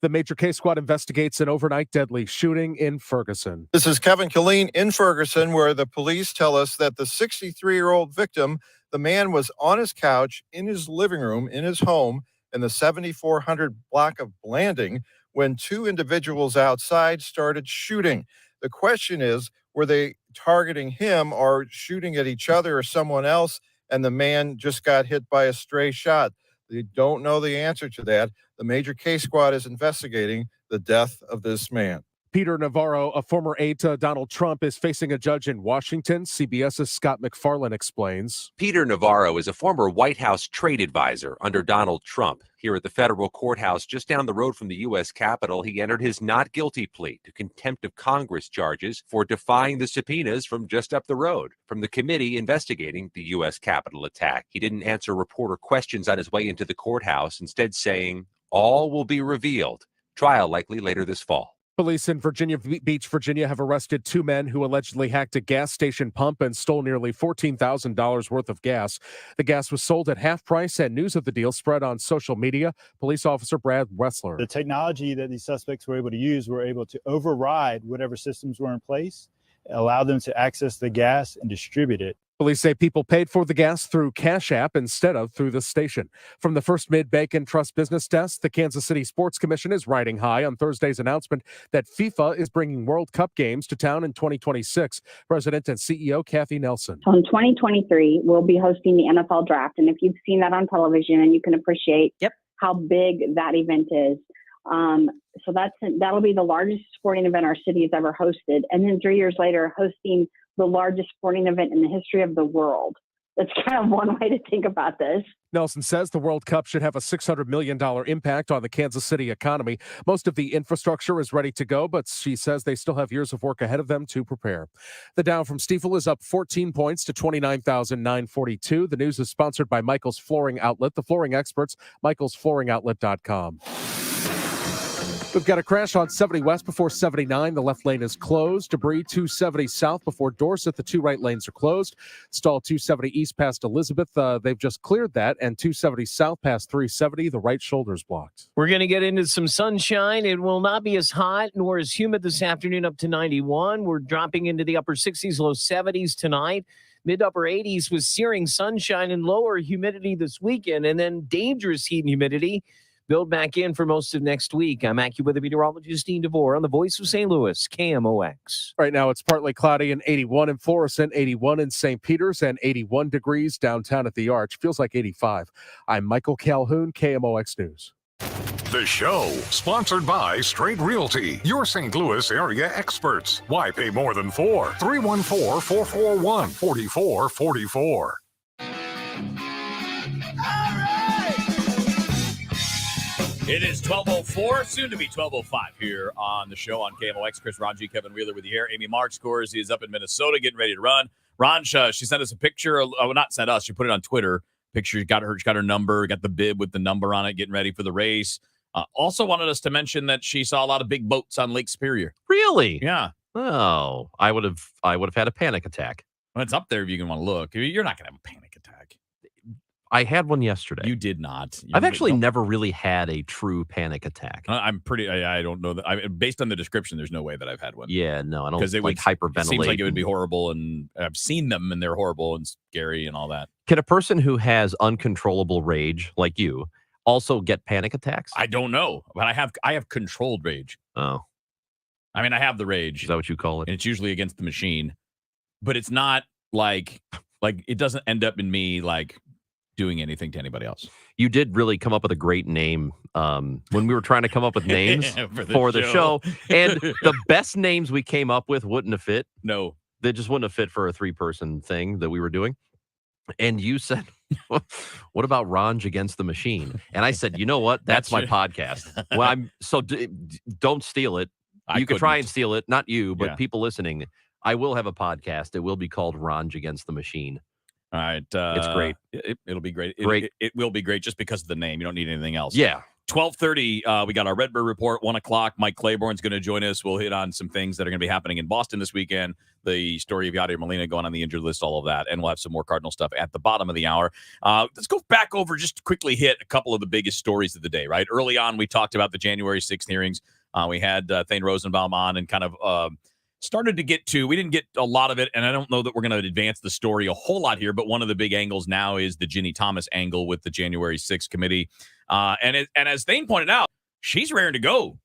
The Major K Squad investigates an overnight deadly shooting in Ferguson. This is Kevin Killeen in Ferguson, where the police tell us that the 63-year-old victim, the man was on his couch in his living room in his home in the 7400 block of Blanding when 2 individuals outside started shooting. The question is, were they targeting him or shooting at each other or someone else, and the man just got hit by a stray shot? They don't know the answer to that. The Major K Squad is investigating the death of this man. Peter Navarro, a former aide to Donald Trump, is facing a judge in Washington. CBS's Scott McFarlane explains. Peter Navarro is a former White House trade advisor under Donald Trump. Here at the federal courthouse just down the road from the U.S. Capitol, he entered his not guilty plea to contempt of Congress charges for defying the subpoenas from just up the road from the committee investigating the U.S. Capitol attack. He didn't answer reporter questions on his way into the courthouse, instead saying, "All will be revealed. Trial likely later this fall." Police in Virginia Beach, Virginia, have arrested 2 men who allegedly hacked a gas station pump and stole nearly $14,000 worth of gas. The gas was sold at half price, and news of the deal spread on social media. Police officer Brad Wessler. The technology that these suspects were able to use were able to override whatever systems were in place, allow them to access the gas and distribute it. Police say people paid for the gas through Cash App instead of through the station. From the First Mid-Bank and Trust Business Desk, the Kansas City Sports Commission is riding high on Thursday's announcement that FIFA is bringing World Cup games to town in 2026. President and CEO Kathy Nelson. So in 2023, we'll be hosting the NFL Draft. And if you've seen that on television, and you can appreciate how big that event is. So that'll be the largest sporting event our city has ever hosted. And then 3 years later, hosting the largest sporting event in the history of the world. That's kind of one way to think about this. Nelson says the World Cup should have a $600 million impact on the Kansas City economy. Most of the infrastructure is ready to go, but she says they still have years of work ahead of them to prepare. The Dow from Stifel is up 14 points to 29,942. The news is sponsored by Michael's Flooring Outlet, the flooring experts, michaelsflooringoutlet.com. We've got a crash on 70 West before 79. The left lane is closed. Debris 270 South before Dorset. The two right lanes are closed. Stall 270 East past Elizabeth. They've just cleared that. And 270 South past 370. The right shoulder is blocked. We're going to get into some sunshine. It will not be as hot nor as humid this afternoon, up to 91. We're dropping into the upper 60s, low 70s tonight. Mid upper 80s with searing sunshine and lower humidity this weekend. And then dangerous heat and humidity build back in for most of next week. I'm AccuWeather meteorologist Dean DeVore on the Voice of St. Louis, KMOX. Right now, it's partly cloudy and 81 in Florissant, 81 in St. Peters, and 81 degrees downtown at the Arch. Feels like 85. I'm Michael Calhoun, KMOX News. The show, sponsored by Straight Realty, your St. Louis area experts. Why pay more than $4? 314-441-4444. It is 12:04, soon to be 12:05 here on the show on KMOX. Chris Ranji, Kevin Wheeler with you here. Amy Mark scores. He is up in Minnesota getting ready to run. Ranj, she sent us a picture. Not sent us. She put it on Twitter. Picture, got her number, got the bib with the number on it, getting ready for the race. Also wanted us to mention that she saw a lot of big boats on Lake Superior. Really? Yeah. Oh, I would have had a panic attack. Well, it's up there if you can want to look. You're not going to have a panic attack. I had one yesterday. You did not. I've actually never really had a true panic attack. I'm pretty. I don't know that. Based on the description, there's no way that I've had one. Yeah, no, I don't. Because it would hyperventilate. It seems like it would be horrible, and I've seen them, and they're horrible and scary and all that. Can a person who has uncontrollable rage like you also get panic attacks? I don't know, but I have controlled rage. Oh, I mean, I have the rage. Is that what you call it? And it's usually against the machine, but it's not like it doesn't end up in me like doing anything to anybody else. You did really come up with a great name when we were trying to come up with names for the show. And the best names we came up with wouldn't have fit. No. They just wouldn't have fit for a 3-person thing that we were doing. And you said, what about Ranj Against the Machine? And I said, you know what? That's my podcast. Well, don't steal it. You could try and steal it. Not you, but people listening. I will have a podcast. It will be called Ranj Against the Machine. All right. It's great. It'll be great. Great. It will be great just because of the name. You don't need anything else. Yeah. 12:30, we got our Redbird Report, 1 o'clock. Mike Claiborne's going to join us. We'll hit on some things that are going to be happening in Boston this weekend, the story of Yadier Molina going on the injured list, all of that, and we'll have some more Cardinal stuff at the bottom of the hour. Let's go back over, just quickly hit a couple of the biggest stories of the day, right? Early on, we talked about the January 6th hearings. We had Thane Rosenbaum on and kind of started to get to, we didn't get a lot of it, and I don't know that we're going to advance the story a whole lot here, but one of the big angles now is the Ginny Thomas angle with the January 6th committee. And as Thane pointed out, she's raring to go.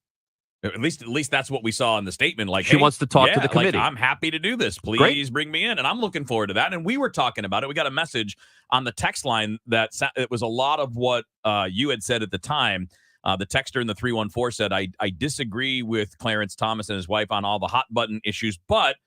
At least that's what we saw in the statement. Like, she wants to talk to the committee. I'm happy to do this. Please bring me in. And I'm looking forward to that. And we were talking about it. We got a message on the text line that it was a lot of what you had said at the time. The texter in the 314 said, I disagree with Clarence Thomas and his wife on all the hot button issues, but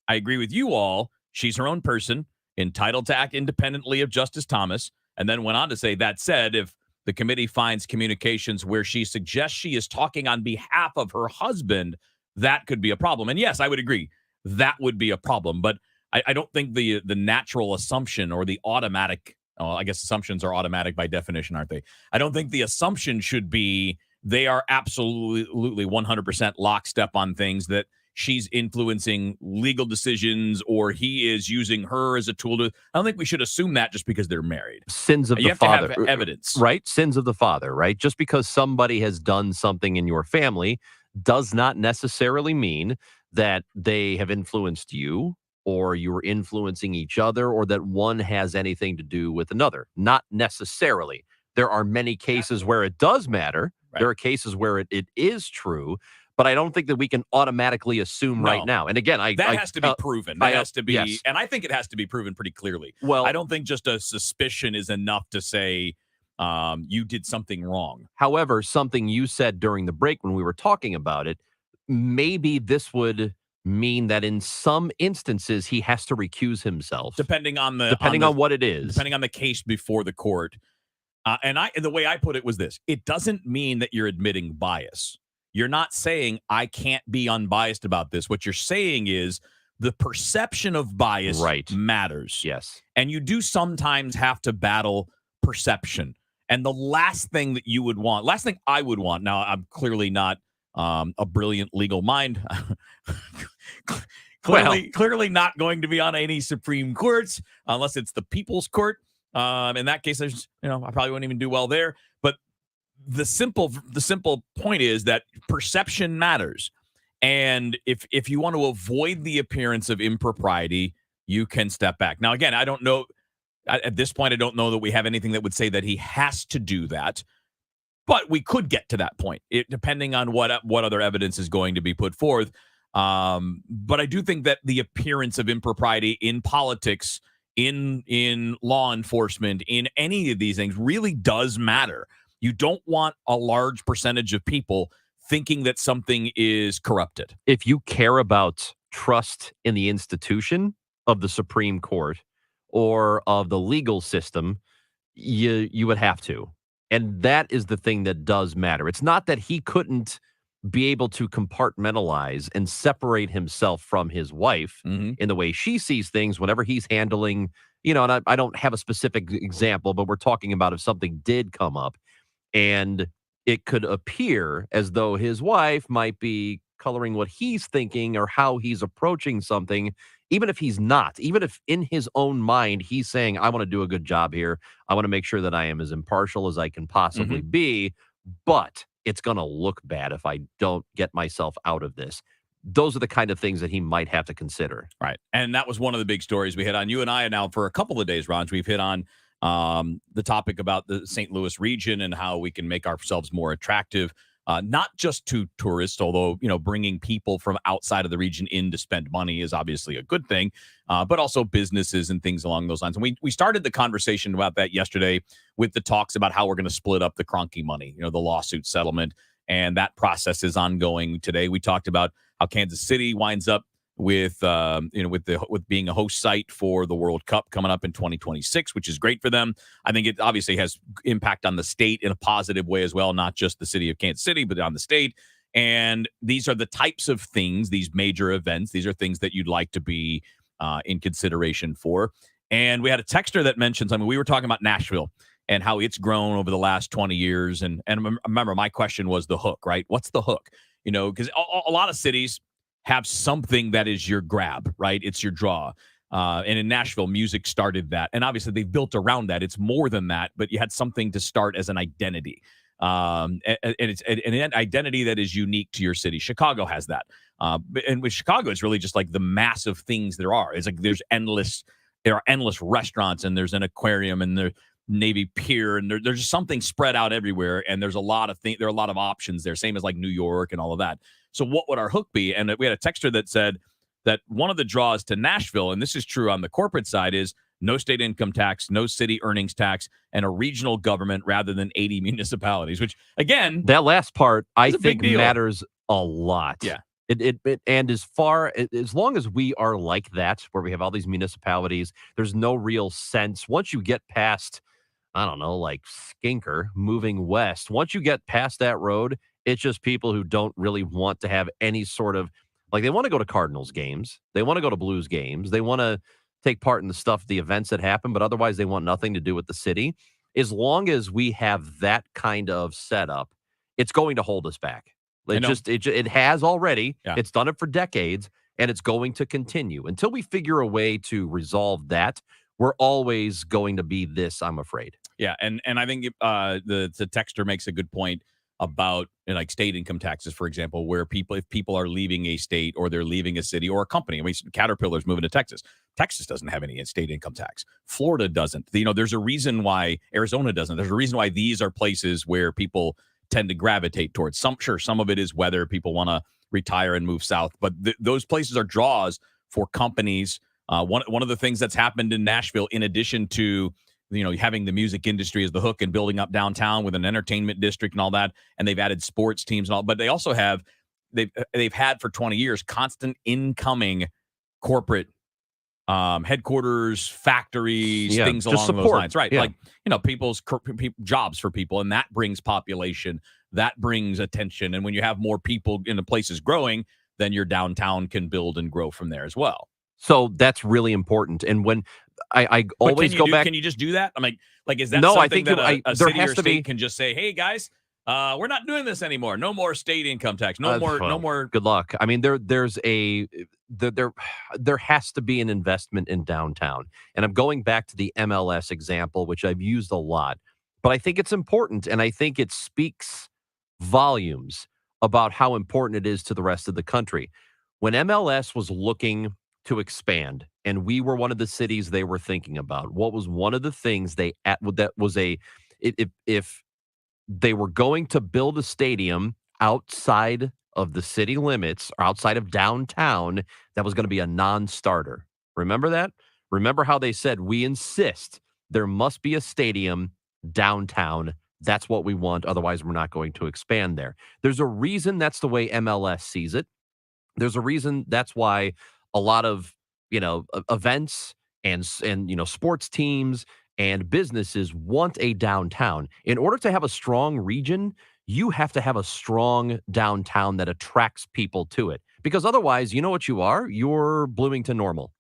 I agree with you all. She's her own person, entitled to act independently of Justice Thomas. And then went on to say, that said, if the committee finds communications where she suggests she is talking on behalf of her husband, that could be a problem. And yes, I would agree. That would be a problem. But I don't think the natural assumption or the automatic, I guess assumptions are automatic by definition, aren't they? I don't think the assumption should be they are absolutely 100% lockstep on things, that she's influencing legal decisions or he is using her as a tool to. I don't think we should assume that just because they're married. Sins of you the have father. To have evidence. Right? Sins of the father, right? Just because somebody has done something in your family does not necessarily mean that they have influenced you or you're influencing each other or that one has anything to do with another. Not necessarily. There are many cases where it does matter. Right. There are cases where it is true. But I don't think that we can automatically assume right now. And again, that has to be proven. That has to be, yes. And I think it has to be proven pretty clearly. Well, I don't think just a suspicion is enough to say you did something wrong. However, something you said during the break when we were talking about it, maybe this would mean that in some instances he has to recuse himself, depending on what it is, depending on the case before the court. And the way I put it was this: it doesn't mean that you're admitting bias. You're not saying I can't be unbiased about this. What you're saying is the perception of bias matters. Yes. And you do sometimes have to battle perception. And the last thing that you would want, last thing I would want, now I'm clearly not a brilliant legal mind. Clearly not going to be on any Supreme Courts unless it's the People's Court. In that case, I probably wouldn't even do well there. But the simple point is that perception matters. And if you want to avoid the appearance of impropriety, you can step back. Now, again, I don't know. At this point, I don't know that we have anything that would say that he has to do that. But we could get to that point, depending on what other evidence is going to be put forth. But I do think that the appearance of impropriety in politics, in law enforcement, in any of these things really does matter. You don't want a large percentage of people thinking that something is corrupted. If you care about trust in the institution of the Supreme Court or of the legal system, you would have to. And that is the thing that does matter. It's not that he couldn't be able to compartmentalize and separate himself from his wife in the way she sees things whenever he's handling, and I don't have a specific example, but we're talking about if something did come up and it could appear as though his wife might be coloring what he's thinking or how he's approaching something, even if he's not, even if in his own mind he's saying, I want to do a good job here. I want to make sure that I am as impartial as I can possibly be, but it's going to look bad if I don't get myself out of this. Those are the kind of things that he might have to consider. Right. And that was one of the big stories we hit on. You and I now for a couple of days, Raj, we've hit on the topic about the St. Louis region and how we can make ourselves more attractive, not just to tourists, although, bringing people from outside of the region in to spend money is obviously a good thing, but also businesses and things along those lines. And we started the conversation about that yesterday with the talks about how we're going to split up the Kroenke money, the lawsuit settlement, and that process is ongoing today. We talked about how Kansas City winds up with being a host site for the World Cup coming up in 2026, which is great for them. I think it obviously has impact on the state in a positive way as well, not just the city of Kansas City, but on the state. And these are the types of things, these major events, these are things that you'd like to be in consideration for. And we had a texter that mentions, we were talking about Nashville and how it's grown over the last 20 years. And remember, my question was the hook, right? What's the hook? Because a lot of cities have something that is your grab, right? It's your draw. And in Nashville, music started that. And obviously they've built around that. It's more than that, but you had something to start as an identity. And it's an identity that is unique to your city. Chicago has that. And with Chicago, it's really just like the massive things there are. It's like there are endless restaurants, and there's an aquarium, and there's Navy Pier, and there's just something spread out everywhere. And there's a lot of there are a lot of options there, same as like New York and all of that. So what would our hook be? And we had a texter that said that one of the draws to Nashville, and this is true on the corporate side, is no state income tax, no city earnings tax, and a regional government rather than 80 municipalities, which, again, that last part, I think, matters a lot. Yeah. And as long as we are like that, where we have all these municipalities, there's no real sense. Once you get past, I don't know, like Skinker moving west, once you get past that road, it's just people who don't really want to have any sort of, like, they want to go to Cardinals games. They want to go to Blues games. They want to take part in the events that happen, but otherwise they want nothing to do with the city. As long as we have that kind of setup, it's going to hold us back. It has already. Yeah. It's done it for decades, and it's going to continue until we figure a way to resolve that. We're always going to be this, I'm afraid. Yeah, and I think the texter makes a good point about like state income taxes, for example, where if people are leaving a state or they're leaving a city or a company. Caterpillar's moving to Texas. Texas doesn't have any state income tax. Florida doesn't. There's a reason why Arizona doesn't. There's a reason why these are places where people tend to gravitate towards. Some of it is whether people want to retire and move south, but those places are draws for companies. One of the things that's happened in Nashville, in addition to having the music industry as the hook and building up downtown with an entertainment district and all that, and they've added sports teams and all, but they also have they've had for 20 years constant incoming corporate headquarters, factories, things along those lines, right? Yeah. Like people's jobs for people, and that brings population, that brings attention, and when you have more people in the places growing, then your downtown can build and grow from there as well. So that's really important. And when I always go back, can you just do that? I'm like, is that no? something I think that a there city has or to state be can just say, hey guys, we're not doing this anymore. No more state income tax. No more. Good luck. I mean, there has to be an investment in downtown. And I'm going back to the MLS example, which I've used a lot. But I think it's important, and I think it speaks volumes about how important it is to the rest of the country. When MLS was looking to expand, and we were one of the cities they were thinking about, what was one of the things if they were going to build a stadium outside of the city limits or outside of downtown, that was going to be a non-starter. Remember that? Remember how they said, we insist there must be a stadium downtown. That's what we want. Otherwise, we're not going to expand there. There's a reason that's the way MLS sees it. There's a reason that's why a lot of, events and sports teams and businesses want a downtown. In order to have a strong region, you have to have a strong downtown that attracts people to it. Because otherwise, you know what you are? You're Bloomington Normal,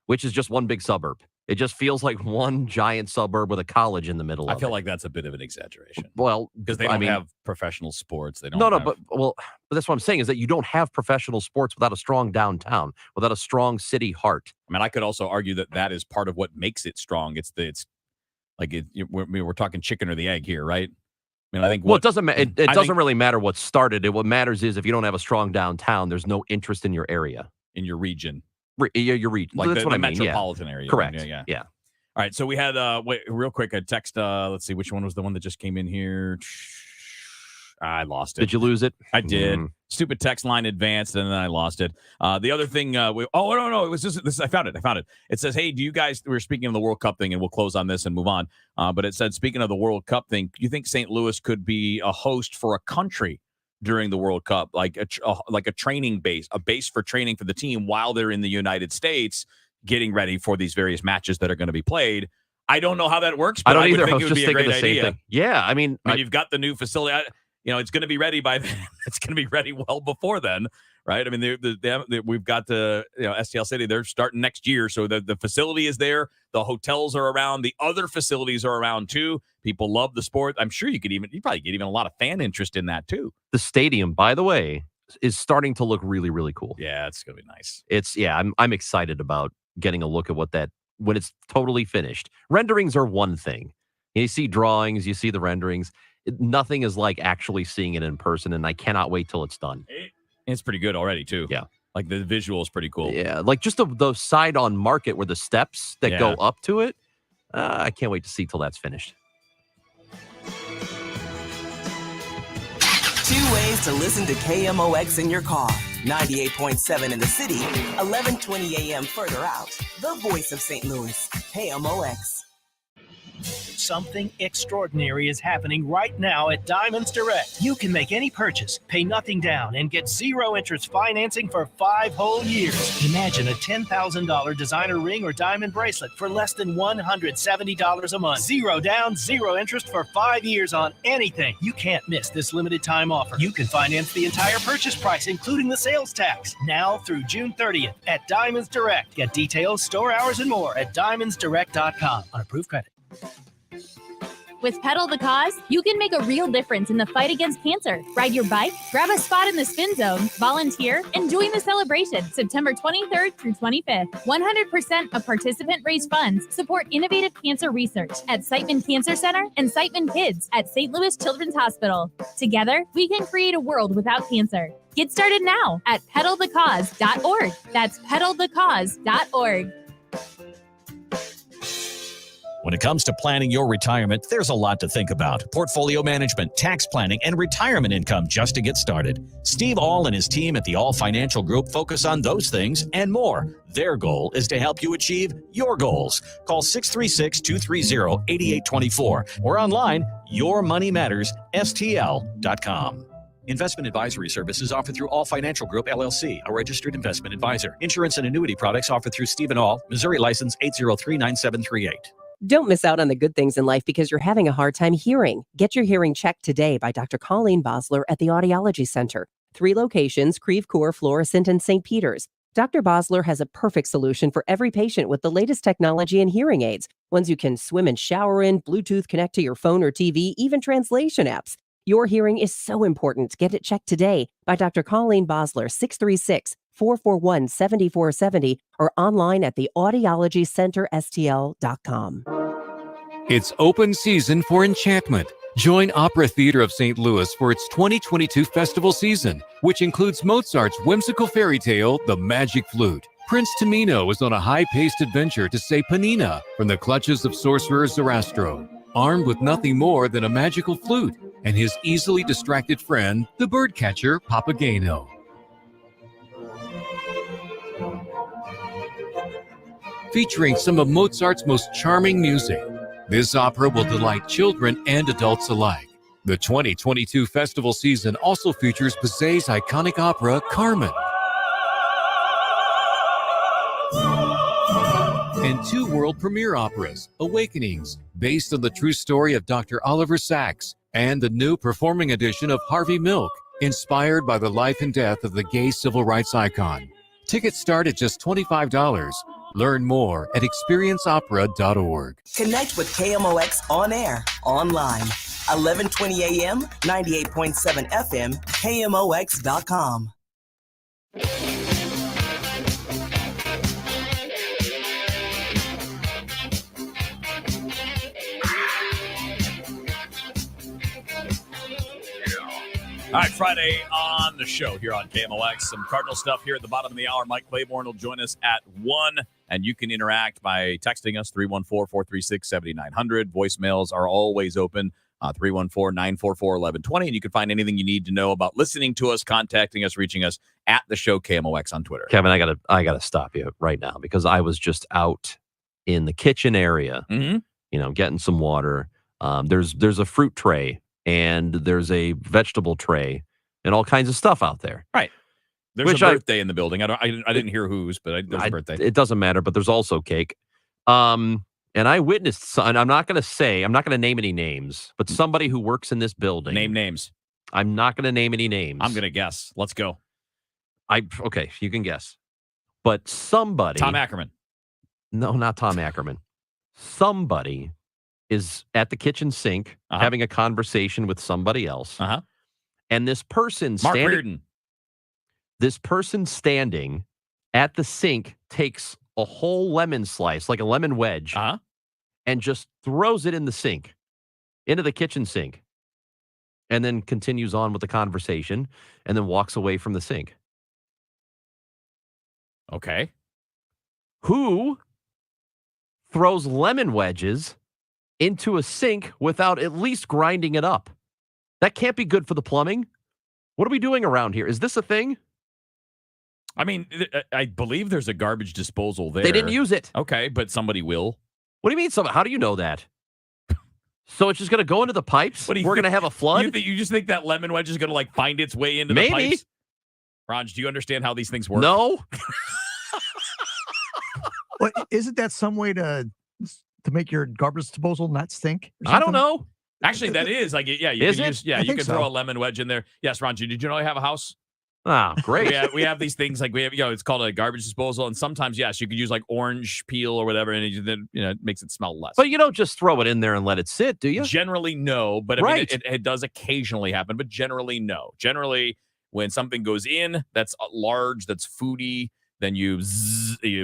which is just one big suburb. It just feels like one giant suburb with a college in the middle of it. I feel like that's a bit of an exaggeration. Well, because they don't have professional sports. They don't. But that's what I'm saying is that you don't have professional sports without a strong downtown, without a strong city heart. I mean, I could also argue that is part of what makes it strong. We're talking chicken or the egg here, right? I mean, I think. It doesn't. It doesn't really matter what started it. What matters is if you don't have a strong downtown, there's no interest in your area, in your region. Your region. Like that's what I mean. Metropolitan area. Correct. Yeah. Yeah. All right. So we had wait, real quick, a text. Let's see, which one was the one that just came in here? I lost it. Did you lose it? I did. Stupid text line advanced, and then I lost it. The other thing, no, it was just this. I found it. It says, "Hey, do you guys?" We're speaking of the World Cup thing, and we'll close on this and move on. But it said, speaking of the World Cup thing, do you think St. Louis could be a host for a country during the World Cup, like a training base, a base for training for the team while they're in the United States, getting ready for these various matches that are going to be played? I don't know how that works, but I don't I would either. think I was it would just be a thinking great the same idea. thing. Yeah, I mean, you've got the new facility. It's going to be ready by then. It's going to be ready well before then, right? I mean, we've got the STL City. They're starting next year, so the facility is there. The hotels are around. The other facilities are around too. People love the sport. I'm sure you probably get even a lot of fan interest in that too. The stadium, by the way, is starting to look really, really cool. Yeah, it's going to be nice. I'm excited about getting a look at what that when it's totally finished. Renderings are one thing. You see drawings, you see the renderings. Nothing is like actually seeing it in person, and I cannot wait till it's done. It's pretty good already, too. Yeah. Like, the visual is pretty cool. Yeah, like just the side on Market where the steps that go up to it. I can't wait to see till that's finished. 2 ways to listen to KMOX in your car. 98.7 in the city, 1120 a.m. further out. The voice of St. Louis, KMOX. Something extraordinary is happening right now at Diamonds Direct. You can make any purchase, pay nothing down, and get zero interest financing for 5 whole years. Imagine a $10,000 designer ring or diamond bracelet for less than $170 a month. Zero down, zero interest for 5 years on anything. You can't miss this limited time offer. You can finance the entire purchase price, including the sales tax, now through June 30th at Diamonds Direct. Get details, store hours, and more at diamondsdirect.com on approved credit. With Pedal the Cause, you can make a real difference in the fight against cancer. Ride your bike, grab a spot in the spin zone, volunteer, and join the celebration September 23rd through 25th. 100% of participant-raised funds support innovative cancer research at Siteman Cancer Center and Siteman Kids at St. Louis Children's Hospital. Together, we can create a world without cancer. Get started now at pedalthecause.org. That's pedalthecause.org. When it comes to planning your retirement, there's a lot to think about. Portfolio management, tax planning, and retirement income just to get started. Steve All and his team at the All Financial Group focus on those things and more. Their goal is to help you achieve your goals. Call 636-230-8824 or online, yourmoneymattersstl.com. Investment advisory services offered through All Financial Group, LLC, a registered investment advisor. Insurance and annuity products offered through Stephen All, Missouri license 8039738. Don't miss out on the good things in life because you're having a hard time hearing. Get your hearing checked today by Dr. Colleen Bosler at the Audiology Center. 3 locations, Creve Coeur, Florissant, and St. Peters. Dr. Bosler has a perfect solution for every patient with the latest technology and hearing aids. Ones you can swim and shower in, Bluetooth connect to your phone or TV, even translation apps. Your hearing is so important. Get it checked today by Dr. Colleen Bosler, 636-441-7470, or online at the audiologycenterstl.com. It's open season for enchantment. Join Opera Theater of St. Louis for its 2022 festival season, which includes Mozart's whimsical fairy tale, The Magic Flute. Prince Tamino is on a high-paced adventure to save Panina from the clutches of sorcerer Zarastro, armed with nothing more than a magical flute and his easily distracted friend, the birdcatcher Papageno. Featuring some of Mozart's most charming music, this opera will delight children and adults alike. The 2022 festival season also features Bizet's iconic opera, Carmen, and 2 world premiere operas, Awakenings, based on the true story of Dr. Oliver Sacks, and the new performing edition of Harvey Milk, inspired by the life and death of the gay civil rights icon. Tickets start at just $25. Learn more at experienceopera.org. Connect with KMOX on air, online, 1120 a.m., 98.7 FM, KMOX.com. All right, Friday on the show here on KMOX. Some Cardinal stuff here at the bottom of the hour. Mike Claiborne will join us at 1, and you can interact by texting us, 314-436-7900. Voicemails are always open, 314-944-1120, and you can find anything you need to know about listening to us, contacting us, reaching us at the show KMOX on Twitter. Kevin, I gotta stop you right now because I was just out in the kitchen area, getting some water. There's a fruit tray and there's a vegetable tray and all kinds of stuff out there. Right. There's a birthday in the building. I didn't hear whose, but there's a birthday. It doesn't matter, but there's also cake. And I witnessed, and I'm not going to name any names, but somebody who works in this building. Name names. I'm not going to name any names. I'm going to guess. Let's go. Okay, you can guess. But somebody. Tom Ackerman. No, not Tom Ackerman. Somebody is at the kitchen sink having a conversation with somebody else. And this person Mark Reardon. This person standing at the sink takes a whole lemon slice, like a lemon wedge, and just throws it in the sink, into the kitchen sink, and then continues on with the conversation and then walks away from the sink. Okay. Who throws lemon wedges into a sink without at least grinding it up? That can't be good for the plumbing. What are we doing around here? Is this a thing? I mean, I believe there's a garbage disposal there. They didn't use it. Okay, but somebody will. What do you mean? How do you know that? So it's just going to go into the pipes? We're going to have a flood? You just think that lemon wedge is going to find its way into the pipes? Raj, do you understand how these things work? No. Well, isn't that some way to make your garbage disposal not stink? I don't know. Actually, that is you can throw a lemon wedge in there. Yes, Raj, did you know I have a house? Ah, great. we have these things it's called a garbage disposal, and sometimes yes, you could use orange peel or whatever, and then it makes it smell less. But you don't just throw it in there and let it sit, do you? Generally, no. But I mean, it does occasionally happen, but generally, no. Generally, when something goes in that's large, that's foody, then you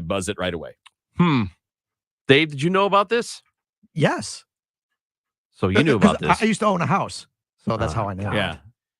buzz it right away. Dave, did you know about this? Yes. So you knew about this. I used to own a house, so that's how I know. Yeah.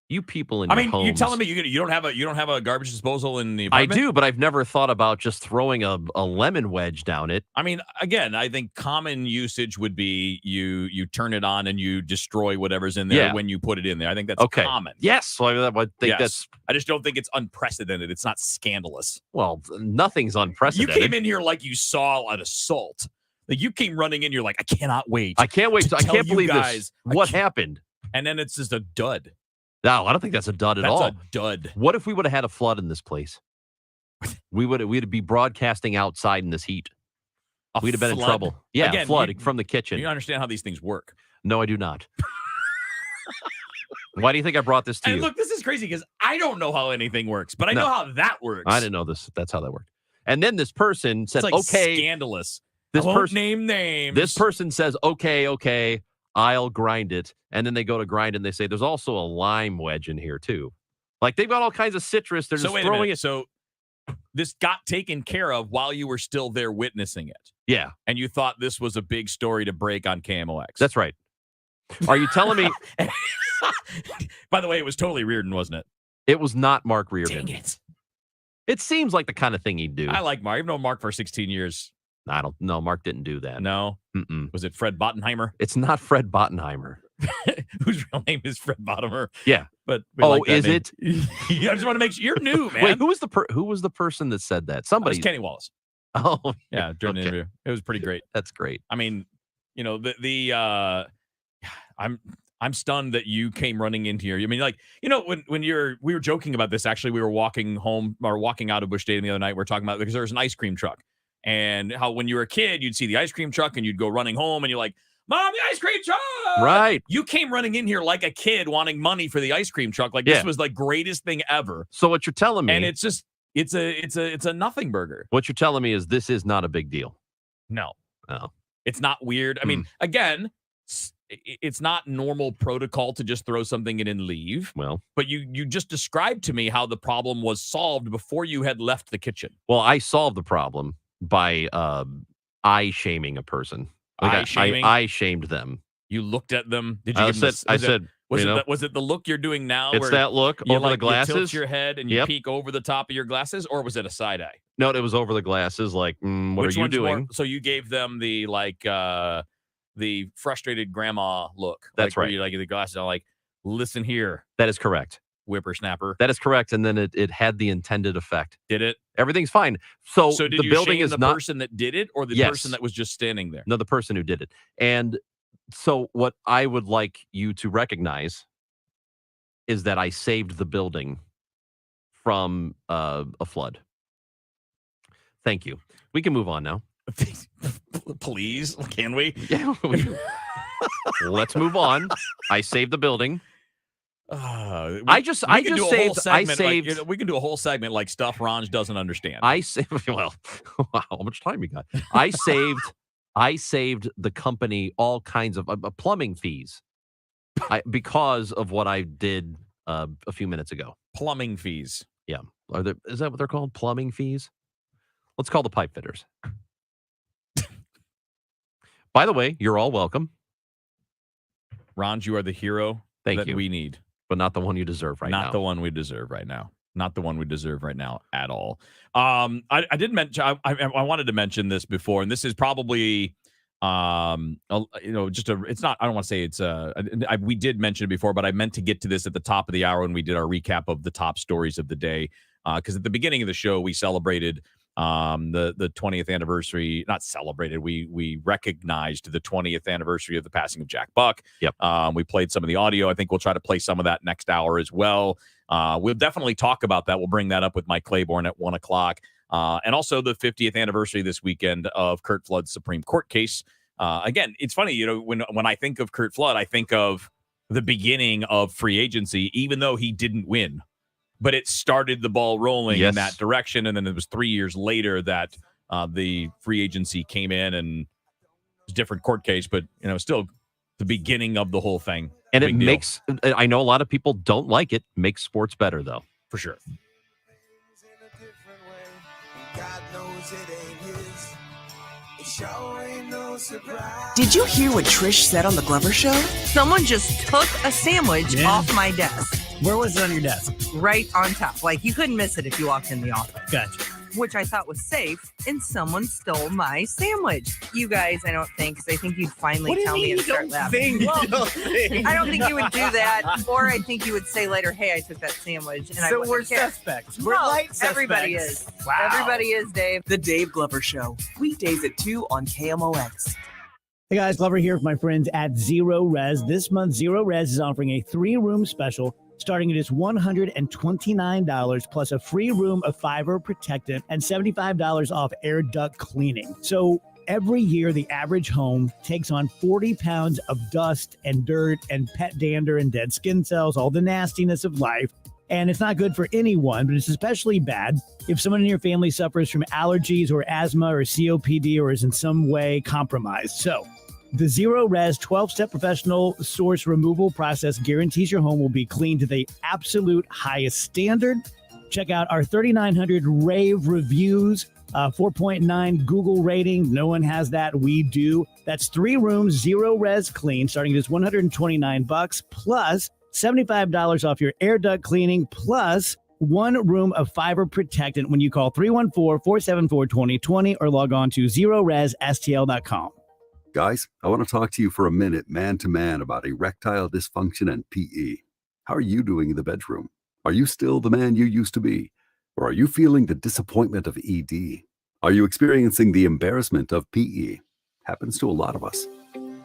You people in your homes. You're telling me you don't have a garbage disposal in the apartment? I do, but I've never thought about just throwing a lemon wedge down it. I mean, again, I think common usage would be you turn it on and you destroy whatever's in there when you put it in there. I think that's common. Yes, so I think that's. I just don't think it's unprecedented. It's not scandalous. Well, nothing's unprecedented. You came in here like you saw an assault. Like you came running in, you're like, I cannot wait. I can't wait. I can't believe this. What happened? And then it's just a dud. No, I don't think that's a dud at all. That's a dud. What if we would have had a flood in this place? We'd be broadcasting outside in this heat. We'd have been in trouble. Yeah, again, flood from the kitchen. You understand how these things work? No, I do not. Why do you think I brought this to you? Look, this is crazy because I don't know how anything works, but I know how that works. I didn't know this. That's how that worked. And then this person said, it's "Okay, scandalous." This I won't name names. This person says, "Okay, I'll grind it. And then they go to grind and they say, there's also a lime wedge in here too. Like they've got all kinds of citrus. They're just throwing it. So this got taken care of while you were still there witnessing it. Yeah. And you thought this was a big story to break on KMOX. That's right. Are you telling me? By the way, it was totally Reardon, wasn't it? It was not Mark Reardon. Dang it. It seems like the kind of thing he'd do. I like Mark. I've known Mark for 16 years. I don't know. Mark didn't do that. No. Mm-mm. Was it Fred Bottenheimer? It's not Fred Bottenheimer. Whose real name is Fred Bottenheimer. Yeah. But is name. it? I just want to make sure you're new, man. Wait, who was the person that said that? Somebody. It was Kenny Wallace. Oh, yeah. During the interview, it was pretty great. That's great. I mean, you know, I'm stunned that you came running into here. I mean, like, you know, when we were joking about this. Actually, we were walking home or walking out of Busch Stadium the other night. We are talking about because there's an ice cream truck, and how when you were a kid, you'd see the ice cream truck and you'd go running home, and you're like, "Mom, the ice cream truck!" Right. You came running in here like a kid wanting money for the ice cream truck. Like this was the greatest thing ever. So what you're telling me, and it's just it's a nothing burger. What you're telling me is this is not a big deal. No. Oh. It's not weird. I mean, again, it's not normal protocol to just throw something in and leave. Well, but you just described to me how the problem was solved before you had left the kitchen. Well, I solved the problem by eye shaming a person. Like I shamed them. You looked at them. Did you? Was it the look you're doing now? It's where that look you, over the glasses. You tilt your head and you peek over the top of your glasses, or was it a side eye? No, it was over the glasses. Like, what Which are you doing? So you gave them the the frustrated grandma look. That's where right. You like the glasses are like, listen here. That is correct. Whippersnapper. That is correct. And then it had the intended effect. Did it? Everything's fine. So did the you building shame is the not person that did it, or the Yes. person that was just standing there? No, the person who did it. And so what I would like you to recognize is that I saved the building from a flood. Thank you. We can move on now. Please, can we? Yeah. Let's move on. I saved the building. I just saved. We can do a whole segment like stuff Ron doesn't understand. I saved. Well, wow, how much time you got? I saved the company all kinds of plumbing fees because of what I did a few minutes ago. Plumbing fees. Yeah. Is that what they're called? Plumbing fees? Let's call the pipe fitters. By the way, you're all welcome. Ron, you are the hero that we need. But not the one you deserve right now. Not the one we deserve right now. Not the one we deserve right now at all. I did mention, I wanted to mention this before, and this is probably, it's not, I don't want to say it's, we did mention it before, but I meant to get to this at the top of the hour when we did our recap of the top stories of the day. Because at the beginning of the show, we celebrated the 20th anniversary, not celebrated, we recognized the 20th anniversary of the passing of Jack Buck. Yep. We played some of the audio. I think we'll try to play some of that next hour as well. We'll definitely talk about that. We'll bring that up with Mike Claiborne at 1:00. And also the 50th anniversary this weekend of Curt Flood's Supreme Court case. Again, it's funny, when I think of Curt Flood, I think of the beginning of free agency, even though he didn't win. But it started the ball rolling in that direction. And then it was 3 years later that the free agency came in, and it was a different court case, but, still the beginning of the whole thing. And it makes, I know a lot of people don't like it, makes sports better, though. For sure. Did you hear what Trish said on the Glover Show? Someone just took a sandwich off my desk. Where was it on your desk? Right on top. Like, you couldn't miss it if you walked in the office. Gotcha. Which I thought was safe, and someone stole my sandwich. You guys, I don't think, because I think you'd finally tell me and start laughing. Well, I don't think you would do that, or I think you would say later, hey, I took that sandwich. And so we're suspects. We're light suspects. Everybody is. Wow. Everybody is, Dave. The Dave Glover Show, weekdays at 2 on KMOX. Hey guys, Glover here with my friends at Zero Res. This month, Zero Res is offering a 3-room special starting at just $129 plus a free room of fiber protectant and $75 off air duct cleaning. So every year, the average home takes on 40 pounds of dust and dirt and pet dander and dead skin cells, all the nastiness of life. And it's not good for anyone, but it's especially bad if someone in your family suffers from allergies or asthma or COPD or is in some way compromised. So The Zero Res 12-step professional source removal process guarantees your home will be clean to the absolute highest standard. Check out our 3,900 rave reviews, 4.9 Google rating. No one has that. We do. That's 3 rooms, Zero Res clean, starting at just $129 plus $75 off your air duct cleaning plus 1 room of fiber protectant when you call 314-474-2020 or log on to ZeroResSTL.com. Guys, I want to talk to you for a minute, man to man, about erectile dysfunction and PE. How are you doing in the bedroom? Are you still the man you used to be? Or are you feeling the disappointment of ED? Are you experiencing the embarrassment of PE? Happens to a lot of us.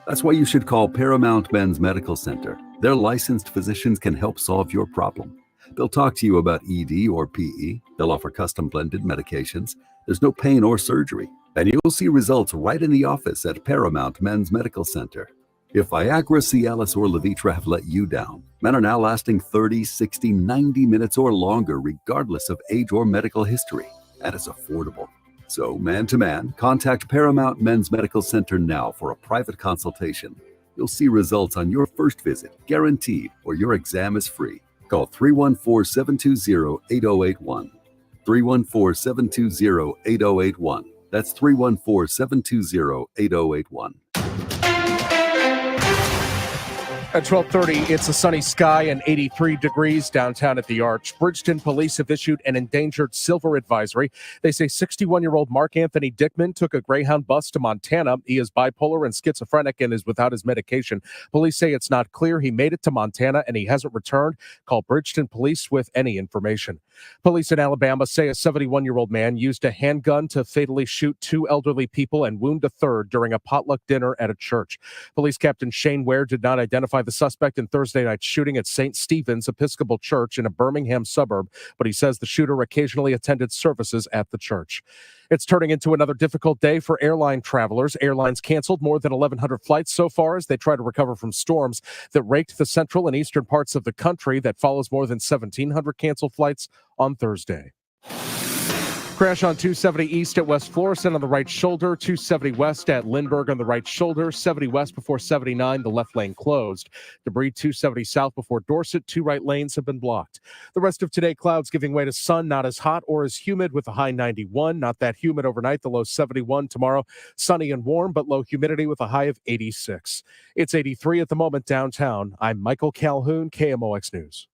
That's why you should call Paramount Men's Medical Center. Their licensed physicians can help solve your problem. They'll talk to you about ED or PE. They'll offer custom blended medications. There's no pain or surgery. And you'll see results right in the office at Paramount Men's Medical Center. If Viagra, Cialis, or Levitra have let you down, men are now lasting 30, 60, 90 minutes or longer, regardless of age or medical history. And it's affordable. So, man to man, contact Paramount Men's Medical Center now for a private consultation. You'll see results on your first visit, guaranteed, or your exam is free. Call 314-720-8081. 314-720-8081. That's 314-720-8081. At 12:30, it's a sunny sky and 83 degrees downtown at the Arch. Bridgeton police have issued an endangered silver advisory. They say 61-year-old Mark Anthony Dickman took a Greyhound bus to Montana. He is bipolar and schizophrenic and is without his medication. Police say it's not clear he made it to Montana and he hasn't returned. Call Bridgeton Police with any information. Police in Alabama say a 71-year-old man used a handgun to fatally shoot 2 elderly people and wound a third during a potluck dinner at a church. Police Captain Shane Ware did not identify the suspect in Thursday night's shooting at St. Stephen's Episcopal Church in a Birmingham suburb, but he says the shooter occasionally attended services at the church. It's turning into another difficult day for airline travelers. Airlines canceled more than 1,100 flights so far as they try to recover from storms that raked the central and eastern parts of the country. That follows more than 1,700 canceled flights on Thursday. Crash on 270 east at West Florissant on the right shoulder, 270 west at Lindbergh on the right shoulder, 70 west before 79, the left lane closed. Debris 270 south before Dorset, 2 right lanes have been blocked. The rest of today, clouds giving way to sun, not as hot or as humid with a high 91, not that humid overnight, the low 71 tomorrow. Sunny and warm, but low humidity with a high of 86. It's 83 at the moment downtown. I'm Michael Calhoun, KMOX News.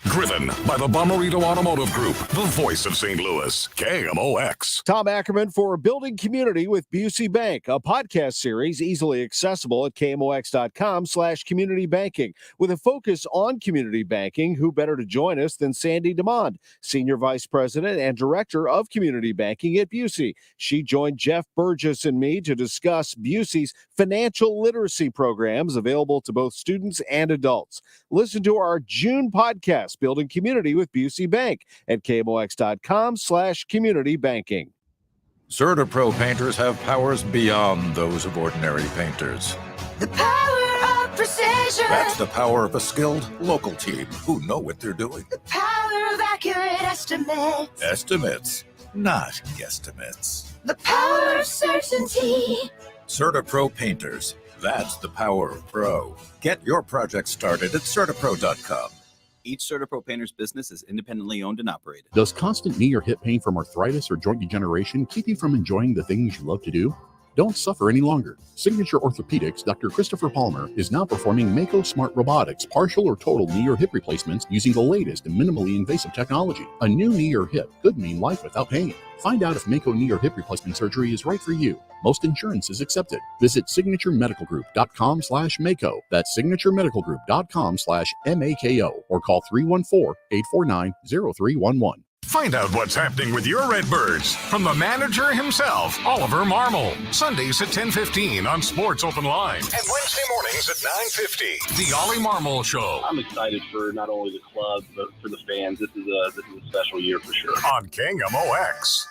Driven by the Bomarito Automotive Group, the voice of St. Louis, KMOX. Tom Ackerman for Building Community with Busey Bank, a podcast series easily accessible at KMOX.com/community banking. With a focus on community banking, who better to join us than Sandy DeMond, Senior Vice President and Director of Community Banking at Busey. She joined Jeff Burgess and me to discuss Busey's financial literacy programs available to both students and adults. Listen to our June podcast, Building Community with Busey Bank, at KMOX.com/community banking. CertaPro painters have powers beyond those of ordinary painters. The power of precision. That's the power of a skilled local team who know what they're doing. The power of accurate estimates. Estimates, not guesstimates. The power of certainty. CertaPro painters. That's the power of pro. Get your project started at CertaPro.com. Each CertaPro painter's business is independently owned and operated. Does constant knee or hip pain from arthritis or joint degeneration keep you from enjoying the things you love to do? Don't suffer any longer. Signature Orthopedics Dr. Christopher Palmer is now performing Mako Smart Robotics partial or total knee or hip replacements using the latest and minimally invasive technology. A new knee or hip could mean life without pain. Find out if Mako knee or hip replacement surgery is right for you. Most insurance is accepted. Visit signaturemedicalgroup.com/Mako. That's signaturemedicalgroup.com/MAKO or call 314-849-0311. Find out what's happening with your Redbirds from the manager himself, Oliver Marmol. Sundays at 10:15 on Sports Open Line and Wednesday mornings at 9:50. The Ollie Marmol Show. I'm excited for not only the club but for the fans. This is a special year for sure. On KMOX.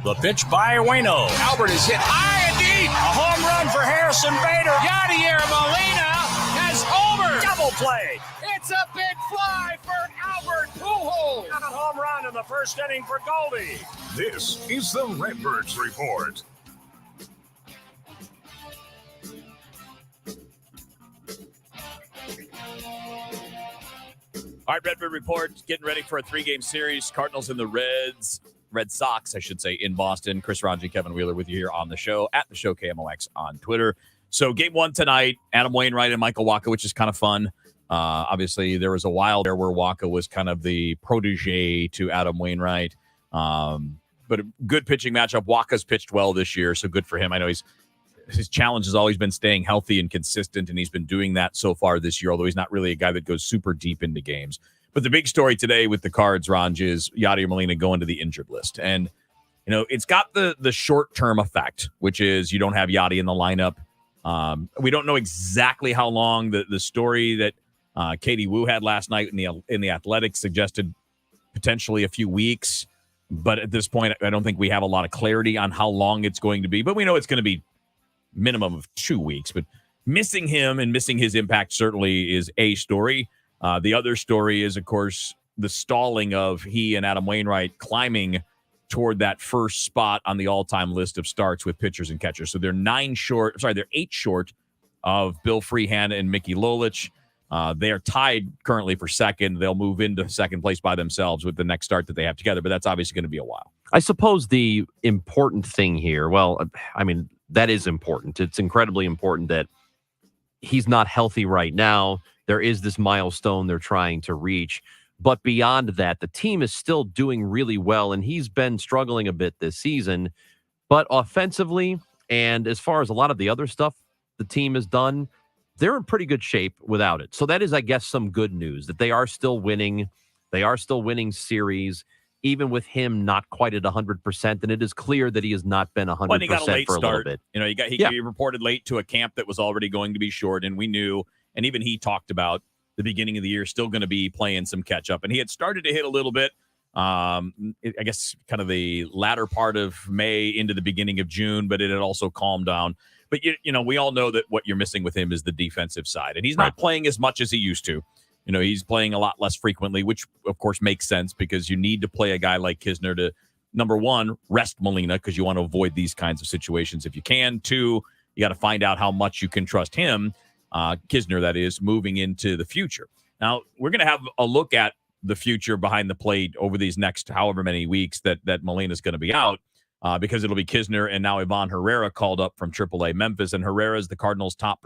The pitch by Waino. Albert is hit high and deep. A home run for Harrison Bader. Yadier Molina has homered. Double play. It's a big fly for Albert Pujols. A home run in the first inning for Goldie. This is the Redbirds Report. All right, Redbird Report, getting ready for a 3-game series. Cardinals and the Red Sox, I should say, in Boston. Chris Ranji, Kevin Wheeler with you here on the show, at the show KMOX on Twitter. So game 1 tonight, Adam Wainwright and Michael Wacha, which is kind of fun. Obviously, there was a while there where Wacha was kind of the protege to Adam Wainwright. But a good pitching matchup. Wacha's pitched well this year, so good for him. I know his challenge has always been staying healthy and consistent, and he's been doing that so far this year, although he's not really a guy that goes super deep into games. But the big story today with the Cards, Ranj, is Yadier Molina going to the injured list. And, it's got the short-term effect, which is you don't have Yadi in the lineup. We don't know exactly how long. The story that Katie Wu had last night in the Athletic suggested potentially a few weeks. But at this point, I don't think we have a lot of clarity on how long it's going to be. But we know it's going to be minimum of 2 weeks. But missing him and missing his impact certainly is a story. The other story is, of course, the stalling of he and Adam Wainwright climbing toward that first spot on the all-time list of starts with pitchers and catchers. So they're 8 short of Bill Freehan and Mickey Lolich. They are tied currently for second. They'll move into second place by themselves with the next start that they have together, but that's obviously going to be a while. I suppose the important thing here, that is important. It's incredibly important that he's not healthy right now. There is this milestone they're trying to reach. But beyond that, the team is still doing really well, and he's been struggling a bit this season. But offensively, and as far as a lot of the other stuff the team has done, they're in pretty good shape without it. So that is, I guess, some good news that they are still winning. They are still winning series, even with him not quite at 100%. And it is clear that he has not been 100% Well, he got a late for a start. little bit. He reported late to a camp that was already going to be short, and we knew, and even he talked about the beginning of the year still going to be playing some catch up. And he had started to hit a little bit, I guess, kind of the latter part of May into the beginning of June, but it had also calmed down. But, we all know that what you're missing with him is the defensive side. And he's not playing as much as he used to. He's playing a lot less frequently, which, of course, makes sense because you need to play a guy like Kisner to, number one, rest Molina because you want to avoid these kinds of situations if you can. 2, you got to find out how much you can trust him, Kisner, that is, moving into the future. Now, we're going to have a look at the future behind the plate over these next however many weeks that Molina's going to be out. Because it'll be Kisner and now Ivan Herrera called up from AAA Memphis. And Herrera is the Cardinals' top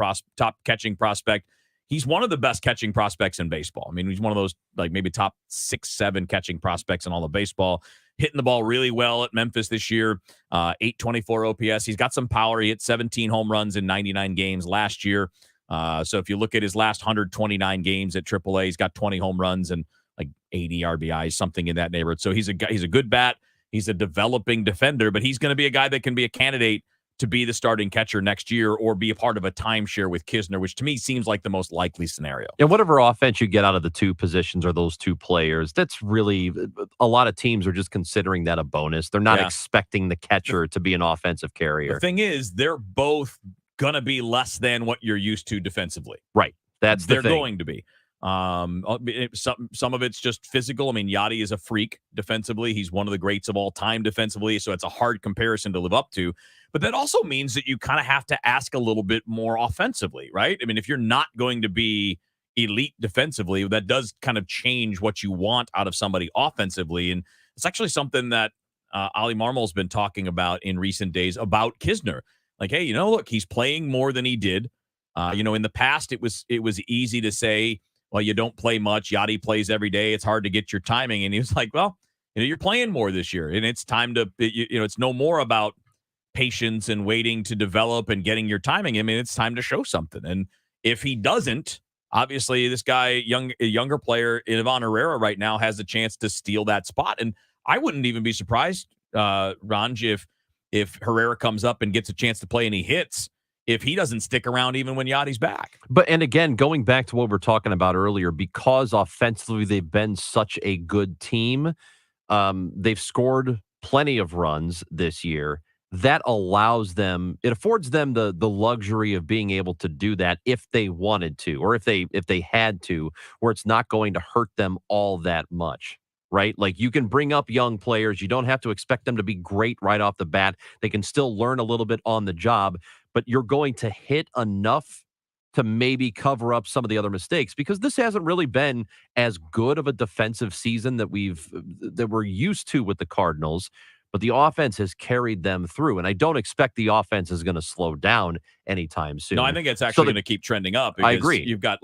catching prospect. He's one of the best catching prospects in baseball. I mean, he's one of those, like, maybe top 6-7 catching prospects in all of baseball. Hitting the ball really well at Memphis this year, 824 OPS. He's got some power. He hit 17 home runs in 99 games last year. So if you look at his last 129 games at AAA, he's got 20 home runs and like 80 RBIs, something in that neighborhood. So he's a good bat. He's a developing defender, but he's going to be a guy that can be a candidate to be the starting catcher next year or be a part of a timeshare with Kisner, which to me seems like the most likely scenario. And whatever offense you get out of the two positions or those two players, that's really, a lot of teams are just considering that a bonus. They're not expecting the catcher to be an offensive carrier. The thing is, they're both going to be less than what you're used to defensively. Right. That's the thing. They're going to be. Some of it's just physical. I mean, Yadi is a freak defensively. He's one of the greats of all time defensively. So it's a hard comparison to live up to. But that also means that you kind of have to ask a little bit more offensively, right? I mean, if you're not going to be elite defensively, that does kind of change what you want out of somebody offensively. And it's actually something that Ali Marmol's been talking about in recent days about Kisner. Like, hey, look, he's playing more than he did. In the past, it was easy to say, well, you don't play much. Yadi plays every day. It's hard to get your timing. And he was like, well, you're playing more this year. And it's time to, it's no more about patience and waiting to develop and getting your timing. I mean, it's time to show something. And if he doesn't, obviously this guy, younger player, Ivan Herrera right now has a chance to steal that spot. And I wouldn't even be surprised, Ranj, if Herrera comes up and gets a chance to play and he hits, if he doesn't stick around even when Yadi's back. And again, going back to what we were talking about earlier, because offensively they've been such a good team, they've scored plenty of runs this year. That allows them, it affords them the luxury of being able to do that if they wanted to, or if they had to, where it's not going to hurt them all that much. Right? Like, you can bring up young players. You don't have to expect them to be great right off the bat. They can still learn a little bit on the job, but you're going to hit enough to maybe cover up some of the other mistakes, because this hasn't really been as good of a defensive season that we're used to with the Cardinals, but the offense has carried them through, and I don't expect the offense is going to slow down anytime soon. No, I think it's actually going to keep trending up. I agree. You've got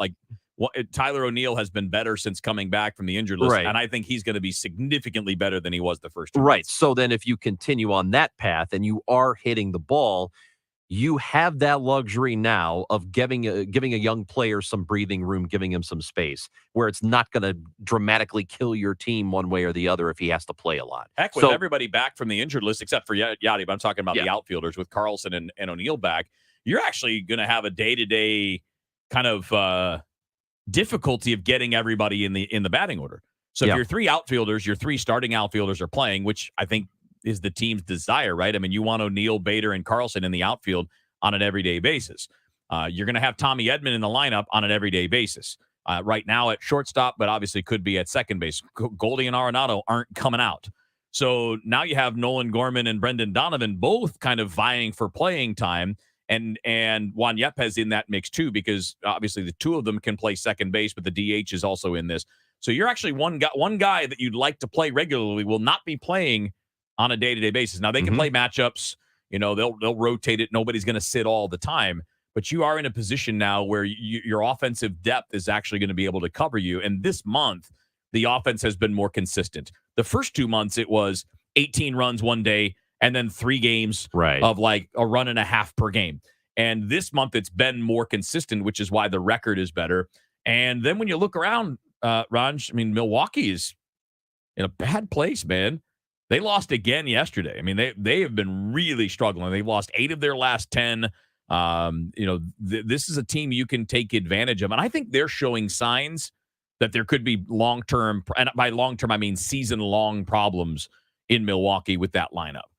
Tyler O'Neill has been better since coming back from the injured list, Right. and I think he's going to be significantly better than he was the first 2 Right. months. So then if you continue on that path and you are hitting the ball, you have that luxury now of giving a young player some breathing room, giving him some space where it's not going to dramatically kill your team one way or the other if he has to play a lot. Heck, with everybody back from the injured list, except for Yachty, but I'm talking about the outfielders with Carlson and O'Neill back, you're actually going to have a day-to-day kind of difficulty of getting everybody in the batting order. So if your 3 outfielders, your 3 starting outfielders are playing, which I think is the team's desire, right? I mean, you want O'Neill, Bader, and Carlson in the outfield on an everyday basis. You're going to have Tommy Edman in the lineup on an everyday basis. Right now at shortstop, but obviously could be at second base. Goldie and Arenado aren't coming out. So now you have Nolan Gorman and Brendan Donovan both kind of vying for playing time. And Juan Yepes in that mix too, because obviously the 2 of them can play second base, but the DH is also in this. So you're actually one guy that you'd like to play regularly will not be playing on a day-to-day basis. Now they can play matchups, they'll rotate it. Nobody's going to sit all the time, but you are in a position now where your offensive depth is actually going to be able to cover you. And this month, the offense has been more consistent. The first 2 months, it was 18 runs one day and then 3 games of like a run and a half per game. And this month it's been more consistent, which is why the record is better. And then when you look around, Ranj, I mean, Milwaukee is in a bad place, man. They lost again yesterday. I mean, they have been really struggling. They've lost 8 of their last 10. This is a team you can take advantage of. And I think they're showing signs that there could be long-term, and by long-term, I mean season-long problems in Milwaukee with that lineup.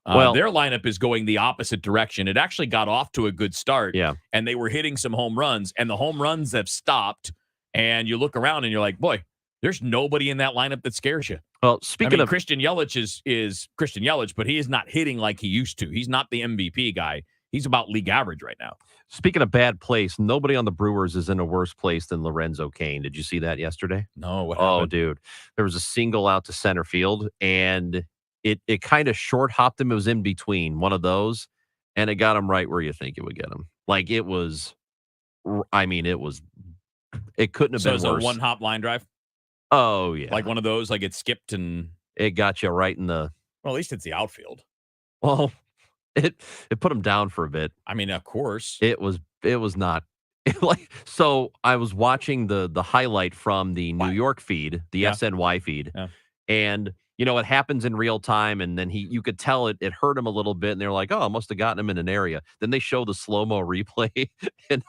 Their lineup is going the opposite direction. It actually got off to a good start, and they were hitting some home runs, and the home runs have stopped. And you look around and you're like, boy, there's nobody in that lineup that scares you. Well, speaking of Christian Yelich is Christian Yelich, but he is not hitting like he used to. He's not the MVP guy. He's about league average right now. Speaking of bad place, nobody on the Brewers is in a worse place than Lorenzo Cain. Did you see that yesterday? No. What happened? Oh, dude. There was a single out to center field, and it kind of short hopped him. It was in between one of those, and it got him right where you think it would get him. Like it was, it couldn't have been worse. So it's a one-hop line drive? Oh, yeah. Like one of those, like it skipped and... It got you right in the... Well, at least it's the outfield. Well, it put him down for a bit. I mean, of course. It was not... So I was watching the highlight from the New York feed, the SNY feed, and... it happens in real time, and then you could tell it hurt him a little bit, and they're like, oh, it must have gotten him in an area. Then they show the slow-mo replay, and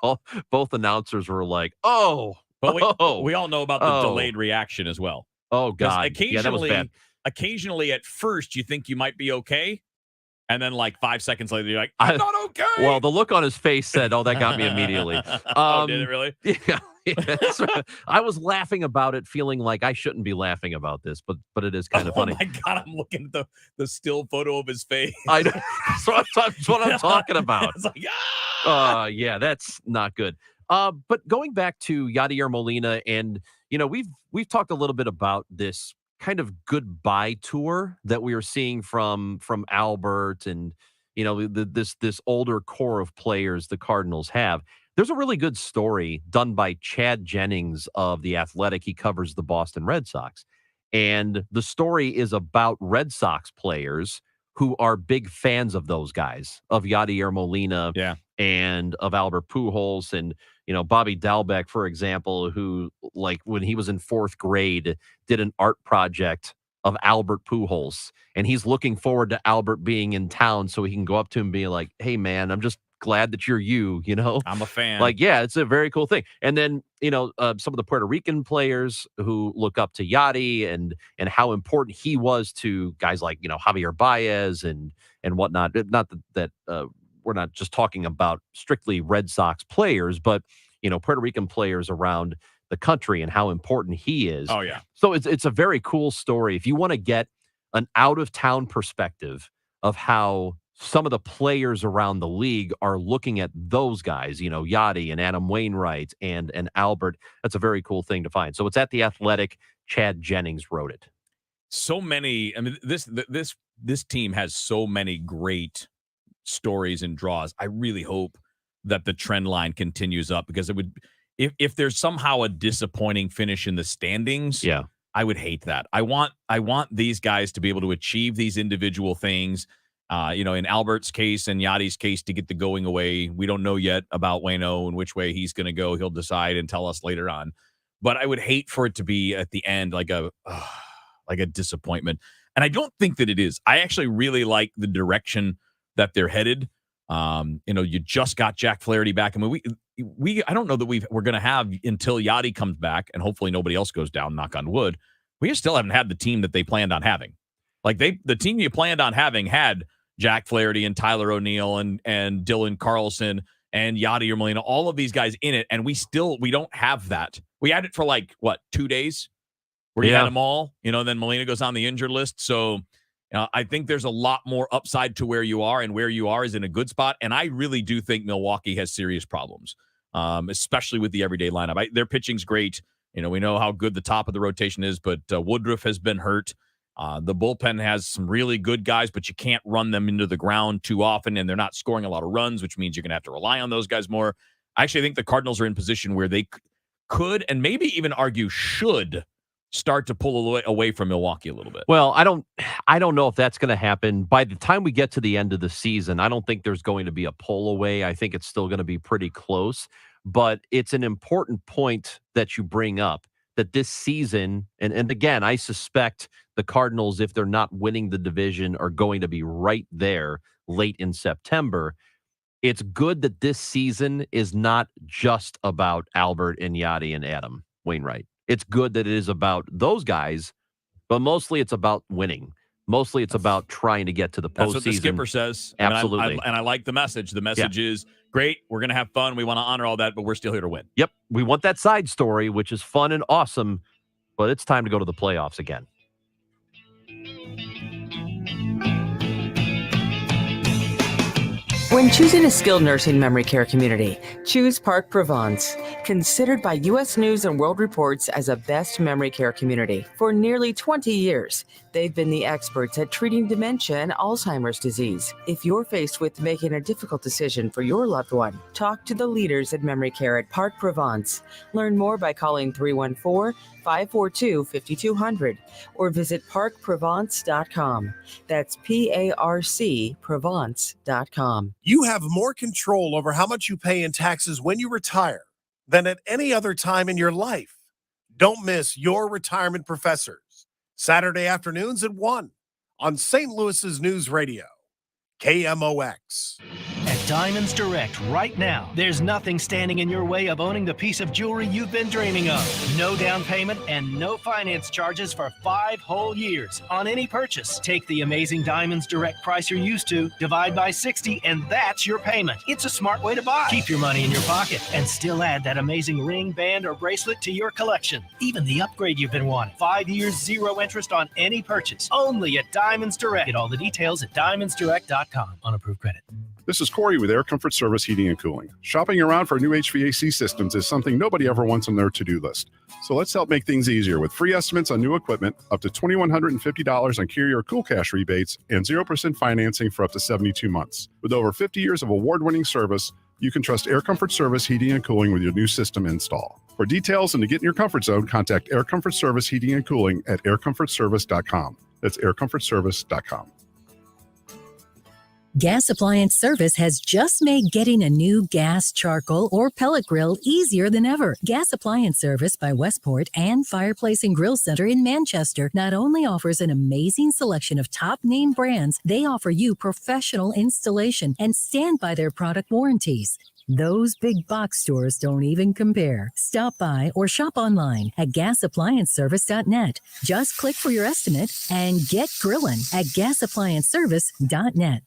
both announcers were like, oh. But we all know about the delayed reaction as well. Oh, God. Occasionally, that was bad. Occasionally, at first, you think you might be okay, and then like 5 seconds later, you're like, I'm not okay. Well, the look on his face said, oh, that got me immediately. Did it really? Yeah. So I was laughing about it, feeling like I shouldn't be laughing about this, but it is kind of funny. Oh my God, I'm looking at the still photo of his face. I know. That's what I'm talking about. It's like, yeah, that's not good. But going back to Yadier Molina, and we've talked a little bit about this kind of goodbye tour that we are seeing from Albert and this older core of players the Cardinals have. There's a really good story done by Chad Jennings of The Athletic. He covers the Boston Red Sox. And the story is about Red Sox players who are big fans of those guys, of Yadier Molina and of Albert Pujols. And, Bobby Dalbec, for example, who, like, when he was in 4th grade, did an art project of Albert Pujols. And he's looking forward to Albert being in town so he can go up to him and be like, hey, man, I'm just glad that you're I'm a fan. Like, yeah, it's a very cool thing. And then, some of the Puerto Rican players who look up to Yadi and how important he was to guys like, Javier Baez and whatnot. Not that we're not just talking about strictly Red Sox players, but, Puerto Rican players around the country and how important he is. Oh, yeah. So it's a very cool story. If you want to get an out-of-town perspective of how some of the players around the league are looking at those guys, Yachty and Adam Wainwright and Albert. That's a very cool thing to find. So it's at The Athletic. Chad Jennings wrote it. So many. I mean, this team has so many great stories and draws. I really hope that the trend line continues up, because it would, if there's somehow a disappointing finish in the standings, I would hate that. I want these guys to be able to achieve these individual things. In Albert's case and Yachty's case, to get the going away. We don't know yet about Waino and which way he's going to go. He'll decide and tell us later on. But I would hate for it to be at the end like a disappointment. And I don't think that it is. I actually really like the direction that they're headed. You just got Jack Flaherty back. I mean, I don't know that we're going to have until Yachty comes back, and hopefully nobody else goes down, knock on wood. We still haven't had the team that they planned on having. Like the team you planned on having had Jack Flaherty and Tyler O'Neill and Dylan Carlson and Yachty or Molina, all of these guys in it, and we don't have that. We had it for 2 days where you had them all, then Molina goes on the injured list. So I think there's a lot more upside to where you are, and where you are is in a good spot. And I really do think Milwaukee has serious problems, especially with the everyday lineup. Their pitching's great. We know how good the top of the rotation is, but Woodruff has been hurt. The bullpen has some really good guys, but you can't run them into the ground too often, and they're not scoring a lot of runs, which means you're going to have to rely on those guys more. I actually think the Cardinals are in position where they could, and maybe even argue should, start to pull away from Milwaukee a little bit. Well, I don't know if that's going to happen. By the time we get to the end of the season, I don't think there's going to be a pull away. I think it's still going to be pretty close. But it's an important point that you bring up, that this season, and again, I suspect the Cardinals, if they're not winning the division, are going to be right there late in September. It's good that this season is not just about Albert and Yachty and Adam Wainwright. It's good that it is about those guys, but mostly it's about winning. Mostly it's about trying to get to the postseason. That's what the skipper says. Absolutely. And I like the message. The message is, great, we're going to have fun. We want to honor all that, but we're still here to win. Yep. We want that side story, which is fun and awesome, but it's time to go to the playoffs again. When choosing a skilled nursing memory care community, choose Park Provence. Considered by U.S. News and World Reports as a best memory care community for nearly 20 years, they've been the experts at treating dementia and Alzheimer's disease. If you're faced with making a difficult decision for your loved one, talk to the leaders at memory care at Park Provence. Learn more by calling 314-542-5200 or visit parkprovence.com. That's PARC Provence.com. You have more control over how much you pay in taxes when you retire than at any other time in your life. Don't miss Your Retirement Professors, Saturday afternoons at 1 on St. Louis's News Radio, KMOX. At Diamonds Direct right now, there's nothing standing in your way of owning the piece of jewelry you've been dreaming of. No down payment and no finance charges for 5 whole years on any purchase. Take the amazing Diamonds Direct price you're used to, divide by 60, and that's your payment. It's a smart way to buy. Keep your money in your pocket and still add that amazing ring, band, or bracelet to your collection. Even the upgrade you've been wanting. 5 years, 0 interest on any purchase. Only at Diamonds Direct. Get all the details at diamondsdirect.com on approved credit. This is Corey with Air Comfort Service Heating and Cooling. Shopping around for new HVAC systems is something nobody ever wants on their to-do list. So let's help make things easier with free estimates on new equipment, up to $2,150 on Carrier Cool Cash rebates, and 0% financing for up to 72 months. With over 50 years of award-winning service, you can trust Air Comfort Service Heating and Cooling with your new system install. For details and to get in your comfort zone, contact Air Comfort Service Heating and Cooling at aircomfortservice.com. That's aircomfortservice.com. Gas Appliance Service has just made getting a new gas, charcoal, or pellet grill easier than ever. Gas Appliance Service by Westport and Fireplace and Grill Center in Manchester not only offers an amazing selection of top name brands, they offer you professional installation and stand by their product warranties. Those big box stores don't even compare. Stop by or shop online at gasapplianceservice.net. Just click for your estimate and get grilling at gasapplianceservice.net.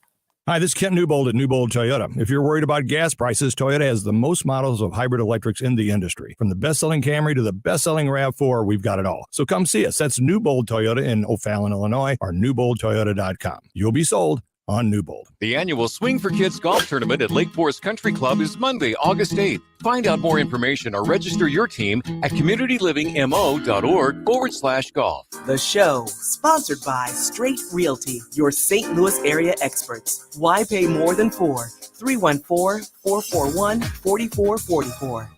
Hi, this is Ken Newbold at Newbold Toyota. If you're worried about gas prices, Toyota has the most models of hybrid electrics in the industry. From the best-selling Camry to the best-selling RAV4, we've got it all. So come see us. That's Newbold Toyota in O'Fallon, Illinois, or newboldtoyota.com. You'll be sold. on Newbold. The annual Swing for Kids golf tournament at Lake Forest Country Club is Monday, August 8th. Find out more information or register your team at communitylivingmo.org/golf. The show, sponsored by Straight Realty, your St. Louis area experts. Why pay more than 4? 314-441-4444.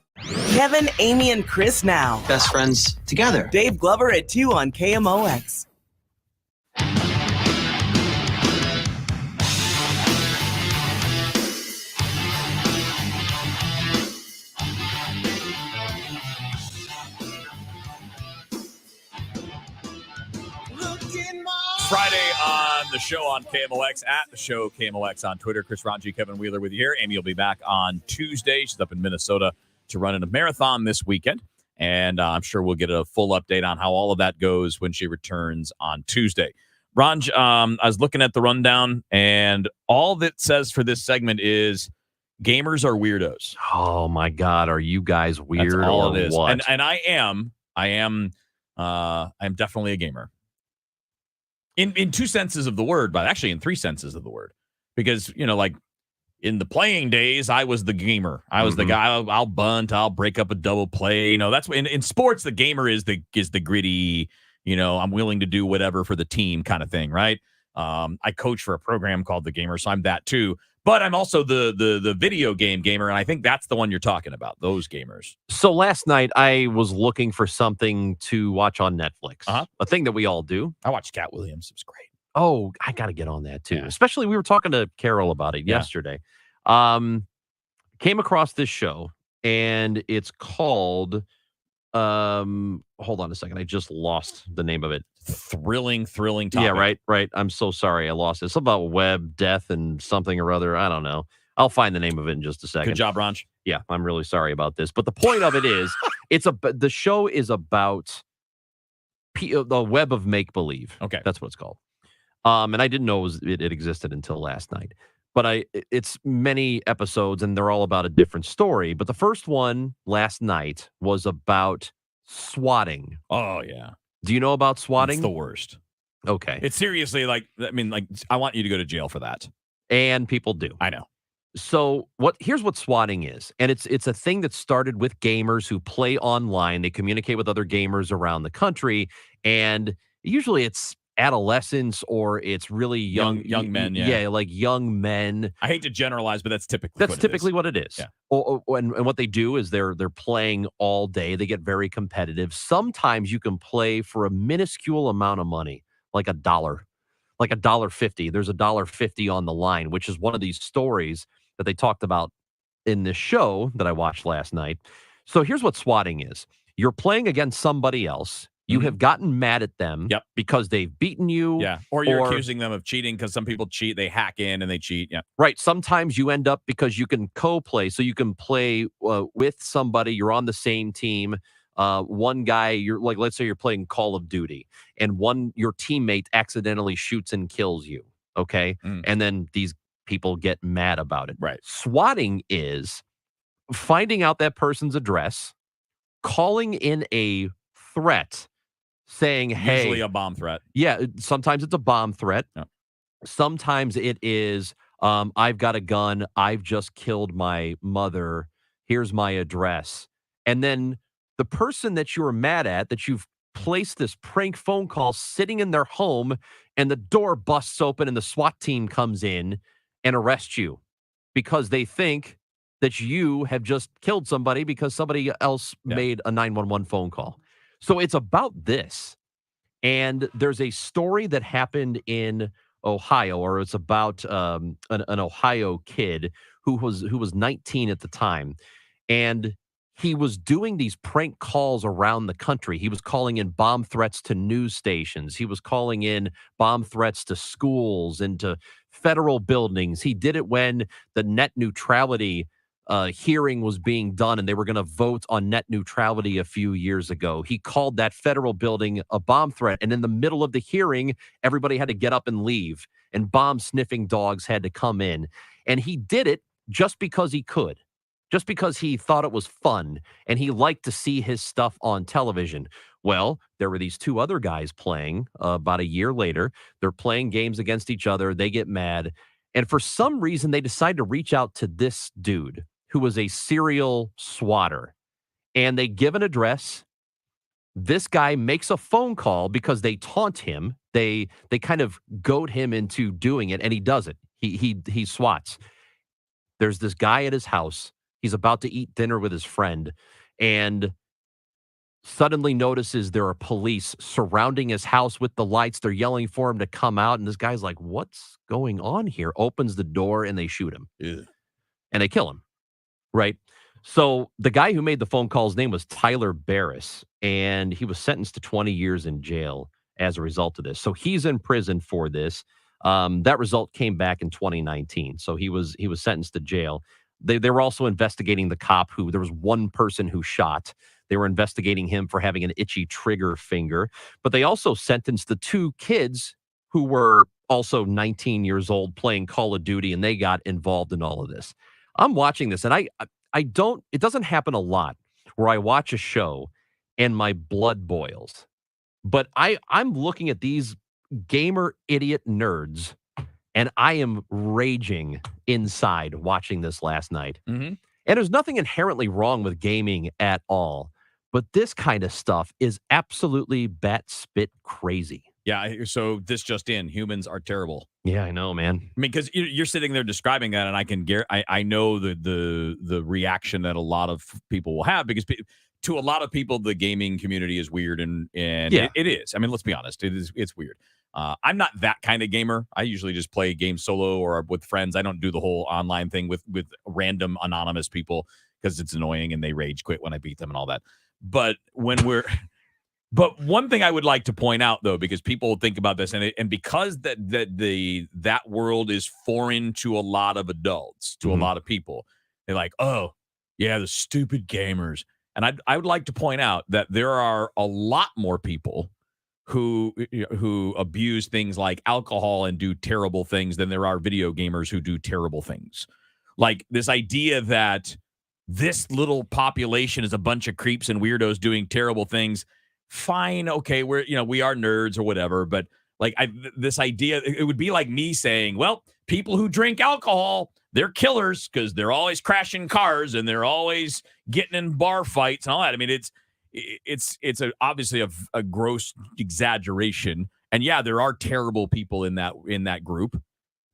Kevin, Amy, and Chris now. Best friends together. Dave Glover at 2 on KMOX. Friday on the show on KMOX, at the show KMOX on Twitter. Chris Ranji, Kevin Wheeler with you here. Amy will be back on Tuesday. She's up in Minnesota to run in a marathon this weekend. And I'm sure we'll get a full update on how all of that goes when she returns on Tuesday. Ranj, I was looking at the rundown, and all that says for this segment is gamers are weirdos. Oh, my God. Are you guys weird? That's all or it is. what? And I am definitely a gamer. In two senses of the word, but actually in three senses of the word. Because, like in the playing days, I was the gamer. I was the guy, I'll bunt, I'll break up a double play. That's what in sports, the gamer is the gritty, I'm willing to do whatever for the team kind of thing, right? I coach for a program called The Gamer, so I'm that too. But I'm also the video game gamer, and I think that's the one you're talking about, those gamers. So last night, I was looking for something to watch on Netflix. A thing that we all do. I watched Cat Williams. It was great. Oh, I got to get on that, too. Yeah. Especially, we were talking to Carol about it yesterday. Came across this show, and it's called... hold on a second. I just lost the name of it. Thrilling topic. Yeah, right. I'm so sorry. I lost it. It's about web death and something or other. I don't know. I'll find the name of it in just a second. Good job, Ranj. Yeah, I'm really sorry about this. But the point of it is, the show is about the web of make-believe. Okay. That's what it's called. And I didn't know it existed until last night. But it's many episodes, and they're all about a different story. But the first one last night was about swatting. Oh, yeah. Do you know about swatting? It's the worst. Okay. It's seriously I want you to go to jail for that. And people do. I know. So here's what swatting is. And it's a thing that started with gamers who play online. They communicate with other gamers around the country. And usually it's adolescents or it's really young men. Yeah, like young men. I hate to generalize, but that's typically what it is. Yeah. And what they do is they're playing all day. They get very competitive. Sometimes you can play for a minuscule amount of money, like $1, like $1.50. There's $1.50 on the line, which is one of these stories that they talked about in this show that I watched last night. So here's what swatting is. You're playing against somebody else. You have gotten mad at them because they've beaten you. Yeah. Or you're accusing them of cheating because some people cheat. They hack in and they cheat. Yeah. Right. Sometimes you end up because you can co-play. So you can play with somebody. You're on the same team. One guy, you're like, let's say you're playing Call of Duty and your teammate accidentally shoots and kills you. Okay. And then these people get mad about it. Right. Swatting is finding out that person's address, calling in a threat, saying, hey, usually a bomb threat. Yeah, sometimes it's a bomb threat. Yeah. Sometimes it is, I've got a gun. I've just killed my mother. Here's my address. And then the person that you're mad at, that you've placed this prank phone call sitting in their home, and the door busts open and the SWAT team comes in and arrests you because they think that you have just killed somebody because somebody else made a 911 phone call. So it's about this. And there's a story that happened in Ohio, or it's about an Ohio kid who was 19 at the time. And he was doing these prank calls around the country. He was calling in bomb threats to news stations. He was calling in bomb threats to schools and to federal buildings. He did it when the net neutrality hearing was being done and they were going to vote on net neutrality a few years ago. He called that federal building a bomb threat. And in the middle of the hearing, everybody had to get up and leave, and bomb sniffing dogs had to come in. And he did it just because he could. just because he thought it was fun and he liked to see his stuff on television. Well, there were these two other guys playing about a year later. They're playing games against each other. They get mad. And for some reason, they decide to reach out to this dude who was a serial swatter. And they give an address. This guy makes a phone call because they taunt him. They kind of goad him into doing it, and he does it. He swats. There's this guy at his house. He's about to eat dinner with his friend, and suddenly notices there are police surrounding his house with the lights. They're yelling for him to come out, and this guy's like, what's going on here? Opens the door, and they shoot him. Yeah. And they kill him, right? So the guy who made the phone call's name was Tyler Barris, and he was sentenced to 20 years in jail as a result of this. So he's in prison for this. That result came back in 2019. So he was sentenced to jail. They were also investigating the cop who, there was one person who shot. They were investigating him for having an itchy trigger finger. But they also sentenced the two kids who were also 19 years old playing Call of Duty, and they got involved in all of this. I'm watching this, and it doesn't happen a lot where I watch a show and my blood boils. But I'm looking at these gamer idiot nerds, and I am raging inside watching this last night. Mm-hmm. And there's nothing inherently wrong with gaming at all. But this kind of stuff is absolutely bat spit crazy. Yeah, so this just in, humans are terrible. Yeah, I know, man. I mean, because you're sitting there describing that, and I know the reaction that a lot of people will have, because to a lot of people, the gaming community is weird, and Yeah. it is. I mean, let's be honest, it's weird. I'm not that kind of gamer. I usually just play games solo or with friends. I don't do the whole online thing with random anonymous people because it's annoying and they rage quit when I beat them and all that. But But one thing I would like to point out, though, because people think about this, and because that world is foreign to a lot of adults, to a lot of people, they're like, oh, yeah, the stupid gamers. And I would like to point out that there are a lot more people who abuse things like alcohol and do terrible things than there are video gamers who do terrible things. Like this idea that this little population is a bunch of creeps and weirdos doing terrible things. Fine, okay, we are nerds or whatever, but like this idea, it would be like me saying, well, people who drink alcohol, they're killers because they're always crashing cars and they're always getting in bar fights and all that. I mean, it's obviously a gross exaggeration, and yeah, there are terrible people in that group.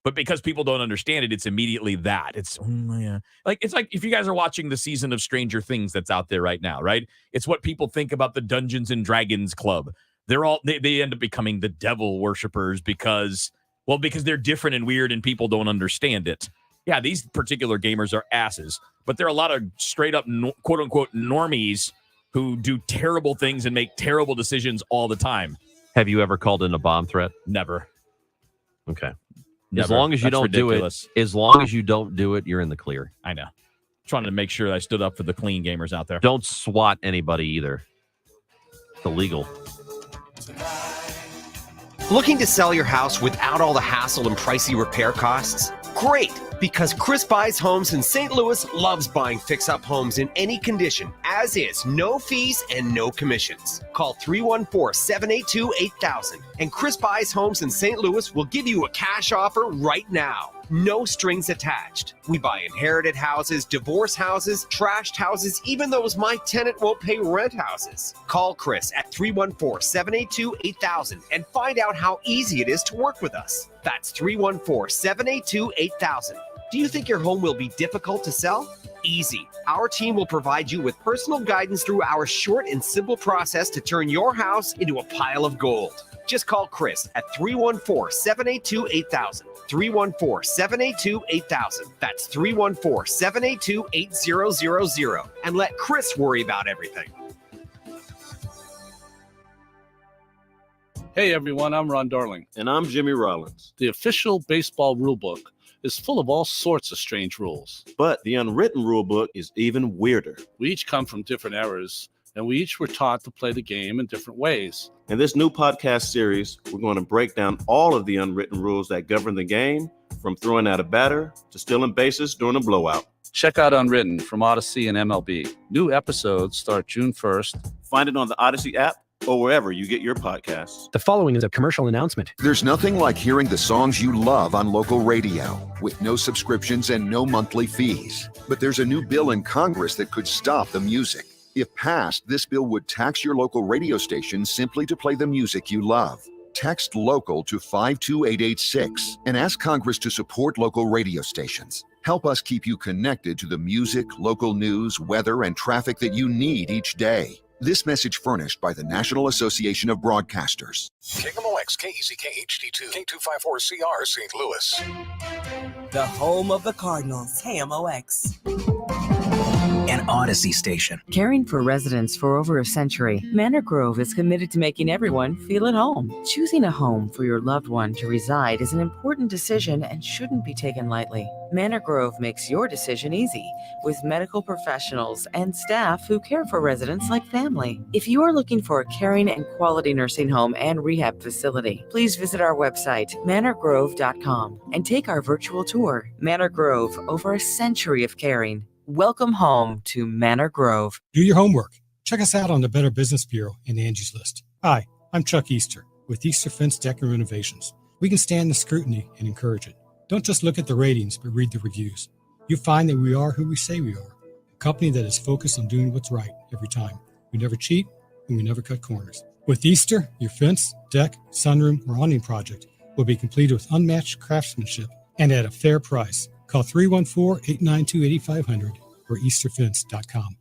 But because people don't understand it, it's immediately that. It's it's like if you guys are watching the season of Stranger Things that's out there right now, right? It's what people think about the Dungeons and Dragons Club. They end up becoming the devil worshippers because they're different and weird and people don't understand it. Yeah, these particular gamers are asses, but there are a lot of straight up quote unquote normies who do terrible things and make terrible decisions all the time. Have you ever called in a bomb threat? Never. Okay. Never. As long as you That's don't ridiculous. do it, as long as you don't do it, you're in the clear. I know. Trying to make sure I stood up for the clean gamers out there. Don't swat anybody either. It's illegal. Looking to sell your house without all the hassle and pricey repair costs? Great, because Chris Buys Homes in St. Louis loves buying fix-up homes in any condition, as is, no fees and no commissions. Call 314-782-8000, and Chris Buys Homes in St. Louis will give you a cash offer right now. No strings attached. We buy inherited houses, divorce houses, trashed houses, even those my tenant won't pay rent houses. Call Chris at 314-782-8000 and find out how easy it is to work with us. That's 314-782-8000. Do you think your home will be difficult to sell? Easy. Our team will provide you with personal guidance through our short and simple process to turn your house into a pile of gold. Just call Chris at 314-782-8000. 314-782-8000. That's 314-782-8000. And let Chris worry about everything. Hey everyone, I'm Ron Darling. And I'm Jimmy Rollins. The official baseball rulebook is full of all sorts of strange rules. But the unwritten rulebook is even weirder. We each come from different eras, and we each were taught to play the game in different ways. In this new podcast series, we're going to break down all of the unwritten rules that govern the game, from throwing out a batter to stealing bases during a blowout. Check out Unwritten from Odyssey and MLB. New episodes start June 1st. Find it on the Odyssey app or wherever you get your podcasts. The following is a commercial announcement. There's nothing like hearing the songs you love on local radio with no subscriptions and no monthly fees. But there's a new bill in Congress that could stop the music. If passed, this bill would tax your local radio station simply to play the music you love. Text LOCAL to 52886 and ask Congress to support local radio stations. Help us keep you connected to the music, local news, weather, and traffic that you need each day. This message furnished by the National Association of Broadcasters. KMOX, KEZK, HD2, K254CR, St. Louis. The home of the Cardinals, KMOX. An Odyssey station. Caring for residents for over a century, Manor Grove is committed to making everyone feel at home. Choosing a home for your loved one to reside is an important decision and shouldn't be taken lightly. Manor Grove makes your decision easy with medical professionals and staff who care for residents like family. If you are looking for a caring and quality nursing home and rehab facility, please visit our website, manorgrove.com, and take our virtual tour. Manor Grove, over a century of caring. Welcome home to Manor Grove. Do your homework. Check us out on the Better Business Bureau and Angie's List. Hi, I'm Chuck Easter with Easter Fence Deck and Renovations. We can stand the scrutiny and encourage it. Don't just look at the ratings, but read the reviews. You'll find that we are who we say we are, a company that is focused on doing what's right every time. We never cheat, and we never cut corners. With Easter, your fence, deck, sunroom, or awning project will be completed with unmatched craftsmanship and at a fair price. Call 314-892-8500 or easterfence.com.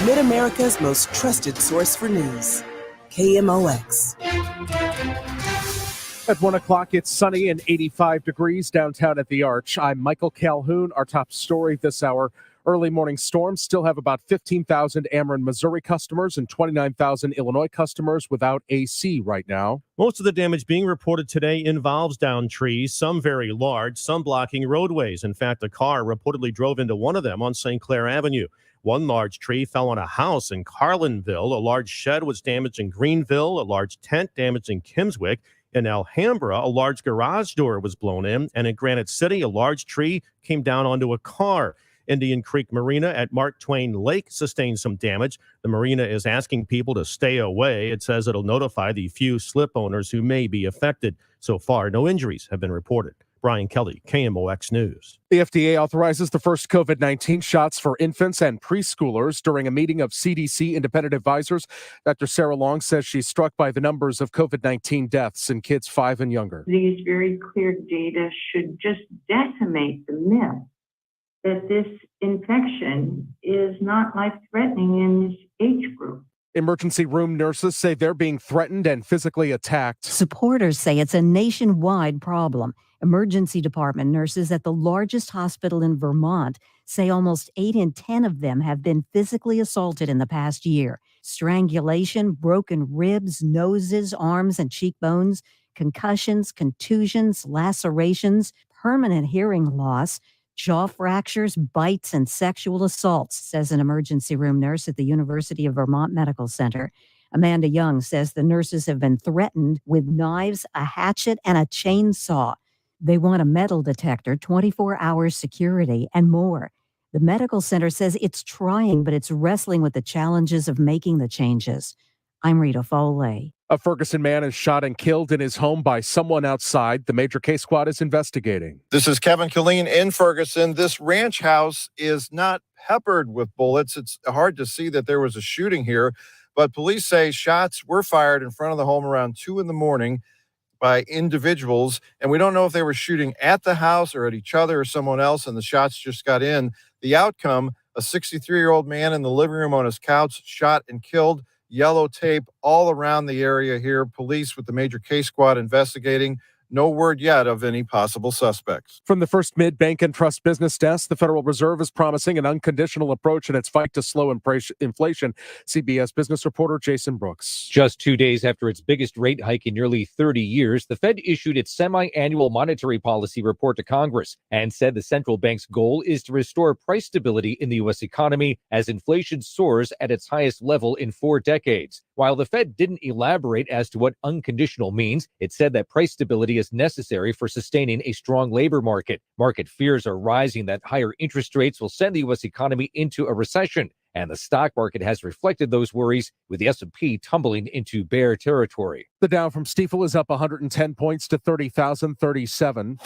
Mid-America's most trusted source for news, KMOX. At 1 o'clock, it's sunny and 85 degrees downtown at the Arch. I'm Michael Calhoun. Our top story this hour. Early morning storms still have about 15,000 Ameren, Missouri customers and 29,000 Illinois customers without AC right now. Most of the damage being reported today involves downed trees, some very large, some blocking roadways. In fact, a car reportedly drove into one of them on St. Clair Avenue. One large tree fell on a house in Carlinville. A large shed was damaged in Greenville. A large tent damaged in Kimmswick. In Alhambra, a large garage door was blown in. And in Granite City, a large tree came down onto a car. Indian Creek Marina at Mark Twain Lake sustained some damage. The marina is asking people to stay away. It says it'll notify the few slip owners who may be affected. So far, no injuries have been reported. Brian Kelly, KMOX News. The FDA authorizes the first COVID-19 shots for infants and preschoolers during a meeting of CDC independent advisors. Dr. Sarah Long says she's struck by the numbers of COVID-19 deaths in kids 5 and younger. These very clear data should just decimate the myth that this infection is not life-threatening in this age group. Emergency room nurses say they're being threatened and physically attacked. Supporters say it's a nationwide problem. Emergency department nurses at the largest hospital in Vermont say almost 8 in 10 of them have been physically assaulted in the past year. Strangulation, broken ribs, noses, arms, and cheekbones, concussions, contusions, lacerations, permanent hearing loss, jaw fractures, bites, and sexual assaults, says an emergency room nurse at the University of Vermont Medical Center. Amanda Young says the nurses have been threatened with knives, a hatchet, and a chainsaw. They want a metal detector, 24-hour security, and more. The medical center says it's trying, but it's wrestling with the challenges of making the changes. I'm Rita Foley. A Ferguson man is shot and killed in his home by someone outside. The Major Case Squad is investigating. This is Kevin Killeen in Ferguson. This ranch house is not peppered with bullets. It's hard to see that there was a shooting here, but police say shots were fired in front of the home around 2 a.m. by individuals, and we don't know if they were shooting at the house or at each other or someone else, and the shots just got in. The outcome, a 63-year-old man in the living room on his couch, shot and killed. Yellow tape all around the area here. Police with the Major Case Squad investigating. No word yet of any possible suspects. From the First Mid Bank and Trust Business Desk, the Federal Reserve is promising an unconditional approach in its fight to slow inflation. CBS business reporter Jason Brooks. Just 2 days after its biggest rate hike in nearly 30 years, the Fed issued its semi-annual monetary policy report to Congress and said the central bank's goal is to restore price stability in the U.S. economy as inflation soars at its highest level in 4 decades. While the Fed didn't elaborate as to what unconditional means, it said that price stability is necessary for sustaining a strong labor market. Market fears are rising that higher interest rates will send the U.S. economy into a recession, and the stock market has reflected those worries, with the S&P tumbling into bear territory. The Dow from Stifel is up 110 points to 30,037.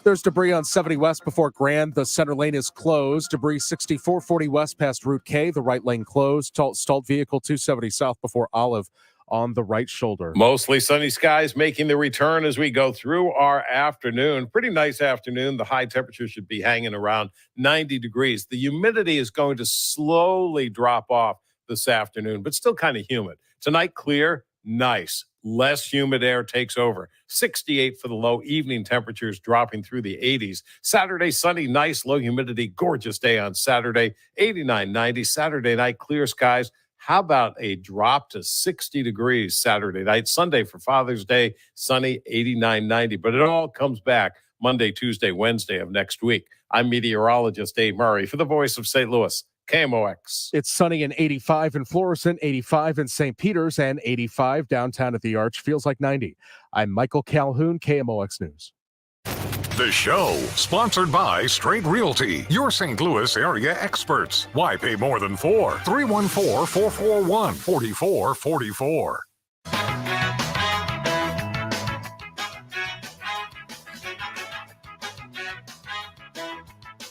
There's debris on 70 West before Grand. The center lane is closed. Debris 6440 West past Route K. The right lane closed. Stalled vehicle 270 South before Olive on the right shoulder. Mostly sunny skies making the return as we go through our afternoon. Pretty nice afternoon. The high temperature should be hanging around 90 degrees. The humidity is going to slowly drop off this afternoon, but still kind of humid. Tonight, clear, nice. Less humid air takes over. 68 for the low. Evening temperatures dropping through the 80s. Saturday, sunny, nice, low humidity. Gorgeous day on Saturday. 89, 90. Saturday night, clear skies. How about a drop to 60 degrees Saturday night? Sunday for Father's Day, sunny, 89, 90. But it all comes back Monday, Tuesday, Wednesday of next week. I'm meteorologist Dave Murray for the Voice of St. Louis, KMOX. It's sunny and 85 in Florissant, 85 in St. Peters, and 85 downtown at the Arch. Feels like 90. I'm Michael Calhoun, KMOX News. The show, sponsored by Straight Realty, your St. Louis area experts. Why pay more than 4? 314-441-4444.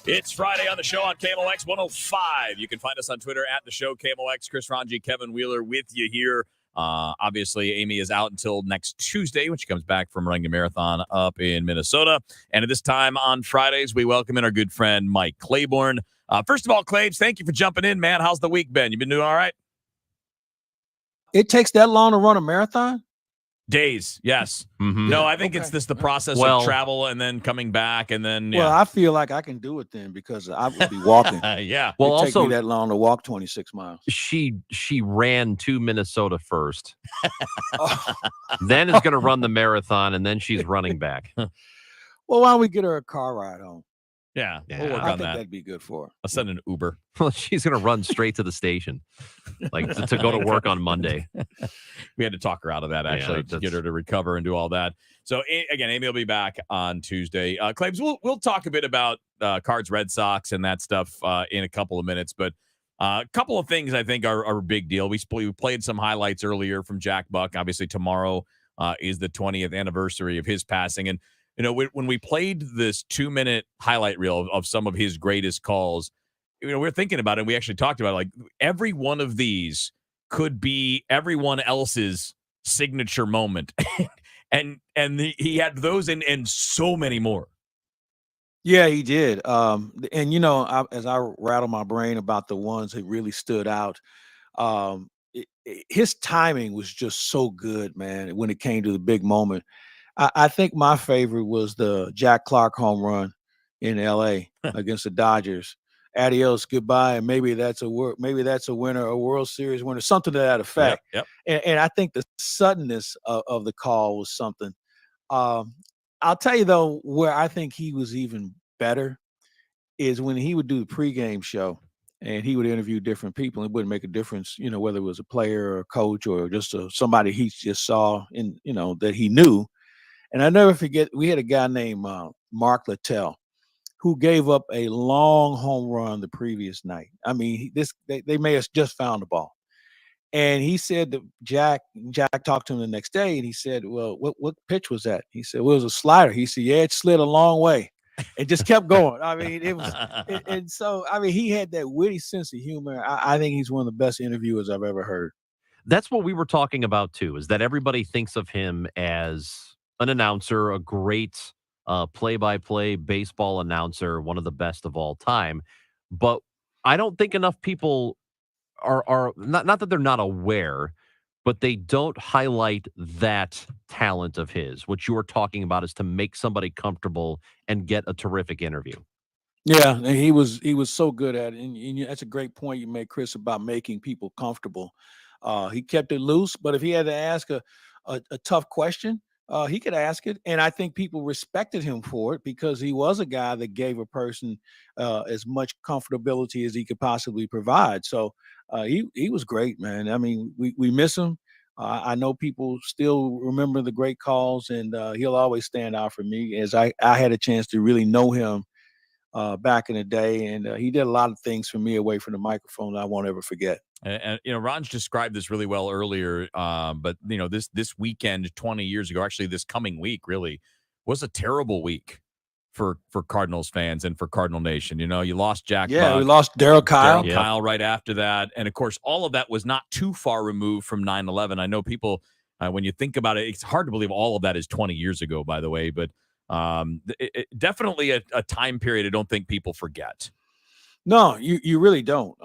It's Friday on the show on KMOX 105. You can find us on Twitter at the show KMOX. Chris Ranji, Kevin Wheeler with you here. Obviously, Amy is out until next Tuesday when she comes back from running a marathon up in Minnesota. And at this time on Fridays, we welcome in our good friend Mike Claiborne. First of all, Claibs, thank you for jumping in, man. How's the week been? You been doing all right? It takes that long to run a marathon? Days, yes. Mm-hmm. No, I think it's just the process of travel and then coming back and then. Well, I feel like I can do it then because I would be walking. Yeah. Well, Well, it take also me that long to walk 26 miles. she ran to Minnesota first. Then is going to run the marathon, and then she's running back. Well, why don't we get her a car ride home? Yeah, I we'll work think on that. that'd be good for her. I'll send an Uber. Well, she's going to run straight to the station, like to go to work on Monday. We had to talk her out of that, actually, to get her to recover and do all that. So, again, Amy will be back on Tuesday. Claims, we'll talk a bit about Cards Red Sox and that stuff in a couple of minutes. But a couple of things I think are a big deal. We played some highlights earlier from Jack Buck. Obviously, tomorrow is the 20th anniversary of his passing. And, you know, when we played this 2-minute highlight reel of some of his greatest calls, you know, we're thinking about it. We actually talked about it, like every one of these could be everyone else's signature moment. and he had those and so many more. Yeah, he did. And, you know, as I rattle my brain about the ones that really stood out, his timing was just so good, man, when it came to the big moment. I think my favorite was the Jack Clark home run in L.A. against the Dodgers. Adios, goodbye, and maybe that's a winner, a World Series winner, something to that effect. Yep. And I think the suddenness of the call was something. I'll tell you though, where I think he was even better is when he would do the pregame show and he would interview different people. It wouldn't make a difference, you know, whether it was a player or a coach or just somebody he just saw in, you know, that he knew. And I never forget, we had a guy named Mark Littell who gave up a long home run the previous night. I mean, they may have just found the ball. And he said that Jack talked to him the next day and he said, well, what pitch was that? He said, well, it was a slider. He said, yeah, it slid a long way. And just kept going. I mean, it was, and so, I mean, he had that witty sense of humor. I think he's one of the best interviewers I've ever heard. That's what we were talking about too, is that everybody thinks of him as an announcer, a great play-by-play baseball announcer, one of the best of all time. But I don't think enough people are not that they're not aware, but they don't highlight that talent of his. What you were talking about is to make somebody comfortable and get a terrific interview. Yeah, and he was so good at it. And that's a great point you make, Chris, about making people comfortable. He kept it loose, but if he had to ask a tough question, he could ask it. And I think people respected him for it because he was a guy that gave a person as much comfortability as he could possibly provide. So he was great, man. I mean, we miss him. I know people still remember the great calls, and he'll always stand out for me as I had a chance to really know him back in the day, and he did a lot of things for me away from the microphone that I won't ever forget. And Ron's described this really well earlier. But this weekend, 20 years ago, actually this coming week, really was a terrible week for Cardinals fans and for Cardinal Nation. You lost Jack. Yeah, Buck, we lost Darryl Kyle. Kyle right after that, and of course, all of that was not too far removed from 9/11. I know people, when you think about it, it's hard to believe all of that is 20 years ago. By the way, but definitely a time period I don't think people forget. No, you really don't.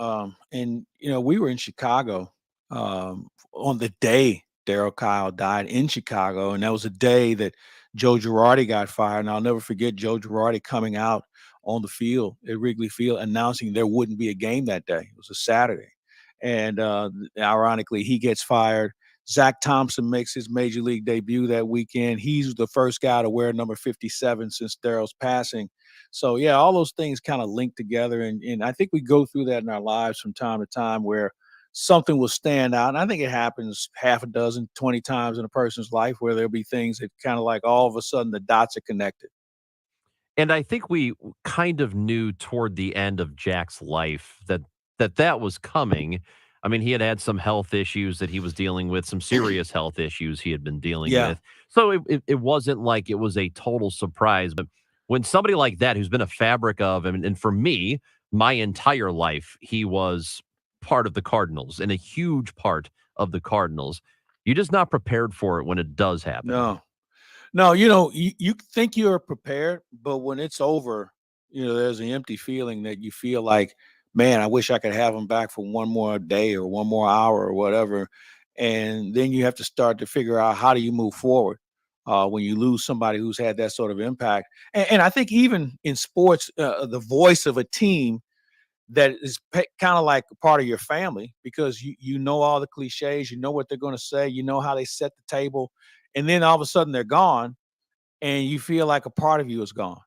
And we were in Chicago on the day Darryl Kyle died in Chicago, and that was a day that Joe Girardi got fired. And I'll never forget Joe Girardi coming out on the field at Wrigley Field announcing there wouldn't be a game that day. It was a Saturday, and ironically, he gets fired. Zach Thompson makes his major league debut that weekend. He's the first guy to wear number 57 since Darryl's passing. So, yeah, all those things kind of link together. And I think we go through that in our lives from time to time where something will stand out. And I think it happens half a dozen, 20 times in a person's life where there'll be things that kind of like all of a sudden the dots are connected. And I think we kind of knew toward the end of Jack's life that was coming. I mean, he had some health issues that he was dealing with, some serious health issues he had been dealing with. So it wasn't like it was a total surprise. But when somebody like that, who's been a fabric of, and for me, my entire life, he was part of the Cardinals and a huge part of the Cardinals. You're just not prepared for it when it does happen. No, you think you're prepared, but when it's over, there's an empty feeling that you feel like, man, I wish I could have him back for one more day or one more hour or whatever. And then you have to start to figure out how do you move forward when you lose somebody who's had that sort of impact. And I think even in sports, the voice of a team that is kind of like a part of your family, because you know all the cliches, you know what they're going to say, you know how they set the table, and then all of a sudden they're gone and you feel like a part of you is gone.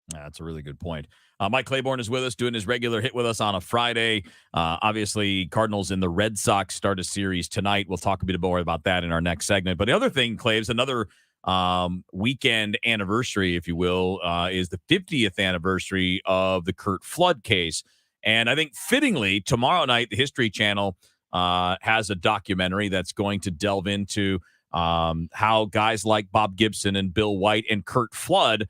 That's a really good point. Mike Claiborne is with us, doing his regular hit with us on a Friday. Obviously, Cardinals and the Red Sox start a series tonight. We'll talk a bit more about that in our next segment. But the other thing, Claves, another weekend anniversary, if you will, is the 50th anniversary of the Curt Flood case. And I think fittingly, tomorrow night, the History Channel has a documentary that's going to delve into how guys like Bob Gibson and Bill White and Curt Flood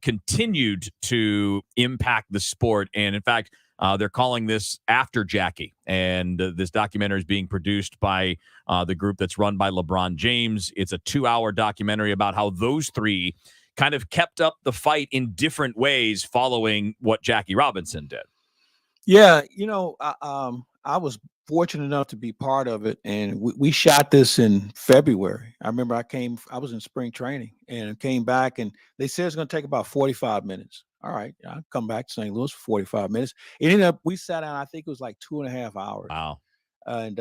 continued to impact the sport. And in fact, they're calling this After Jackie. And this documentary is being produced by the group that's run by LeBron James. It's a 2-hour documentary about how those three kind of kept up the fight in different ways following what Jackie Robinson did. Yeah, I was fortunate enough to be part of it, and we shot this in February. I remember I was in spring training and came back, and they said it's going to take about 45 minutes. All right, I'll come back to St. Louis for 45 minutes. It ended up, we sat down, I think it was like 2.5 hours. Wow. And,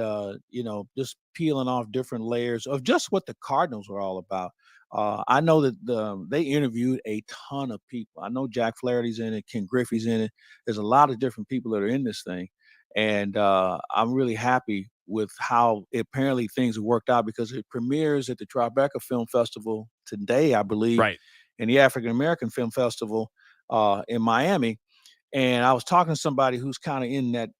just peeling off different layers of just what the Cardinals were all about. I know that they interviewed a ton of people. I know Jack Flaherty's in it, Ken Griffey's in it. There's a lot of different people that are in this thing. And I'm really happy with how apparently things have worked out, because it premieres at the Tribeca Film Festival today, I believe, right, and the African American Film Festival in Miami. And I was talking to somebody who's kind of in that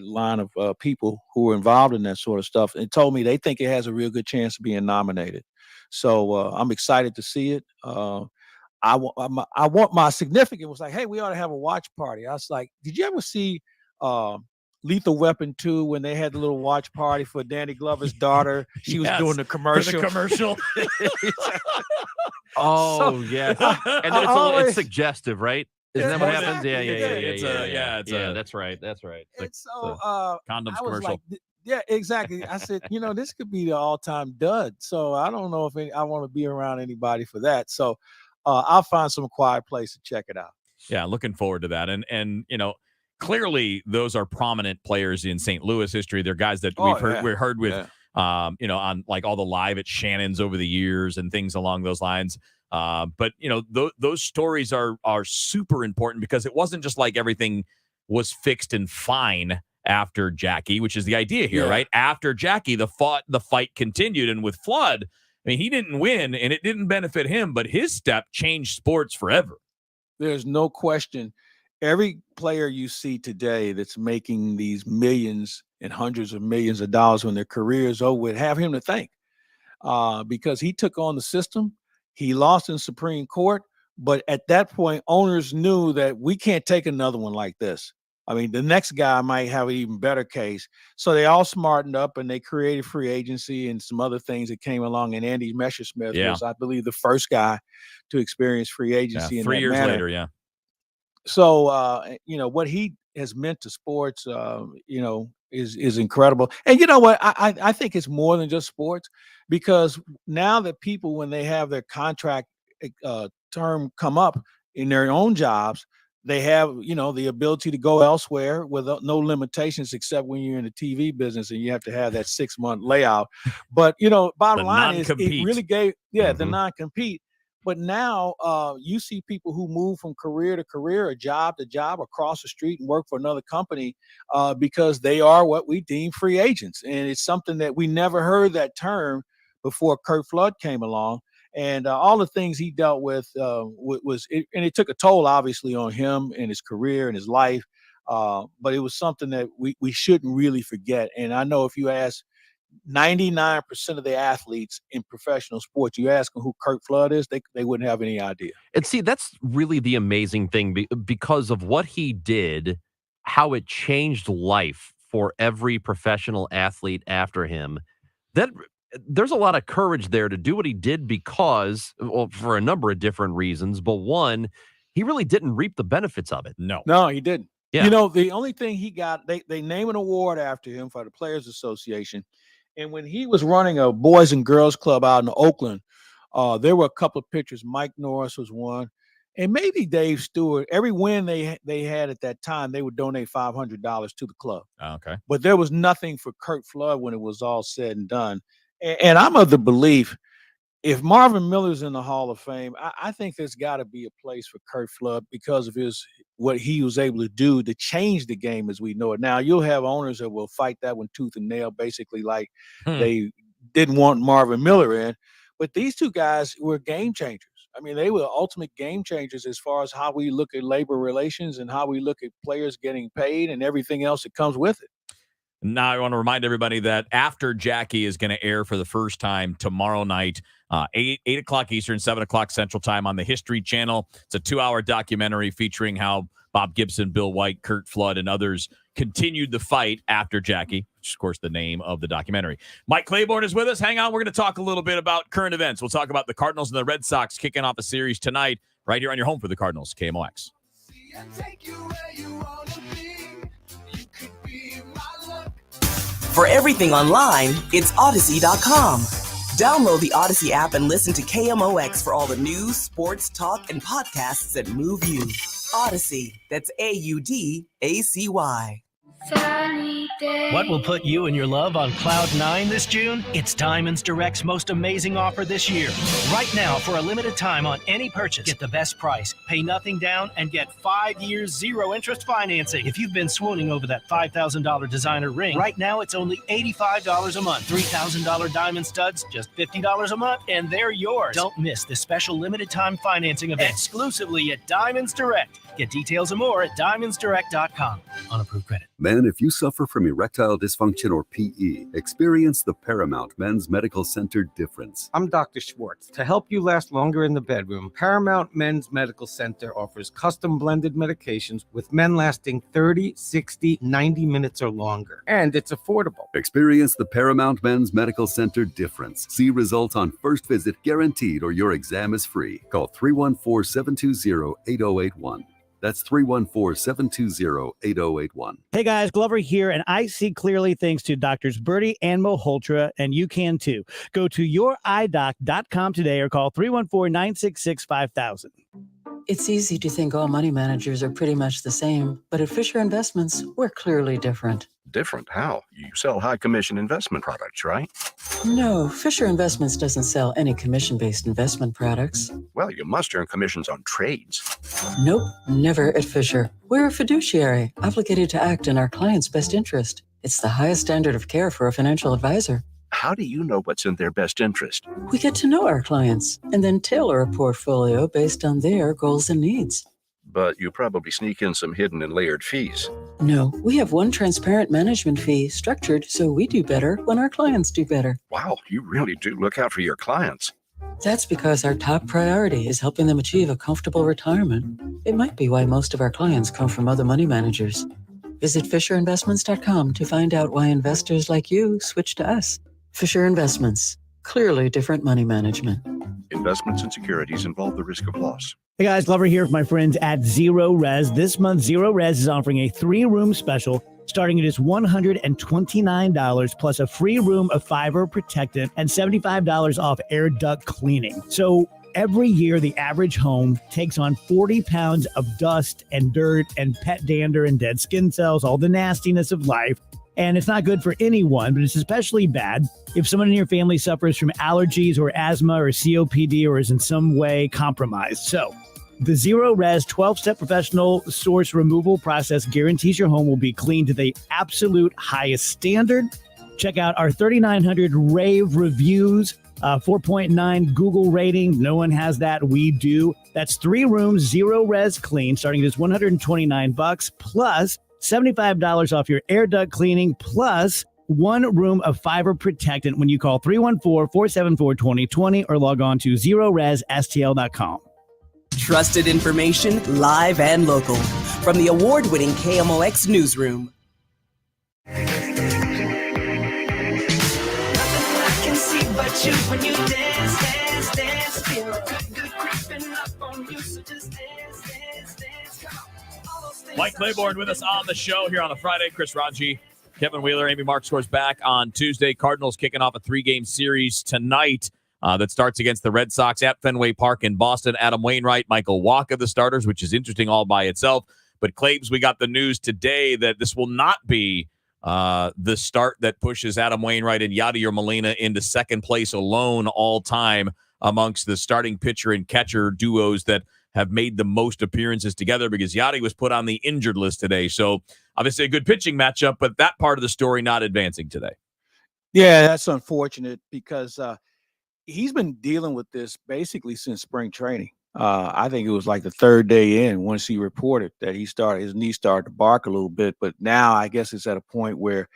line of people who are involved in that sort of stuff, and told me they think it has a real good chance of being nominated. So I'm excited to see it. I want my significant was like, hey, we ought to have a watch party. I was like, did you ever see Lethal Weapon 2 when they had the little watch party for Danny Glover's daughter? She was doing the commercial. Oh, yeah. And then it's suggestive, right? Isn't that what happens? Yeah. That's right. And so condoms I was commercial. like, yeah, exactly. I said, this could be the all-time dud. So I don't know if I want to be around anybody for that. So I'll find some quiet place to check it out. Yeah, looking forward to that. And clearly those are prominent players in St. Louis history. They're guys that we've heard with, on like all the live at Shannon's over the years and things along those lines. But those stories are super important, because it wasn't just like everything was fixed and fine after Jackie, which is the idea here, right? After Jackie, the fight continued. And with Flood, I mean, he didn't win and it didn't benefit him, but his step changed sports forever. There's no question. Every player you see today that's making these millions and hundreds of millions of dollars when their career is over with have him to thank because he took on the system. He lost in Supreme Court, but at that point, owners knew that we can't take another one like this. I mean, the next guy might have an even better case. So they all smartened up and they created free agency and some other things that came along. And Andy Messersmith was, I believe, the first guy to experience free agency. In 3 years later, So, what he has meant to sports, is incredible. And you know what? I think it's more than just sports because now that people, when they have their contract term come up in their own jobs, they have, the ability to go elsewhere with no limitations except when you're in the TV business and you have to have that 6-month layout. But, bottom line is it really gave, the non-compete. But now you see people who move from career to career, or job to job across the street and work for another company because they are what we deem free agents. And it's something that we never heard that term before Curt Flood came along. And all the things he dealt with and it took a toll, obviously, on him and his career and his life. But it was something that we shouldn't really forget. And I know if you ask 99% of the athletes in professional sports, you ask them who Curt Flood is, they wouldn't have any idea. And see, that's really the amazing thing because of what he did, how it changed life for every professional athlete after him. That there's a lot of courage there to do what he did because, well, for a number of different reasons. But one, he really didn't reap the benefits of it. No, he didn't. Yeah. The only thing he got, they name an award after him for the Players Association. And when he was running a Boys and Girls Club out in Oakland, there were a couple of pictures. Mike Norris was one, and maybe Dave Stewart. Every win they had at that time, they would donate $500 to the club. Okay. But there was nothing for Curt Flood when it was all said and done. And I'm of the belief, if Marvin Miller's in the Hall of Fame, I think there's got to be a place for Curt Flood because of what he was able to do to change the game as we know it. Now, you'll have owners that will fight that one tooth and nail, basically like they didn't want Marvin Miller in. But these two guys were game changers. I mean, they were ultimate game changers as far as how we look at labor relations and how we look at players getting paid and everything else that comes with it. Now, I want to remind everybody that After Jackie is going to air for the first time tomorrow night, 8 o'clock Eastern, 7 o'clock Central Time on the History Channel. It's a 2-hour documentary featuring how Bob Gibson, Bill White, Curt Flood, and others continued the fight after Jackie, which is, of course, the name of the documentary. Mike Claiborne is with us. Hang on. We're going to talk a little bit about current events. We'll talk about the Cardinals and the Red Sox kicking off a series tonight right here on your home for the Cardinals, KMOX. For everything online, it's Odyssey.com. Download the Odyssey app and listen to KMOX for all the news, sports, talk, and podcasts that move you. Odyssey, that's AUDACY. What will put you and your love on cloud 9 this June? It's Diamonds Direct's most amazing offer this year. Right now, for a limited time on any purchase, get the best price, pay nothing down, and get 5 years zero-interest financing. If you've been swooning over that $5,000 designer ring, right now it's only $85 a month. $3,000 diamond studs, just $50 a month, and they're yours. Don't miss this special limited time financing event exclusively at Diamonds Direct. Get details and more at diamondsdirect.com. Unapproved credit. Men, if you suffer from erectile dysfunction or PE, experience the Paramount Men's Medical Center difference. I'm Dr. Schwartz. To help you last longer in the bedroom, Paramount Men's Medical Center offers custom blended medications with men lasting 30, 60, 90 minutes or longer. And it's affordable. Experience the Paramount Men's Medical Center difference. See results on first visit guaranteed or your exam is free. Call 314-720-8081. That's 314-720-8081. Hey guys, Glover here, and I see clearly thanks to Doctors Birdie and Malhotra, and you can too. Go to youridoc.com today or call 314-966-5000. It's easy to think all money managers are pretty much the same, but at Fisher Investments, we're clearly different. different. How? You sell high commission investment products, right? No, Fisher Investments doesn't sell any commission-based investment products. Well, you must earn commissions on trades. Nope, never at Fisher. We're a fiduciary, obligated to act in our client's best interest. It's the highest standard of care for a financial advisor. How do you know what's in their best interest? We get to know our clients and then tailor a portfolio based on their goals and needs. But you probably sneak in some hidden and layered fees. No, we have one transparent management fee structured so we do better when our clients do better. Wow, you really do look out for your clients. That's because our top priority is helping them achieve a comfortable retirement. It might be why most of our clients come from other money managers. Visit FisherInvestments.com to find out why investors like you switch to us. Fisher Investments. Clearly different money management. Investments and securities involve the risk of loss. Hey guys, Glover here with my friends at Zero Res. This month, Zero Res is offering a 3-room special starting at just $129 plus a free room of fiber protectant and $75 off air duct cleaning. So every year, the average home takes on 40 pounds of dust and dirt and pet dander and dead skin cells, all the nastiness of life. And it's not good for anyone, but it's especially bad if someone in your family suffers from allergies or asthma or COPD or is in some way compromised. So the Zero Res 12-step professional source removal process guarantees your home will be clean to the absolute highest standard. Check out our 3,900 rave reviews, 4.9 Google rating. No one has that. We do. That's 3 rooms, Zero Res clean, starting at just $129 plus $75 off your air duct cleaning plus 1 room of fiber protectant when you call 314-474-2020 or log on to ZeroResSTL.com. Trusted information, live and local. From the award-winning KMOX newsroom. Mike Claiborne with us on the show here on a Friday. Chris Raji, Kevin Wheeler, Amy Mark scores back on Tuesday. Cardinals kicking off a 3-game series tonight that starts against the Red Sox at Fenway Park in Boston. Adam Wainwright, Michael Wacha, the starters, which is interesting all by itself. But Claibs, we got the news today that this will not be the start that pushes Adam Wainwright and Yadier Molina into second place alone all time amongst the starting pitcher and catcher duos that have made the most appearances together, because Yadi was put on the injured list today. So obviously a good pitching matchup, but that part of the story not advancing today. Yeah, that's unfortunate because he's been dealing with this basically since spring training. I think it was like the 3rd day in once he reported that his knee started to bark a little bit. But now I guess it's at a point where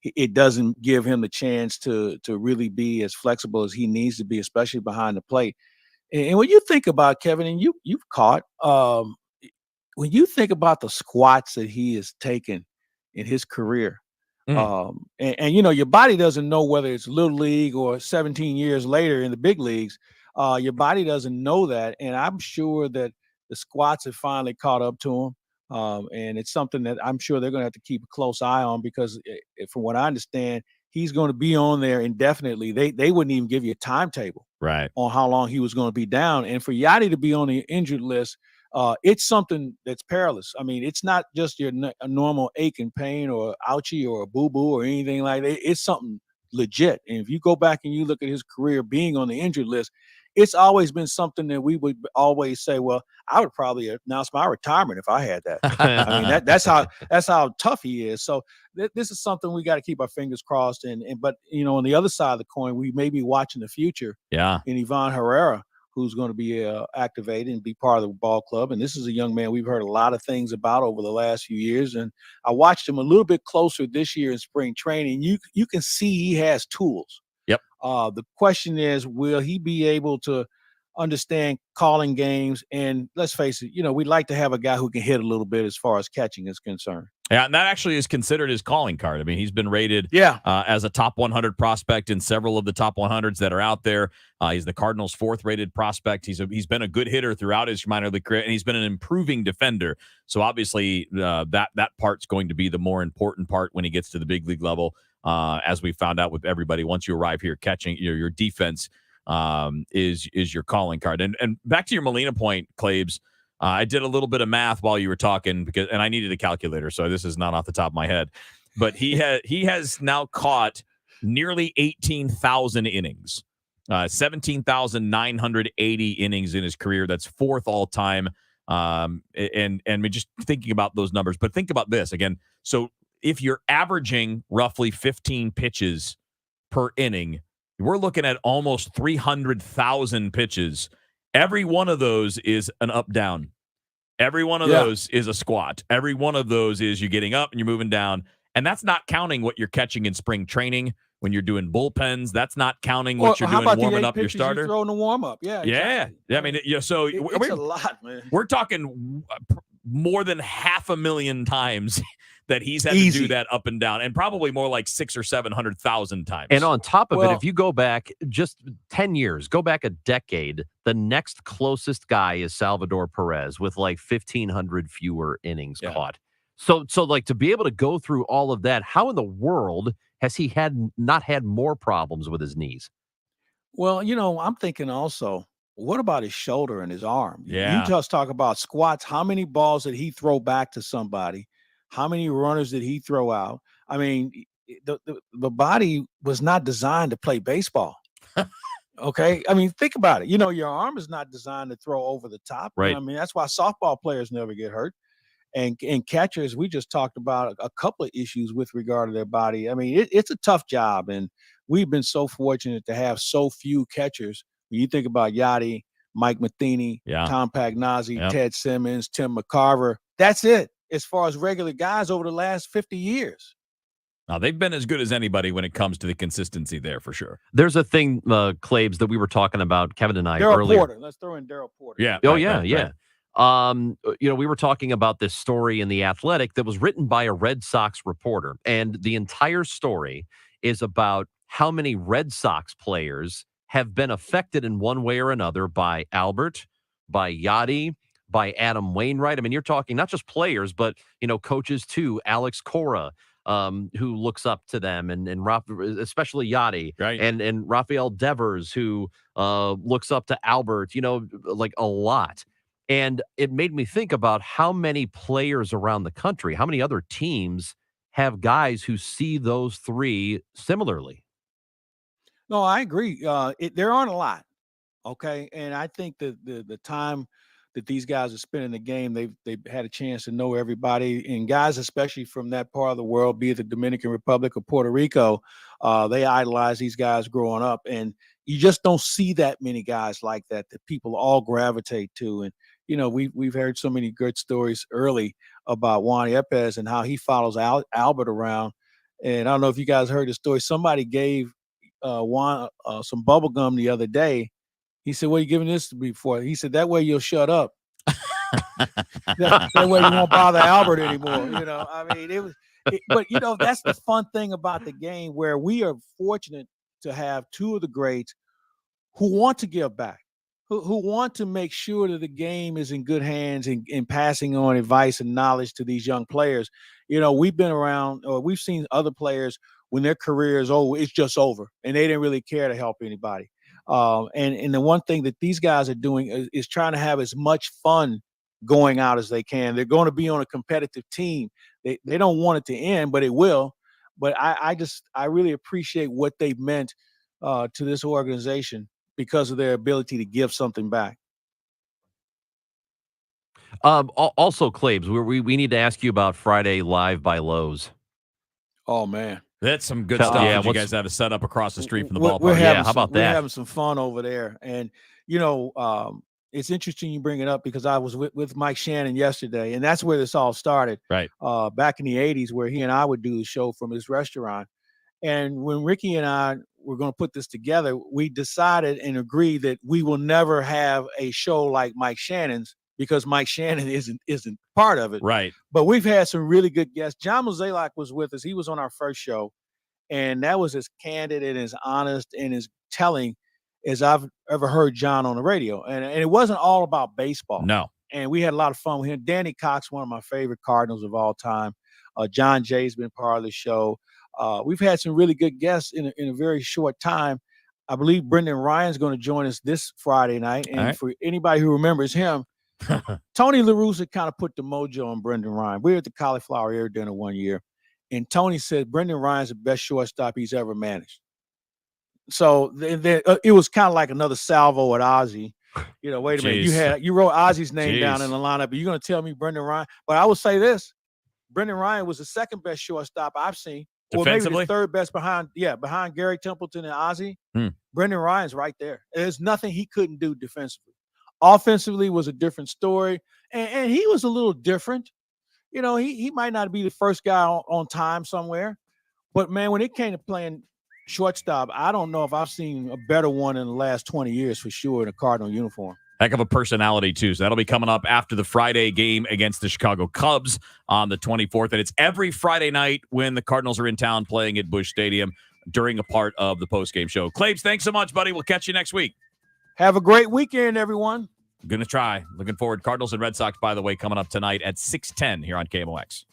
it doesn't give him the chance to really be as flexible as he needs to be, especially behind the plate. And when you think about Kevin, and you've caught, when you think about the squats that he has taken in his career, and you know, your body doesn't know whether it's little league or 17 years later in the big leagues. Your body doesn't know that, and I'm sure that the squats have finally caught up to him. And it's something that I'm sure they're going to have to keep a close eye on, because from what I understand, he's going to be on there indefinitely. They wouldn't even give you a timetable on how long he was going to be down. And for Yadi to be on the injured list, it's something that's perilous. I mean, it's not just a normal ache and pain or ouchie or a boo-boo or anything like that. It's something legit. And if you go back and you look at his career being on the injured list, it's always been something that we would always say, well, I would probably announce my retirement if I had that. I mean, that's how tough he is. So this is something we got to keep our fingers crossed. But you know, on the other side of the coin, we may be watching the future. Yeah. In Ivan Herrera, who's going to be activated and be part of the ball club. And this is a young man we've heard a lot of things about over the last few years. And I watched him a little bit closer this year in spring training. You can see he has tools. Yep. The question is, will he be able to understand calling games? And let's face it, you know, we'd like to have a guy who can hit a little bit as far as catching is concerned. Yeah, and that actually is considered his calling card. I mean, he's been rated as a top 100 prospect in several of the top 100s that are out there. He's the Cardinals' 4th-rated prospect. He's been a good hitter throughout his minor league career, and he's been an improving defender. So obviously, that part's going to be the more important part when he gets to the big league level. As we found out with everybody, once you arrive here, catching your defense is your calling card. And back to your Molina point, Claibs. I did a little bit of math while you were talking and I needed a calculator, so this is not off the top of my head. but he has now caught nearly 18,000 innings, 17,980 innings in his career. That's fourth all time. And just thinking about those numbers, but think about this again. So if you're averaging roughly 15 pitches per inning, we're looking at almost 300,000 pitches. Every one of those is an up down. Every one of those is a squat. Every one of those is you're getting up and you're moving down. And that's not counting what you're catching in spring training when you're doing bullpens. That's not counting what you're doing warming up your starter. Throwing the warm up. Yeah. Yeah. Exactly. I mean, so it's a lot, man. We're talking more than 500,000 times that he's had to do that up and down, and probably more like 600,000 or 700,000 times. And on top of it, if you go back just 10 years, go back a decade, the next closest guy is Salvador Perez with like 1,500 fewer innings caught. So like to be able to go through all of that, how in the world has he not had more problems with his knees? Well, I'm thinking also, what about his shoulder and his arm? Yeah. You just talk about squats. How many balls did he throw back to somebody? How many runners did he throw out? I mean, the body was not designed to play baseball. Okay. I mean, think about it. Your arm is not designed to throw over the top. Right. I mean, that's why softball players never get hurt. And catchers, we just talked about a couple of issues with regard to their body. I mean, it's a tough job. And we've been so fortunate to have so few catchers. When you think about Yachty, Mike Matheny, Tom Pagnozzi, Ted Simmons, Tim McCarver, that's it as far as regular guys over the last 50 years. Now, they've been as good as anybody when it comes to the consistency there, for sure. There's a thing, Claves, that we were talking about, Kevin and I, Daryl earlier. Porter. Let's throw in Daryl Porter. Yeah. Oh, right, yeah, right, yeah. right. We were talking about this story in The Athletic that was written by a Red Sox reporter. And the entire story is about how many Red Sox players have been affected in one way or another by Albert, by Yachty, by Adam Wainwright. I mean, you're talking not just players, but, coaches too. Alex Cora, who looks up to them, and especially Yachty, right. and Rafael Devers, who looks up to Albert, like a lot. And it made me think about how many players around the country, how many other teams have guys who see those three similarly. No, I agree. There aren't a lot. Okay. And I think that the time that these guys are spending the game, they've had a chance to know everybody, and guys, especially from that part of the world, be it the Dominican Republic or Puerto Rico, they idolize these guys growing up. And you just don't see that many guys like that people all gravitate to. And, we've heard so many good stories early about Juan Yepes and how he follows Albert around. And I don't know if you guys heard the story. Somebody gave Juan some bubble gum the other day. He said, "What are you giving this to me for?" He said, "That way you'll shut up. that way you won't bother Albert anymore." I mean, but that's the fun thing about the game, where we are fortunate to have two of the greats who want to give back, who want to make sure that the game is in good hands in passing on advice and knowledge to these young players. We've been around, or we've seen other players when their career is over, it's just over, and they didn't really care to help anybody. And the one thing that these guys are doing is trying to have as much fun going out as they can. They're going to be on a competitive team. They don't want it to end, but it will. But I really appreciate what they've meant to this organization because of their ability to give something back. Also, Claves, we need to ask you about Friday Live by Lowe's. Oh, man. That's some good stuff that you guys have to set up across the street from the ballpark. How about that? We're having some fun over there. And, it's interesting you bring it up because I was with Mike Shannon yesterday, and that's where this all started. Right. Back in the 80s, where he and I would do the show from his restaurant. And when Ricky and I were going to put this together, we decided and agreed that we will never have a show like Mike Shannon's, because Mike Shannon isn't part of it. Right. But we've had some really good guests. John Mozeliak was with us. He was on our first show, and that was as candid and as honest and as telling as I've ever heard John on the radio. And it wasn't all about baseball. No. And we had a lot of fun with him. Danny Cox, one of my favorite Cardinals of all time. John Jay's been part of the show. We've had some really good guests in a very short time. I believe Brendan Ryan's going to join us this Friday night. And for anybody who remembers him, Tony La Russa kind of put the mojo on Brendan Ryan. We were at the Cauliflower Air Dinner one year, And Tony said Brendan Ryan's the best shortstop he's ever managed. So it was kind of like another salvo at Ozzie. You know, wait a minute. You wrote Ozzie's name down in the lineup, but you're going to tell me Brendan Ryan. But I will say this. Brendan Ryan was the second best shortstop I've seen. Or maybe the third best behind Gary Templeton and Ozzie. Brendan Ryan's right there. There's nothing he couldn't do defensively. Offensively was a different story. And he was a little different. You know, he might not be the first guy on time somewhere. But, man, when it came to playing shortstop, I don't know if I've seen a better one in the last 20 years for sure in a Cardinal uniform. Heck of a personality, too. So that'll be coming up after the Friday game against the Chicago Cubs on the 24th. And it's every Friday night when the Cardinals are in town playing at Busch Stadium during a part of the postgame show. Claves, thanks so much, buddy. We'll catch you next week. Have a great weekend, everyone. Going to try. Looking forward. Cardinals and Red Sox, by the way, coming up tonight at 6:10 here on KMOX.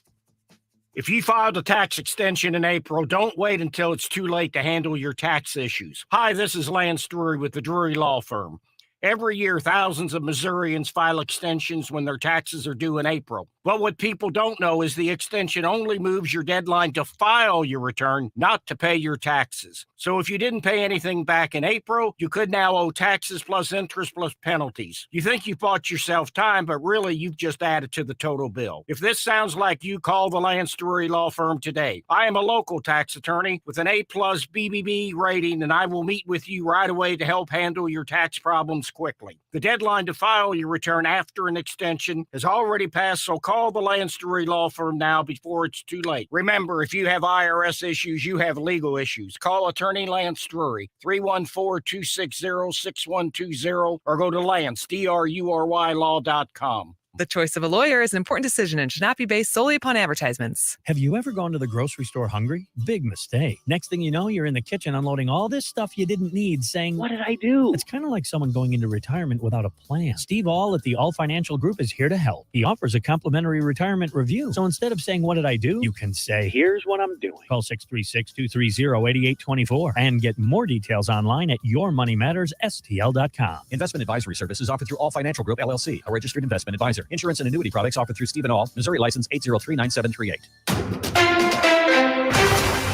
If you filed a tax extension in April, don't wait until it's too late to handle your tax issues. Hi, this is Lance Drury with the Drury Law Firm. Every year, thousands of Missourians file extensions when their taxes are due in April. But what people don't know is the extension only moves your deadline to file your return, not to pay your taxes. So if you didn't pay anything back in April, you could now owe taxes plus interest plus penalties. You think you bought yourself time, but really you've just added to the total bill. If this sounds like you, call the Lance Drury Law Firm today. I am a local tax attorney with an A+ BBB rating, and I will meet with you right away to help handle your tax problems quickly. The deadline to file your return after an extension has already passed, so call the Lance Drury Law Firm now before it's too late. Remember, if you have IRS issues, you have legal issues. Call attorney Lance Drury, 314-260-6120, or go to LanceDruryLaw.com. The choice of a lawyer is an important decision and should not be based solely upon advertisements. Have you ever gone to the grocery store hungry? Big mistake. Next thing you know, you're in the kitchen unloading all this stuff you didn't need, saying, "What did I do?" It's kind of like someone going into retirement without a plan. Steve All at the All Financial Group is here to help. He offers a complimentary retirement review. So instead of saying, "What did I do?" you can say, "Here's what I'm doing." Call 636-230-8824 and get more details online at yourmoneymattersstl.com. Investment advisory services offered through All Financial Group, LLC, a registered investment advisor. Insurance and annuity products offered through Stephen All, Missouri license 8039738.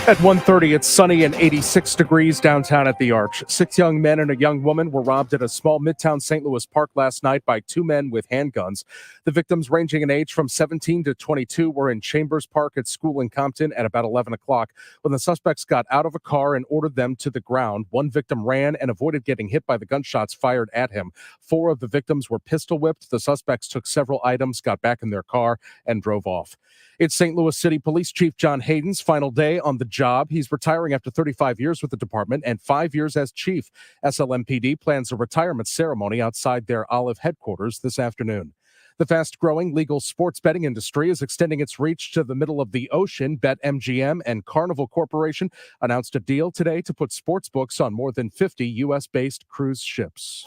At 1:30, it's sunny and 86 degrees downtown at the Arch. 6 young men and a young woman were robbed at a small Midtown St. Louis park last night by 2 men with handguns. The victims, ranging in age from 17 to 22, were in Chambers Park at school in Compton at about 11 o'clock when the suspects got out of a car and ordered them to the ground. One victim ran and avoided getting hit by the gunshots fired at him. 4 of the victims were pistol whipped. The suspects took several items, got back in their car, and drove off. It's St. Louis City Police Chief John Hayden's final day on the job. He's retiring after 35 years with the department and 5 years as chief. SLMPD plans a retirement ceremony outside their Olive headquarters this afternoon. The fast-growing legal sports betting industry is extending its reach to the middle of the ocean. BetMGM and Carnival Corporation announced a deal today to put sports books on more than 50 U.S.-based cruise ships.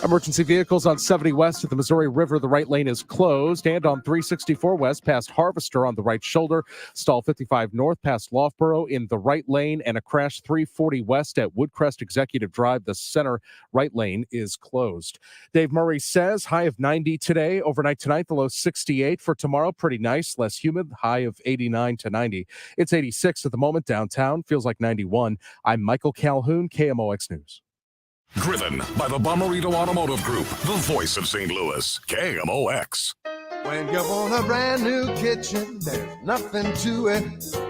Emergency vehicles on 70 West at the Missouri River. The right lane is closed. And on 364 West past Harvester on the right shoulder. Stall 55 North past Loughborough in the right lane. And a crash 340 West at Woodcrest Executive Drive. The center right lane is closed. Dave Murray says high of 90 today. Overnight tonight, the low 68. For tomorrow, pretty nice. Less humid. High of 89 to 90. It's 86 at the moment downtown. Feels like 91. I'm Michael Calhoun, KMOX News. Driven by the Bomarito Automotive Group, the voice of St. Louis, KMOX. When you want a brand new kitchen, there's nothing to it.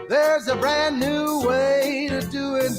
There's a brand new way to do it.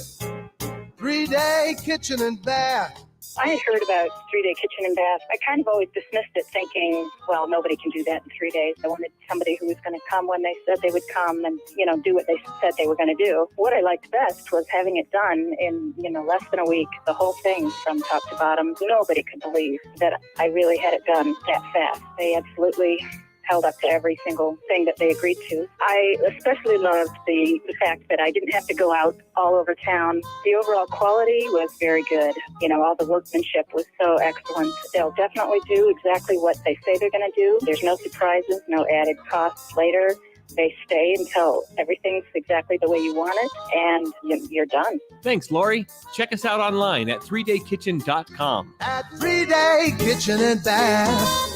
3-day kitchen and bath. I had heard about 3-day kitchen and bath. I kind of always dismissed it thinking, well, nobody can do that in 3 days. I wanted somebody who was going to come when they said they would come and, do what they said they were going to do. What I liked best was having it done in, less than a week, the whole thing from top to bottom. Nobody could believe that I really had it done that fast. They absolutely held up to every single thing that they agreed to. I especially loved the fact that I didn't have to go out all over town. The overall quality was very good. All the workmanship was so excellent. They'll definitely do exactly what they say they're going to do. There's no surprises, no added costs later. They stay until everything's exactly the way you want it, and you're done. Thanks, Lori. Check us out online at 3daykitchen.com. At 3-day kitchen and bath.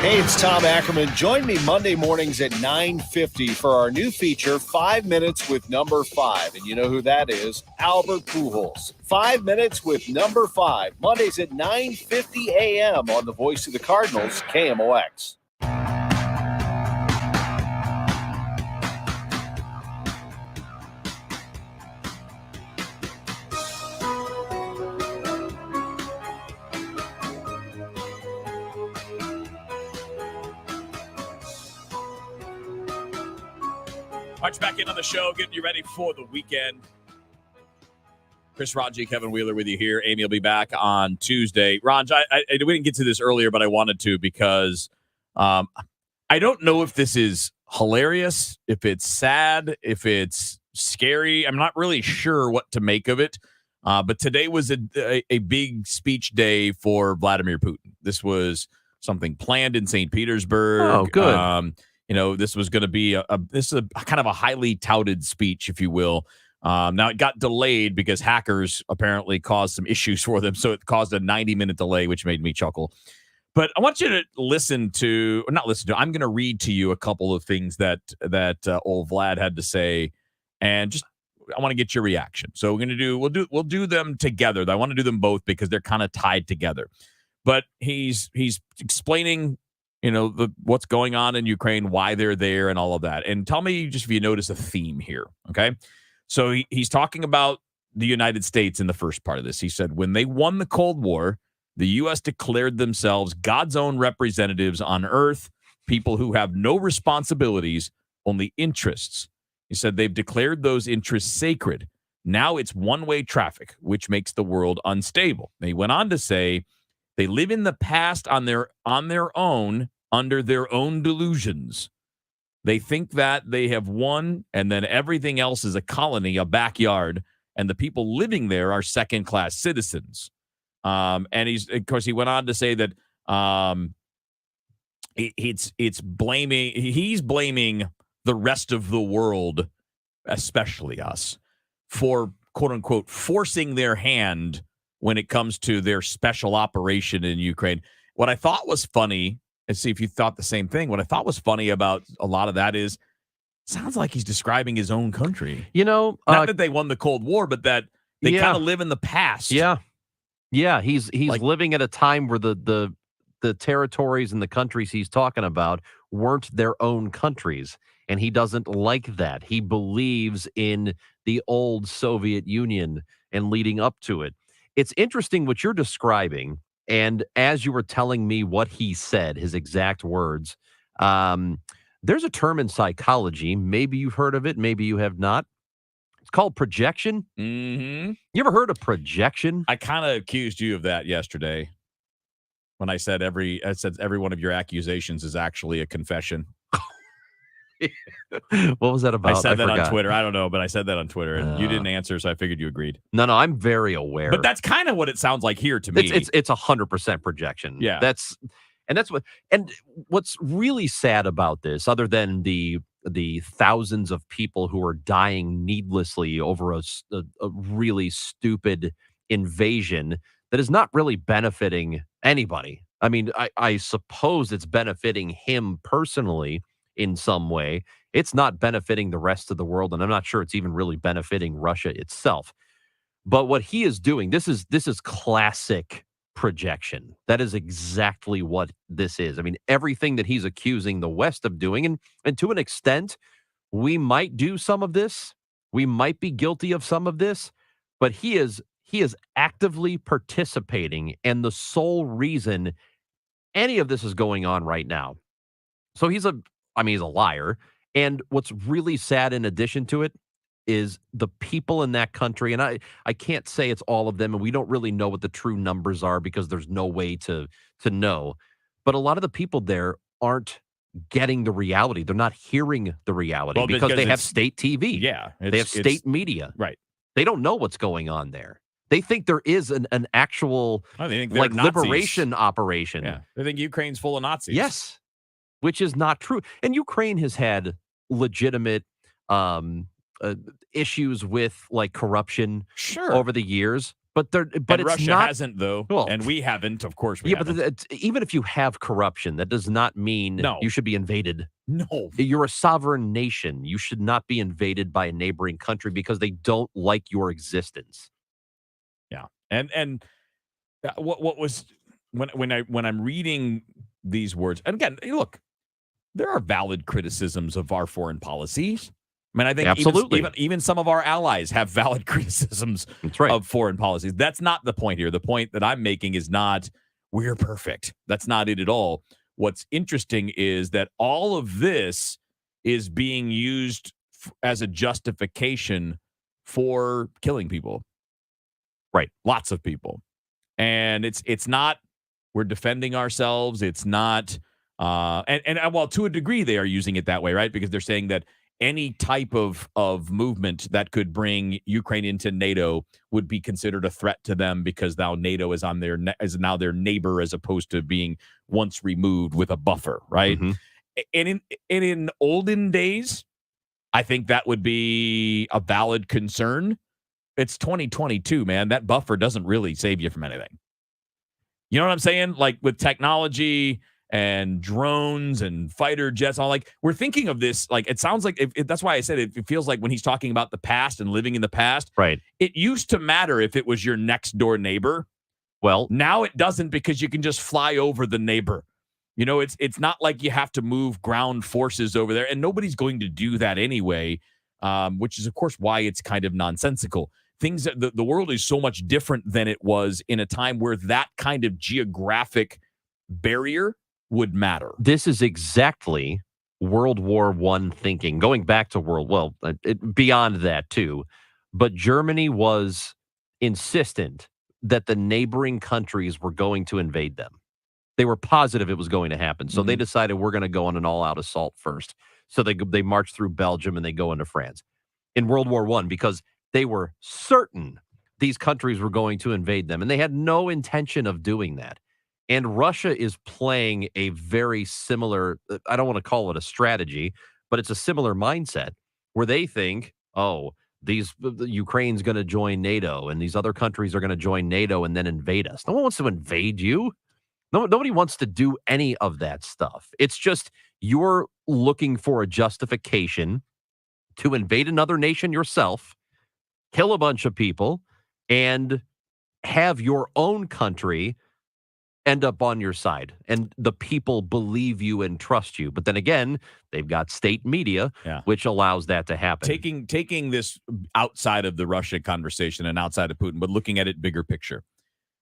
Hey, it's Tom Ackerman. Join me Monday mornings at 9:50 for our new feature, 5 Minutes with Number 5. And you know who that is? Albert Pujols. 5 Minutes with Number 5. Mondays at 9:50 a.m. on the Voice of the Cardinals, KMOX. March back in on the show, getting you ready for the weekend. Chris Ranji, Kevin Wheeler with you here. Amy will be back on Tuesday. Ranj, we didn't get to this earlier, but I wanted to because I don't know if this is hilarious, if it's sad, if it's scary. I'm not really sure what to make of it. But today was a big speech day for Vladimir Putin. This was something planned in St. Petersburg. Oh, good. This was going to be this is a kind of a highly touted speech, if you will. Now it got delayed because hackers apparently caused some issues for them, so it caused a 90-minute delay, which made me chuckle. But I want you to I'm going to read to you a couple of things that old Vlad had to say, and just I want to get your reaction. So we'll do them together. I want to do them both because they're kind of tied together. But he's explaining, what's going on in Ukraine, why they're there, and all of that. And tell me just if you notice a theme here, okay? So he's talking about the United States in the first part of this. He said, when they won the Cold War, the U.S. declared themselves God's own representatives on Earth, people who have no responsibilities, only interests. He said they've declared those interests sacred. Now it's one-way traffic, which makes the world unstable. And he went on to say, they live in the past on their own, under their own delusions. They think that they have won, and then everything else is a colony, a backyard, and the people living there are second-class citizens. And he went on to say that he's blaming the rest of the world, especially us, for quote unquote forcing their hand when it comes to their special operation in Ukraine. What I thought was funny, and see if you thought the same thing, what I thought was funny about a lot of that is, sounds like he's describing his own country. Not that they won the Cold War, but that they kind of live in the past. Yeah. Yeah, he's living at a time where the territories and the countries he's talking about weren't their own countries, and he doesn't like that. He believes in the old Soviet Union and leading up to it. It's interesting what you're describing, and as you were telling me what he said, his exact words, there's a term in psychology. Maybe you've heard of it, maybe you have not. It's called projection. Mm-hmm. You ever heard of projection? I kind of accused you of that yesterday when I said every one of your accusations is actually a confession. What was that about? I said that on Twitter. I don't know, but I said that on Twitter, and you didn't answer, so I figured you agreed. No, I'm very aware. But that's kind of what it sounds like here to me. It's 100% projection. Yeah. And what's really sad about this, other than the thousands of people who are dying needlessly over a really stupid invasion that is not really benefiting anybody. I mean, I suppose it's benefiting him personally in some way. It's not benefiting the rest of the world, and I'm not sure it's even really benefiting Russia itself. But what he is doing, this is classic projection. That is exactly what this is. I mean, everything that he's accusing the West of doing, and to an extent, we might do some of this. We might be guilty of some of this, but he is actively participating, and the sole reason any of this is going on right now. So he's a liar. And what's really sad in addition to it is the people in that country, and I can't say it's all of them, and we don't really know what the true numbers are because there's no way to know. But a lot of the people there aren't getting the reality. They're not hearing the reality because they have state TV. Yeah. They have state media. Right. They don't know what's going on there. They think there is an actual liberation operation. Yeah. They think Ukraine's full of Nazis. Yes. Which is not true. And Ukraine has had legitimate issues with corruption over the years. But And it's Russia not, hasn't, though, well, and we haven't. Of course, we yeah, haven't. but even if you have corruption, that does not mean No. you should be invaded. No. You're a sovereign nation. You should not be invaded by a neighboring country because they don't like your existence. Yeah, and what was when I'm reading these words, and again, look, there are valid criticisms of our foreign policies. I mean, I think Absolutely. even some of our allies have valid criticisms of foreign policies. That's not the point here. The point that I'm making is not we're perfect. That's not it at all. What's interesting is that all of this is being used as a justification for killing people. Right. Lots of people. And it's not we're defending ourselves. It's not and well, to a degree they are using it that way, right? Because they're saying that any type of movement that could bring Ukraine into NATO would be considered a threat to them because now NATO is now their neighbor as opposed to being once removed with a buffer, right? And in olden days, I think that would be a valid concern. It's 2022, man. That buffer doesn't really save you from anything. You know what I'm saying? Like with technology and drones and fighter jets, all like we're thinking of this. Like it sounds like that's why I said it feels like when he's talking about the past and living in the past. Right. It used to matter if it was your next door neighbor. Well, now it doesn't because you can just fly over the neighbor. You know, it's not like you have to move ground forces over there, and nobody's going to do that anyway. Which is of course why it's kind of nonsensical. Things that the world is so much different than it was in a time where that kind of geographic barrier would matter. This is exactly World War I thinking, going back to beyond that too. But Germany was insistent that the neighboring countries were going to invade them. They were positive it was going to happen. So they decided we're going to go on an all-out assault first. So they march through Belgium and they go into France. In World War I, because they were certain these countries were going to invade them, and they had no intention of doing that. And Russia is playing a very similar, I don't want to call it a strategy, but it's a similar mindset where they think, Ukraine's going to join NATO and these other countries are going to join NATO and then invade us. No one wants to invade you. Nobody wants to do any of that stuff. It's just you're looking for a justification to invade another nation yourself, kill a bunch of people, and have your own country end up on your side. And the people believe you and trust you. But then again, they've got state media, which allows that to happen. Taking this outside of the Russia conversation and outside of Putin, but looking at it bigger picture.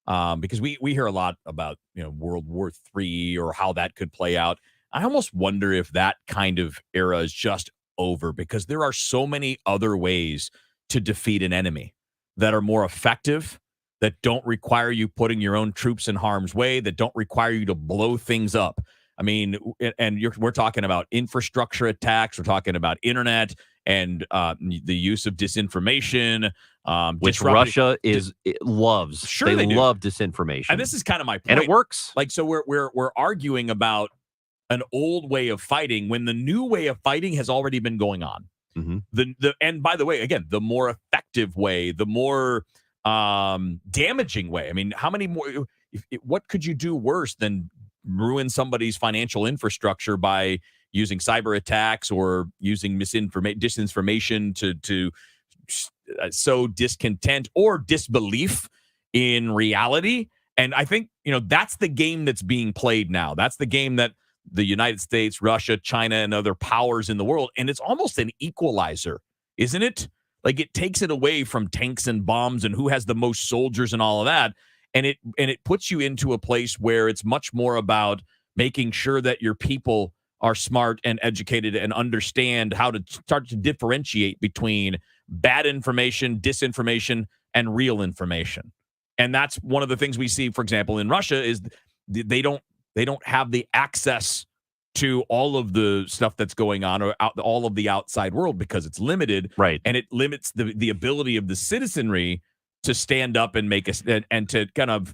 Because we hear a lot about, World War III or how that could play out. I almost wonder if that kind of era is just over because there are so many other ways to defeat an enemy that are more effective, that don't require you putting your own troops in harm's way, that don't require you to blow things up. I mean, and we're talking about infrastructure attacks. We're talking about internet and the use of disinformation, which Russia loves. Sure, they do. love disinformation, and this is kind of my point. And it works. Like, so we're arguing about an old way of fighting when the new way of fighting has already been going on. And by the way, again, the more effective way, the more damaging way. I mean, how many more? What could you do worse than ruin somebody's financial infrastructure by using cyber attacks or using disinformation to sow discontent or disbelief in reality? And I think, that's the game that's being played now. That's the game that the United States, Russia, China, and other powers in the world. And it's almost an equalizer, isn't it? Like it takes it away from tanks and bombs and who has the most soldiers and all of that. And it puts you into a place where it's much more about making sure that your people are smart and educated and understand how to start to differentiate between bad information, disinformation, and real information. And that's one of the things we see, for example, in Russia is they don't have the access to all of the stuff that's going on or all of the outside world because it's limited. Right. And it limits the ability of the citizenry to stand up and make and to kind of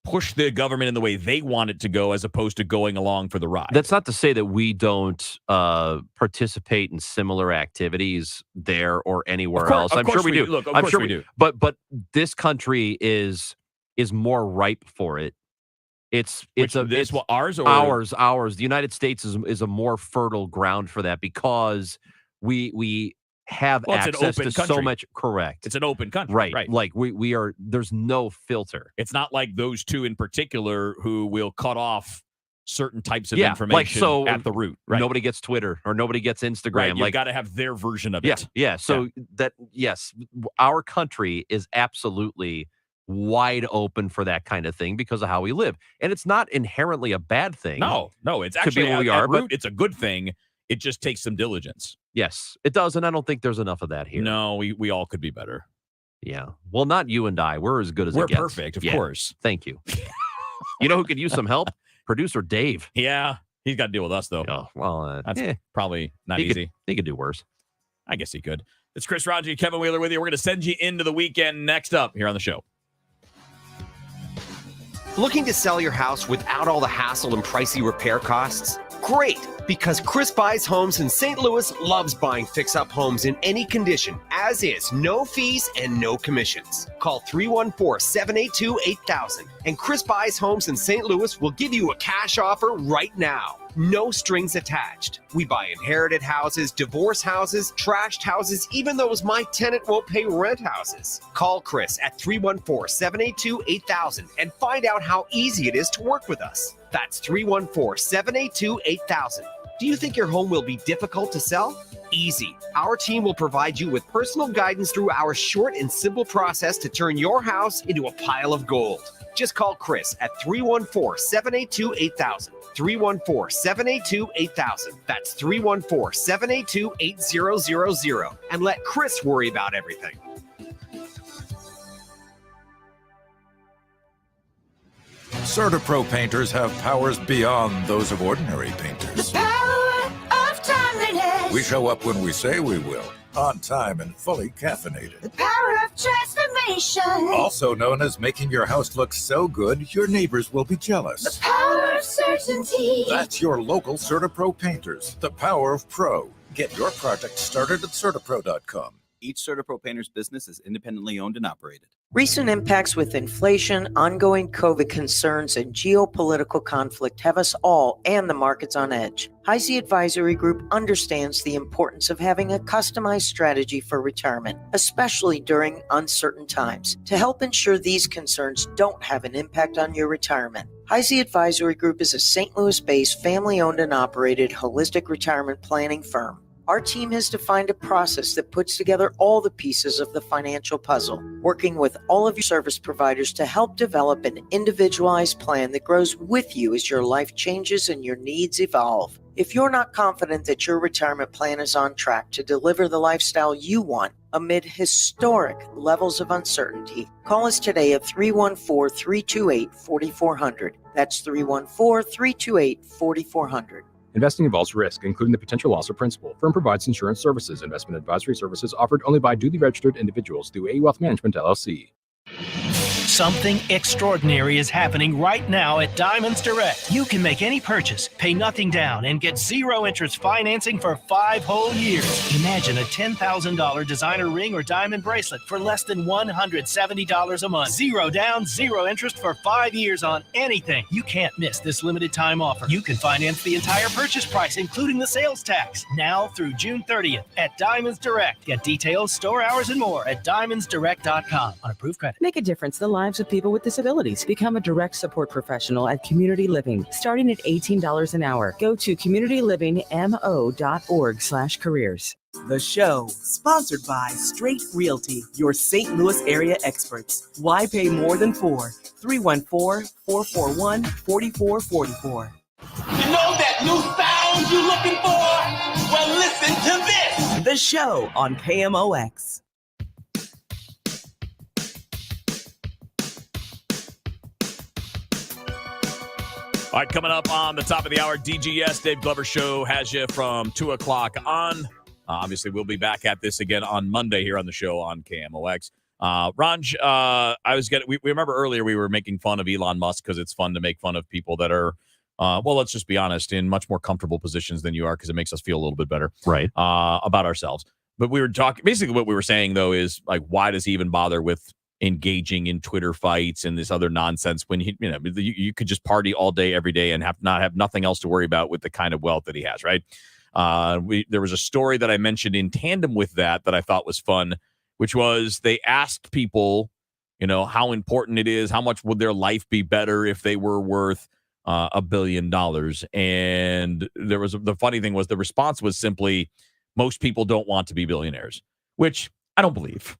push the government in the way they want it to go as opposed to going along for the ride. That's not to say that we don't participate in similar activities there or anywhere else. I'm sure we do. Look, of I'm course sure we do. But this country is more ripe for it. It's ours or ours. The United States is a more fertile ground for that because we have access to so much. Correct. It's an open country. Right. Like we are. There's no filter. It's not like those two in particular who will cut off certain types of Yeah, information like so at the root. Right. Nobody gets Twitter or nobody gets Instagram. Right. You've Like got to have their version of yeah, it. yeah. So that yes, our country is absolutely wide open for that kind of thing because of how we live, and it's not inherently a bad thing. No, it's to actually be where we at are. root, But it's a good thing. It just takes some diligence. yes, it does, and I don't think there's enough of that here. No, we all could be better. Yeah. Well, not you and I. We're as good as We're it gets. perfect, of Yeah. course. Thank you. You know who could use some help? Producer Dave. Yeah, he's got to deal with us though. Oh, well, That's probably not he easy. He could do worse. I guess he could. It's Chris Raji, Kevin Wheeler with you. We're going to send you into the weekend next up here on the show. Looking to sell your house without all the hassle and pricey repair costs? Great, because Chris Buys Homes in St. Louis loves buying fix-up homes in any condition, as is, no fees and no commissions. Call 314-782-8000, and Chris Buys Homes in St. Louis will give you a cash offer right now. No strings attached. We buy inherited houses, divorce houses, trashed houses, even those my tenant won't pay rent houses. Call Chris at 314-782-8000 and find out how easy it is to work with us. That's 314-782-8000. Do you think your home will be difficult to sell? Easy. Our team will provide you with personal guidance through our short and simple process to turn your house into a pile of gold. Just call Chris at 314-782-8000. 314-782-8000. That's 314-782-8000. And let Chris worry about everything. CertaPro painters have powers beyond those of ordinary painters. Power of timeliness. We show up when we say we will, on time and fully caffeinated. The power of transformation. Also known as making your house look so good, your neighbors will be jealous. The power of certainty. That's your local CertaPro painters. The power of pro. Get your project started at CertaPro.com. Each CertaPro painter's business is independently owned and operated. Recent impacts with inflation, ongoing COVID concerns, and geopolitical conflict have us all and the markets on edge. Heisey Advisory Group understands the importance of having a customized strategy for retirement, especially during uncertain times, to help ensure these concerns don't have an impact on your retirement. Heisey Advisory Group is a St. Louis-based, family-owned and operated holistic retirement planning firm. Our team has defined a process that puts together all the pieces of the financial puzzle, working with all of your service providers to help develop an individualized plan that grows with you as your life changes and your needs evolve. If you're not confident that your retirement plan is on track to deliver the lifestyle you want amid historic levels of uncertainty, call us today at 314-328-4400. That's 314-328-4400. Investing involves risk, including the potential loss of principal. Firm provides insurance services. Investment advisory services offered only by duly registered individuals through A Wealth Management, LLC. Something extraordinary is happening right now at Diamonds Direct. You can make any purchase, pay nothing down, and get zero interest financing for 5 whole years. Imagine a $10,000 designer ring or diamond bracelet for less than $170 a month. Zero down, zero interest for 5 years on anything. You can't miss this limited time offer. You can finance the entire purchase price, including the sales tax, now through June 30th at Diamonds Direct. Get details, store hours, and more at diamondsdirect.com on approved credit. Make a difference in the lives of people with disabilities. Become a direct support professional at Community Living, starting at $18 an hour. Go to communitylivingmo.org/careers. The show, sponsored by Straight Realty, your St. Louis area experts. Why pay more than 4? 314-441-4444. You know that new sound you're looking for? Well, listen to this. The show on KMOX. All right, coming up on the top of the hour, DGS, Dave Glover Show, has you from 2 o'clock on. Obviously, we'll be back at this again on Monday here on the show on KMOX. Ranj, we remember earlier we were making fun of Elon Musk because it's fun to make fun of people that are, well, let's just be honest, in much more comfortable positions than you are because it makes us feel a little bit better, right, about ourselves. But we were talking, basically what we were saying, though, is like, why does he even bother with engaging in Twitter fights and this other nonsense when you could just party all day, every day and have nothing else to worry about with the kind of wealth that he has, right? There was a story that I mentioned in tandem with that I thought was fun, which was they asked people, how important it is, how much would their life be better if they were worth $1 billion. And the funny thing was the response was simply, most people don't want to be billionaires, which I don't believe.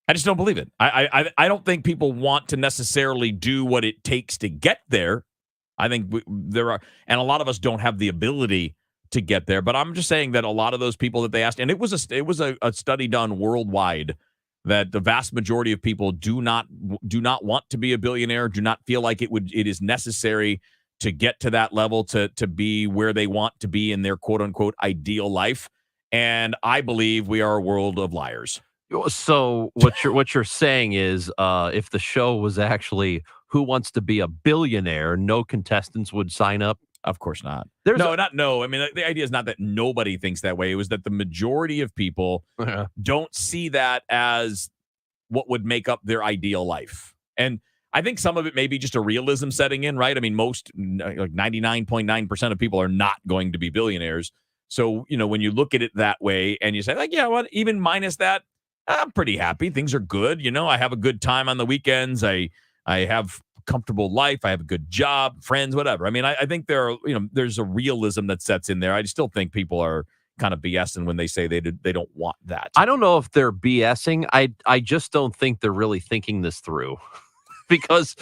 I just don't believe it. I don't think people want to necessarily do what it takes to get there. I think and a lot of us don't have the ability to get there. But I'm just saying that a lot of those people that they asked, and it was a study done worldwide, that the vast majority of people do not want to be a billionaire, do not feel like it is necessary to get to that level to be where they want to be in their quote unquote ideal life. And I believe we are a world of liars. So what you're saying is, if the show was actually Who Wants to Be a Billionaire, no contestants would sign up? Of course not. No. I mean, the idea is not that nobody thinks that way. It was that the majority of people don't see that as what would make up their ideal life. And I think some of it may be just a realism setting in, right? I mean, most, like 99.9% of people are not going to be billionaires. So, when you look at it that way and you say, like, yeah, what, even minus that, I'm pretty happy. Things are good. I have a good time on the weekends. I have a comfortable life. I have a good job, friends, whatever. I mean, I think there's a realism that sets in there. I still think people are kind of BSing when they say they don't want that. I don't know if they're BSing. I just don't think they're really thinking this through. Because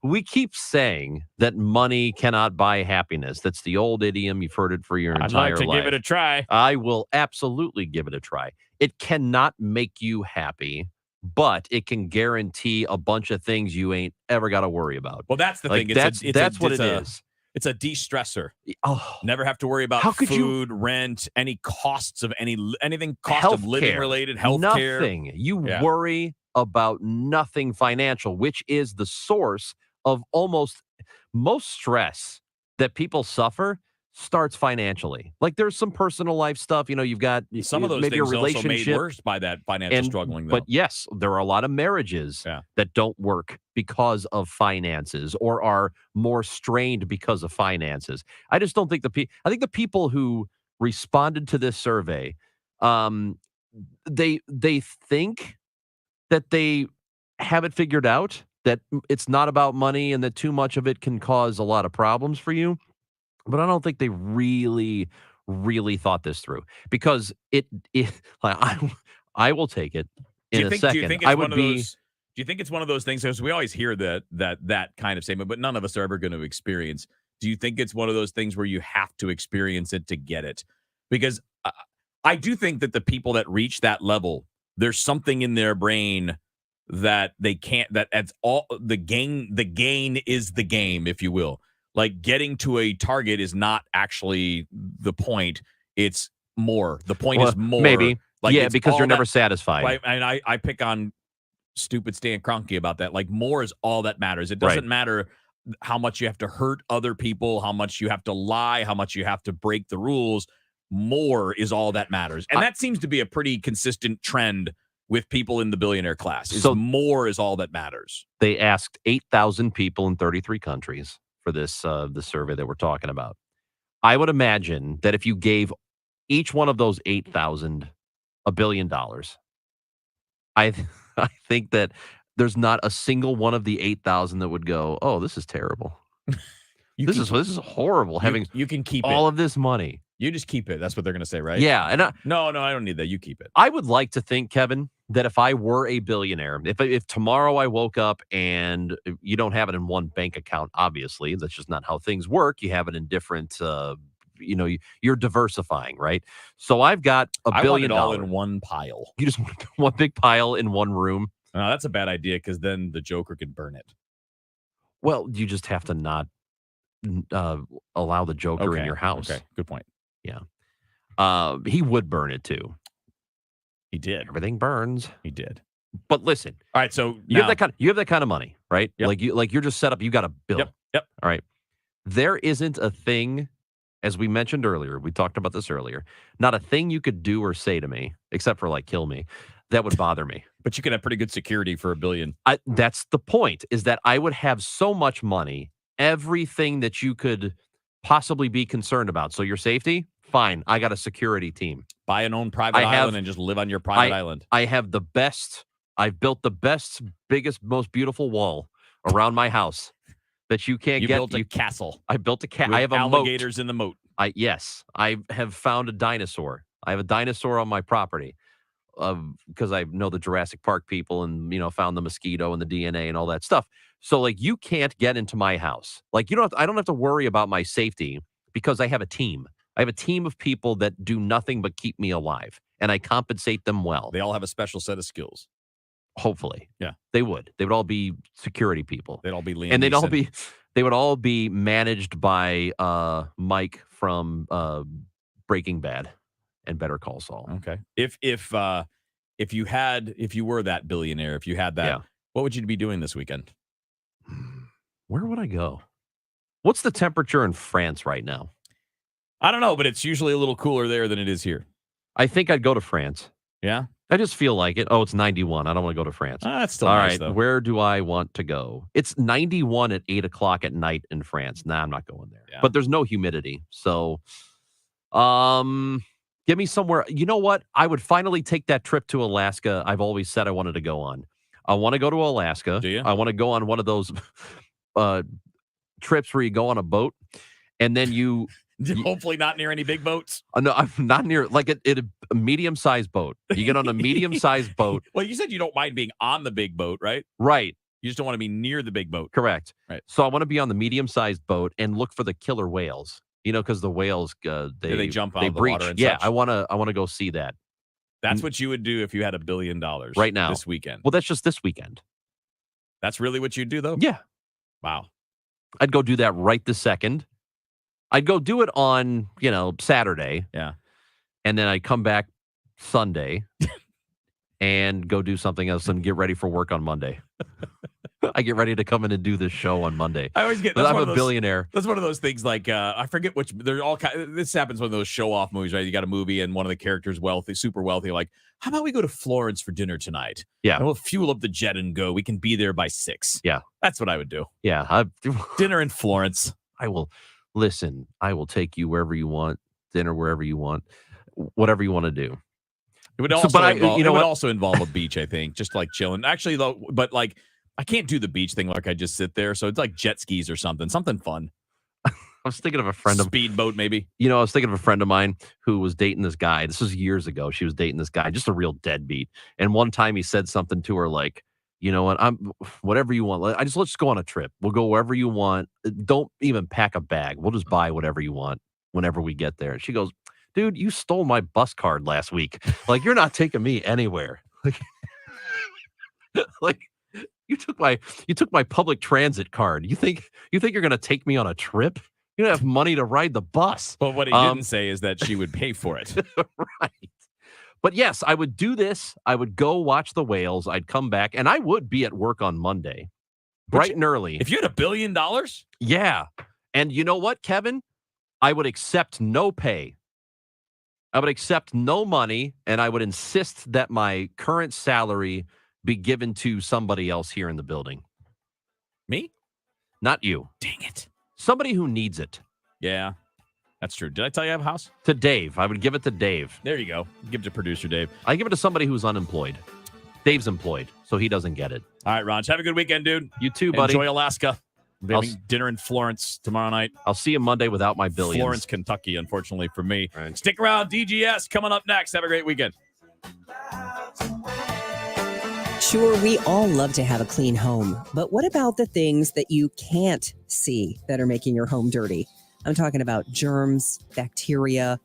we keep saying that money cannot buy happiness. That's the old idiom. You've heard it for your entire life. I'd like to give it a try. I will absolutely give it a try. It cannot make you happy, but it can guarantee a bunch of things you ain't ever got to worry about. Well, that's the thing. That's what it is. It's a de-stressor. Oh, never have to worry about food, rent, any costs of anything, cost of living related, healthcare. Nothing. You worry about nothing financial, which is the source of most stress that people suffer starts financially. Like there's some personal life stuff, you've got some of those maybe things a relationship also made worse by that financial struggling. Though. But yes, there are a lot of marriages that don't work because of finances or are more strained because of finances. I just don't think I think the people who responded to this survey, they think that they have it figured out, that it's not about money and that too much of it can cause a lot of problems for you. But I don't think they really, really thought this through, because I will take it in a second. Do you think it's one of those things? Because we always hear that kind of statement, but none of us are ever going to experience. Do you think it's one of those things where you have to experience it to get it? Because I do think that the people that reach that level, there's something in their brain that they can't, that's all the gain is the game, if you will. Like getting to a target is not actually the point. It's more. The point is more. Maybe. Like because you're never satisfied. Right? And I pick on stupid Stan Kroenke about that. Like more is all that matters. It doesn't matter how much you have to hurt other people, how much you have to lie, how much you have to break the rules. More is all that matters. And that seems to be a pretty consistent trend with people in the billionaire class. So more is all that matters. They asked 8,000 people in 33 countries for this the survey that we're talking about. I would imagine that if you gave each one of those 8,000 $1 billion, I think that there's not a single one of the 8,000 that would go, "Oh, this is terrible. This is horrible." You can keep all of this money. You just keep it. That's what they're going to say, right? Yeah. And no, I don't need that. You keep it. I would like to think, Kevin, that if I were a billionaire, if tomorrow I woke up and you don't have it in one bank account, obviously, that's just not how things work. You have it in different, you're diversifying, right? So I've got $1 billion all in one pile. You just want one big pile in one room. No, that's a bad idea because then the Joker could burn it. Well, you just have to not allow the Joker in your house. Okay, good point. Yeah. He would burn it too. He did. Everything burns. He did. But listen. All right, so you have that kind of money, right? Yep. You're just set up. You got a bill. Yep. All right. There isn't a thing, as we mentioned earlier, we talked about this earlier, not a thing you could do or say to me, except for like kill me, that would bother me. But you could have pretty good security for $1 billion. That's the point, is that I would have so much money, everything that you could possibly be concerned about. So your safety, fine. I got a security team. Buy an own private island and just live on your private island. I have the best. I've built the best, biggest, most beautiful wall around my house that you can't You get. built a castle. I built a castle. With I have a alligators in the moat. Yes, I have found a dinosaur. I have a dinosaur on my property because I know the Jurassic Park people and, found the mosquito and the DNA and all that stuff. So like, you can't get into my house. Like, I don't have to worry about my safety because I have a team. I have a team of people that do nothing but keep me alive, and I compensate them well. They all have a special set of skills. Hopefully. Yeah. They would. They would all be security people. They'd all be Liam And Neeson. they would all be managed by Mike from Breaking Bad and Better Call Saul. Okay. If you were that billionaire, if you had that, what would you be doing this weekend? Where would I go? What's the temperature in France right now? I don't know, but it's usually a little cooler there than it is here. I think I'd go to France. Yeah? I just feel like it. Oh, it's 91. I don't want to go to France. That's still all nice, right. though. Where do I want to go? It's 91 at 8 o'clock at night in France. Nah, I'm not going there. Yeah. But there's no humidity. So give me somewhere. You know what? I would finally take that trip to Alaska I've always said I wanted to go on. I want to go to Alaska. Do you? I want to go on one of those trips where you go on a boat and then you hopefully not near any big boats. No, I'm not near like a medium-sized boat. You get on a medium-sized boat. Well, you said you don't mind being on the big boat, right? Right. You just don't want to be near the big boat. Correct. Right. So I want to be on the medium-sized boat and look for the killer whales. Because the whales they jump out they of the breach. water and Yeah, such. I want to go see that. That's what you would do if you had $1 billion right now this weekend. Well, that's just this weekend. That's really what you'd do, though? Yeah. Wow. I'd go do that right this second. I'd go do it on, Saturday. Yeah. And then I'd come back Sunday and go do something else and get ready for work on Monday. I get ready to come in and do this show on Monday. I always get. I'm a billionaire. That's one of those things. Like I forget which. They're all kind. This happens one of those show-off movies, right? You got a movie and one of the characters wealthy, super wealthy. Like, how about we go to Florence for dinner tonight? Yeah, and we'll fuel up the jet and go. We can be there by 6. Yeah, that's what I would do. Yeah, dinner in Florence. I will listen. I will take you wherever you want, dinner wherever you want, whatever you want to do. It would also also involve a beach, I think, just like chilling. Actually, though, but like. I can't do the beach thing like I just sit there. So it's like jet skis or something fun. I was thinking of a friend of speedboat, maybe. I was thinking of a friend of mine who was dating this guy. This was years ago. She was dating this guy, just a real deadbeat. And one time he said something to her like, you know what? Whatever you want. Let's just go on a trip. We'll go wherever you want. Don't even pack a bag. We'll just buy whatever you want whenever we get there. And she goes, dude, you stole my bus card last week. Like, you're not taking me anywhere. Like you took my public transit card. You think you're gonna take me on a trip? You don't have money to ride the bus. But what he didn't say is that she would pay for it. Right. But yes, I would do this. I would go watch the whales. I'd come back, and I would be at work on Monday, bright and early. If you had $1 billion? Yeah. And you know what, Kevin? I would accept no pay. I would accept no money, and I would insist that my current salary be given to somebody else here in the building. Me? Not you. Dang it. Somebody who needs it. Yeah, that's true. Did I tell you I have a house? To Dave. I would give it to Dave. There you go. Give it to producer Dave. I give it to somebody who's unemployed. Dave's employed, so he doesn't get it. All right, Ron. Have a good weekend, dude. You too, buddy. Enjoy Alaska. We're having dinner in Florence tomorrow night. I'll see you Monday without my billions. Florence, Kentucky, unfortunately for me. Right. Stick around. DGS coming up next. Have a great weekend. Sure, we all love to have a clean home, but what about the things that you can't see that are making your home dirty? I'm talking about germs, bacteria,